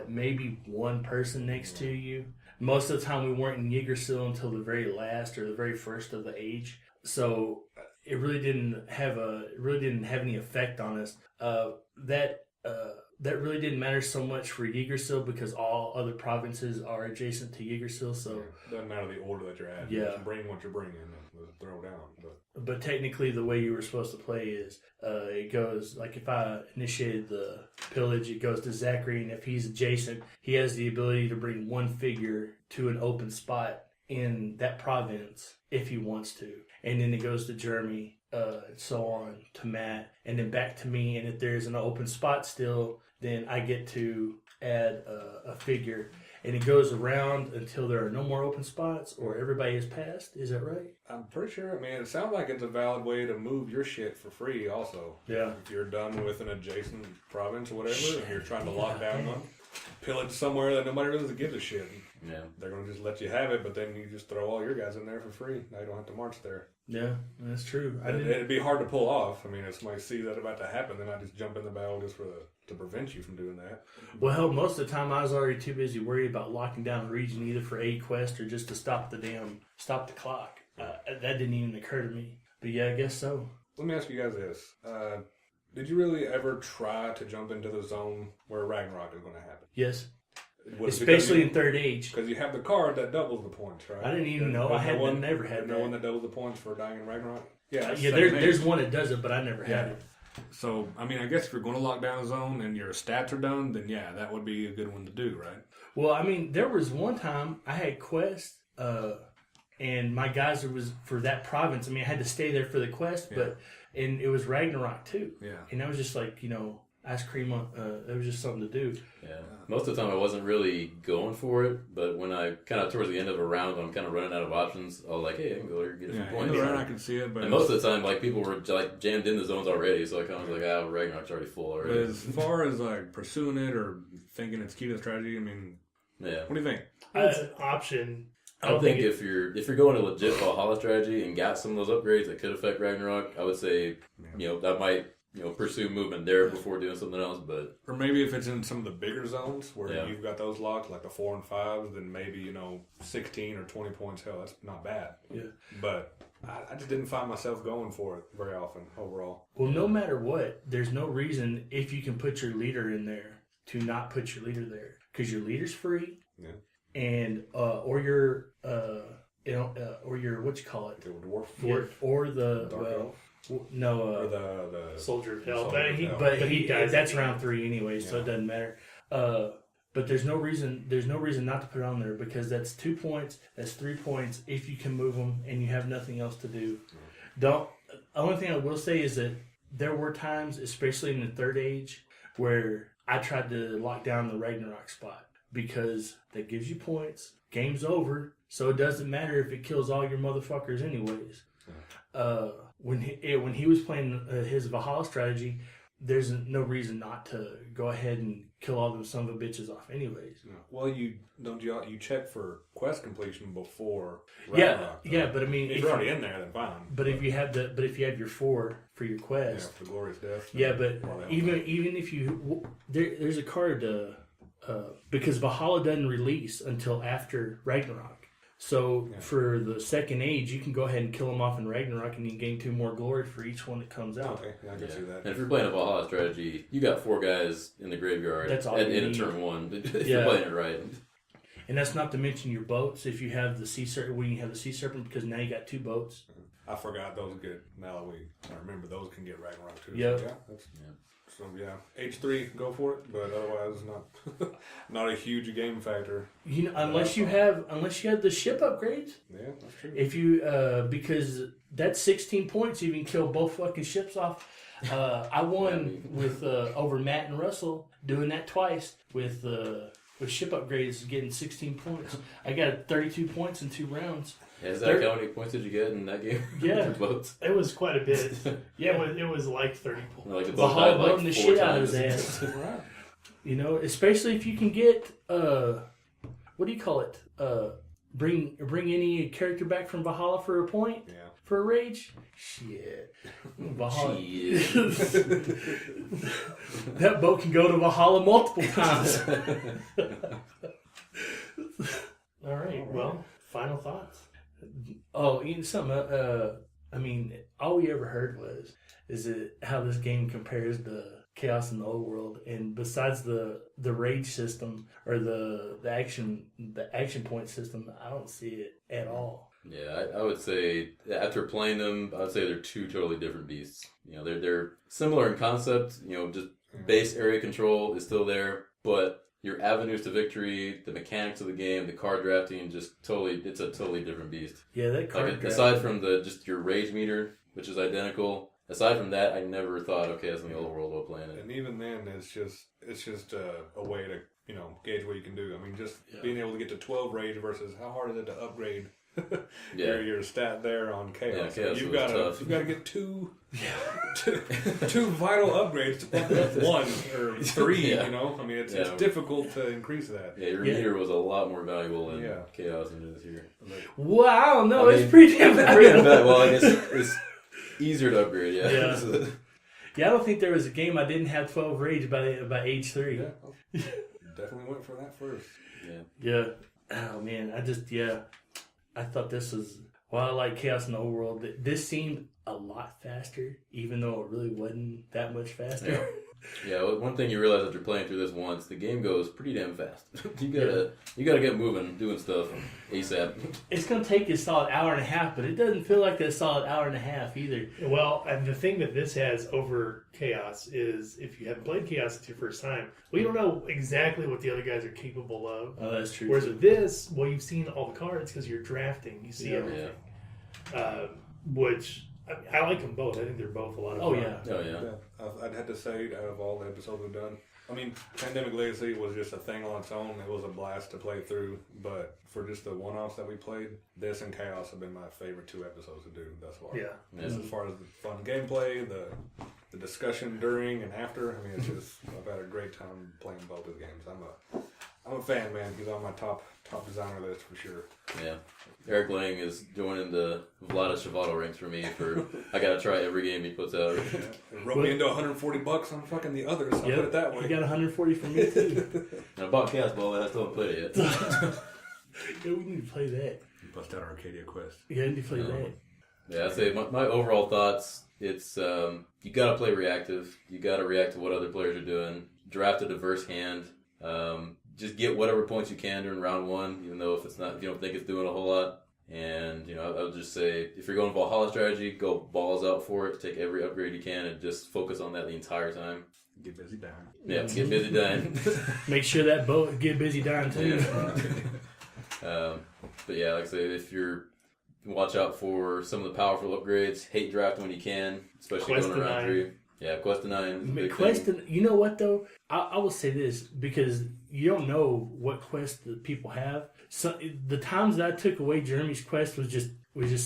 maybe one person next to you. Most of the time we weren't in Yggdrasil until the very last or the very first of the age. So it really didn't have any effect on us. that really didn't matter so much for Jägersil because all other provinces are adjacent to Jägersil. So doesn't matter the order that you're at. Yeah. Just bring what you're bringing and throw down. but technically, the way you were supposed to play is it goes like if I initiated the pillage, it goes to Zachary, and if he's adjacent, he has the ability to bring one figure to an open spot in that province if he wants to, and then it goes to Jeremy, so on to Matt, and then back to me. And if there's an open spot still, then I get to add a figure. And it goes around until there are no more open spots or everybody has passed. Is that right? I'm pretty sure. I mean, it sounds like it's a valid way to move your shit for free. Also, Yeah. if you're done with an adjacent province or whatever, and you're trying to lock down one, pillage somewhere that nobody really gives a shit. Yeah. They're gonna just let you have it, but then you just throw all your guys in there for free. Now you don't have to march there. Yeah, that's true. It'd be hard to pull off. I mean, if somebody sees that about to happen, then I just jump in the battle just to prevent you from doing that. Well, hell, most of the time I was already too busy worried about locking down a region either for a quest or just to stop the clock. That didn't even occur to me. But yeah, I guess so. Let me ask you guys this. Did you really ever try to jump into the zone where Ragnarok is going to happen? Yes. Was it Especially in Third Age. because you have the card that doubles the points, right? I didn't even know. Never had no that. one that doubles the points for dying in Ragnarok? Yeah, There's one that does it, but I never had it. So, I mean, I guess if you're going to lock down a zone and your stats are done, then yeah, that would be a good one to do, right? Well, I mean, there was one time I had quest, and my guys was for that province. I mean, I had to stay there for the quest, and it was Ragnarok too. Yeah. And that was just like, ice cream. It was just something to do. Yeah. Most of the time, I wasn't really going for it, but when I kind of towards the end of a round, when I'm kind of running out of options, I was like, "Hey, I can go there and get some points." I can see it, but and most of the time, like people were like jammed in the zones already, so I kind of was like, "Ah, Ragnarok's already full already." But as far as like pursuing it or thinking it's key to the strategy, I mean, yeah. what do you think? It's an option. I think if you're going to legit Valhalla strategy and got some of those upgrades that could affect Ragnarok, I would say, that might. Pursue movement there before doing something else, but... Or maybe if it's in some of the bigger zones where you've got those locked, like the 4 and 5s, then maybe, 16 or 20 points, hell, that's not bad. Yeah. But I just didn't find myself going for it very often, overall. Well, no matter what, there's no reason if you can put your leader in there to not put your leader there. Because your leader's free. Yeah. And, or your, or your, what you call it? The dwarf. Or the... Dark elf. No, or the Soldier of Hell. But he dies. That's round 3 anyway, so it doesn't matter. But there's no reason not to put it on there because that's 2 points. That's 3 points if you can move them and you have nothing else to do. The only thing I will say is that there were times, especially in the Third Age, where I tried to lock down the Ragnarok spot because that gives you points. Game's over, so it doesn't matter if it kills all your motherfuckers anyways. When he was playing his Valhalla strategy, there's no reason not to go ahead and kill all those son of a bitches off anyways. No. Well, you check for quest completion before Ragnarok. Yeah, but I mean, if you're already in there, then fine. But if you have your 4 for your quest, for the glorious death. Yeah, but even if you there's a card because Valhalla doesn't release until after Ragnarok. So for the Second Age, you can go ahead and kill them off in Ragnarok, and you can gain 2 more glory for each one that comes out. Okay, I can see that. And if you're playing a Valhalla strategy, you got 4 guys in the graveyard in a turn 1. If you're playing it right. And that's not to mention your boats. If you have the sea serpent, when you have the sea serpent, because now you got 2 boats. I forgot those get. Now I remember those can get Ragnarok too. Yep. So H3, go for it. But otherwise, not a huge game factor. Unless you have the ship upgrades. Yeah, that's true. If you because that's 16 points, you can kill both fucking ships off. I won with over Matt and Russell doing that twice with ship upgrades, getting 16 points. I got 32 points in 2 rounds. Yeah, is that how many points did you get in that game? Yeah. Boats? It was quite a bit. Yeah, it was like 30 points. Like the Valhalla boating the shit out of his ass. Right. Especially if you can get what do you call it? Bring any character back from Valhalla for a point? Yeah. For a rage? Shit. Valhalla. That boat can go to Valhalla multiple times. All right. Well, final thoughts. Oh, something. I mean, all we ever heard is how this game compares to Chaos in the Old World, and besides the rage system or the action point system, I don't see it at all. Yeah, I would say after playing them, I would say they're two totally different beasts. They're similar in concept. Just base area control is still there, but your avenues to victory, the mechanics of the game, the card drafting, it's a totally different beast. Yeah, that card drafting. Aside from just your rage meter, which is identical. Aside from that, I never thought, okay, that's in the old world while playing it. And even then, it's just a way to gauge what you can do. I mean, just being able to get to 12 rage versus how hard is it to upgrade your stat there on chaos. Yeah, chaos you've got to get two vital upgrades to pump up one or three. I mean, it's difficult to increase that. Yeah, your meter was a lot more valuable in chaos than it is here. Well, I don't know. It's pretty damn valuable. Well, I guess it's easier to upgrade. Yeah. Yeah, I don't think there was a game I didn't have 12 rage by age 3. Yeah, definitely went for that first. Yeah. Oh man, I thought this was, while I like Chaos in the Old World, this seemed a lot faster, even though it really wasn't that much faster. Yeah, well, one thing you realize after playing through this once, the game goes pretty damn fast. You gotta get moving, doing stuff ASAP. It's gonna take you a solid hour and a half, but it doesn't feel like a solid hour and a half either. Well, and the thing that this has over Chaos is, if you haven't played Chaos, it's your first time. Well, you don't know exactly what the other guys are capable of. Oh, that's true. Whereas with this, well, you've seen all the cards because you're drafting. You see everything. Which I like them both. I think they're both a lot of fun. Oh yeah. I'd have to say, out of all the episodes we've done, I mean, Pandemic Legacy was just a thing on its own. It was a blast to play through, but for just the one-offs that we played, this and Chaos have been my favorite 2 episodes to do thus far. Yeah. Just as far as the fun gameplay, the discussion during and after, I mean, it's just, I've had a great time playing both of the games. I'm a fan, man. He's on my top designer list for sure. Yeah. Eric Lang is joining the Vlada Chavato ranks for me. I gotta try every game he puts out. It wrote me into $140 on fucking the others. I'll put it that way. You got 140 from me too. And I bought Castball, but I still haven't played it yet. Yeah, we need to play that. You bust out Arcadia Quest. Yeah, we need to play that. Yeah, I'd say my overall thoughts. It's you gotta play reactive. You gotta react to what other players are doing. Draft a diverse hand. Just get whatever points you can during round 1, even though if you don't think it's doing a whole lot. And I would just say, if you're going Valhalla strategy, go balls out for it. Take every upgrade you can and just focus on that the entire time. Get busy dying. Yeah, get busy dying. Make sure that boat get busy dying too. But yeah, like I say, if you're watch out for some of the powerful upgrades. Hate draft when you can, especially Quest going around 3. Yeah, Quest to 9 is a big thing. You know what though? I will say this because you don't know what quest the people have. So the times that I took away Jeremy's quest was just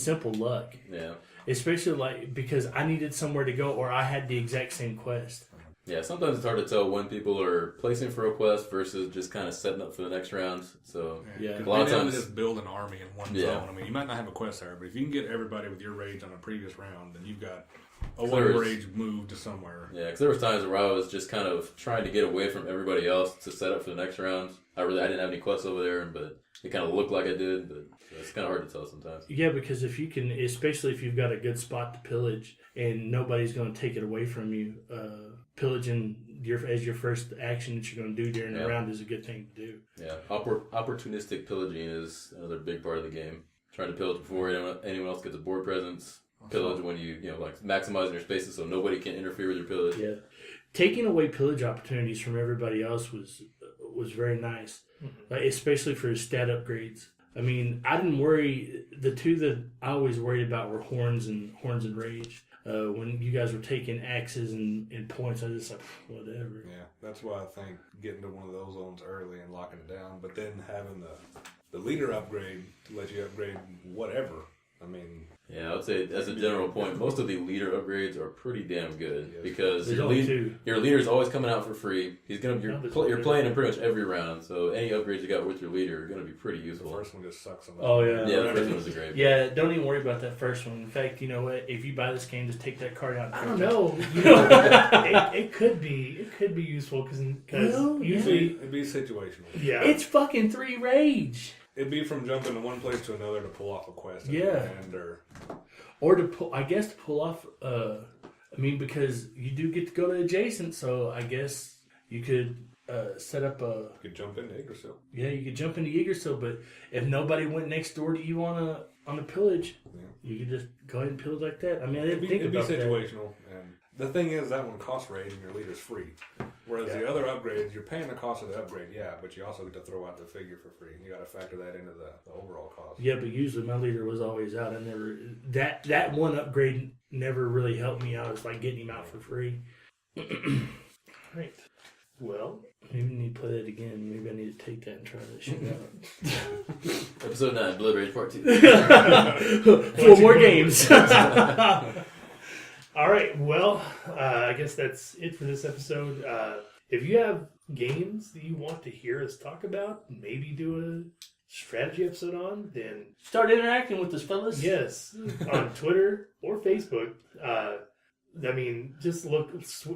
simple luck. Yeah. Especially because I needed somewhere to go or I had the exact same quest. Yeah, sometimes it's hard to tell when people are placing for a quest versus just kind of setting up for the next round. So a lot of times just build an army in one zone. I mean, you might not have a quest there, but if you can get everybody with your rage on a previous round, then you've got a one rage move to somewhere. Yeah, because there was times where I was just kind of trying to get away from everybody else to set up for the next round. I didn't have any quests over there, but it kind of looked like I did, but it's kind of hard to tell sometimes. Yeah, because if you can, especially if you've got a good spot to pillage and nobody's going to take it away from you, pillaging as your first action that you're going to do during the round is a good thing to do. Yeah, opportunistic pillaging is another big part of the game. Trying to pillage before anyone else gets a board presence. Pillage when you maximizing your spaces so nobody can interfere with your pillage. Yeah, taking away pillage opportunities from everybody else was very nice, especially for stat upgrades. I mean, I didn't worry. The two that I always worried about were horns and rage. When you guys were taking axes and points, I was just like, whatever. Yeah, that's why I think getting to one of those zones early and locking it down, but then having the leader upgrade to let you upgrade whatever. I mean, yeah, I would say as a general point, most of the leader upgrades are pretty damn good because your leader's always coming out for free. You're playing him pretty much every round, so any upgrades you got with your leader are going to be pretty useful. The first one just sucks. Oh yeah, the first one was a great. Yeah, don't even worry about that first one. In fact, you know what? If you buy this game, just take that card out. I don't know. It could be useful because usually it'd be situational. Yeah, it's fucking 3 rage. It'd be from jumping to one place to another to pull off a quest. Yeah. Or to pull, I guess, to pull off I mean, because you do get to go to adjacent, so I guess you could set up a... You could jump into Yggdrasil. Yeah, you could jump into Yggdrasil, but if nobody went next door to you on a pillage, you could just go ahead and pillage like that. I mean, I didn't think about that. It'd be situational. And the thing is, that one costs raid and your leader's free. Whereas the other upgrades, you're paying the cost of the upgrade, but you also get to throw out the figure for free. You got to factor that into the overall cost. Yeah, but usually my leader was always out. I never... That one upgrade never really helped me out. It's like getting him out for free. Right. Well, maybe I need to play that again. Maybe I need to take that and try that shit out. Episode 9, Blood Rage Part 2. 4 more games. All right. Well, I guess that's it for this episode. If you have games that you want to hear us talk about, maybe do a strategy episode on, then start interacting with us, fellas. Yes, on Twitter or Facebook. I mean, just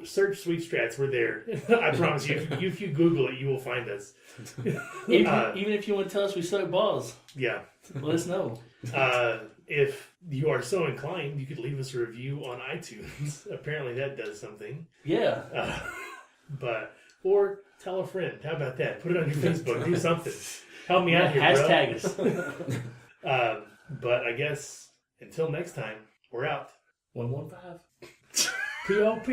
search Sweet Strats. We're there. I promise you. If you Google it, you will find us. Even if you want to tell us we suck balls, yeah, let us know. If you are so inclined, you could leave us a review on iTunes. Apparently, that does something. Yeah. Or tell a friend. How about that? Put it on your Facebook. Do something. Help me out here, hashtag us. But I guess until next time, we're out. 115. POP.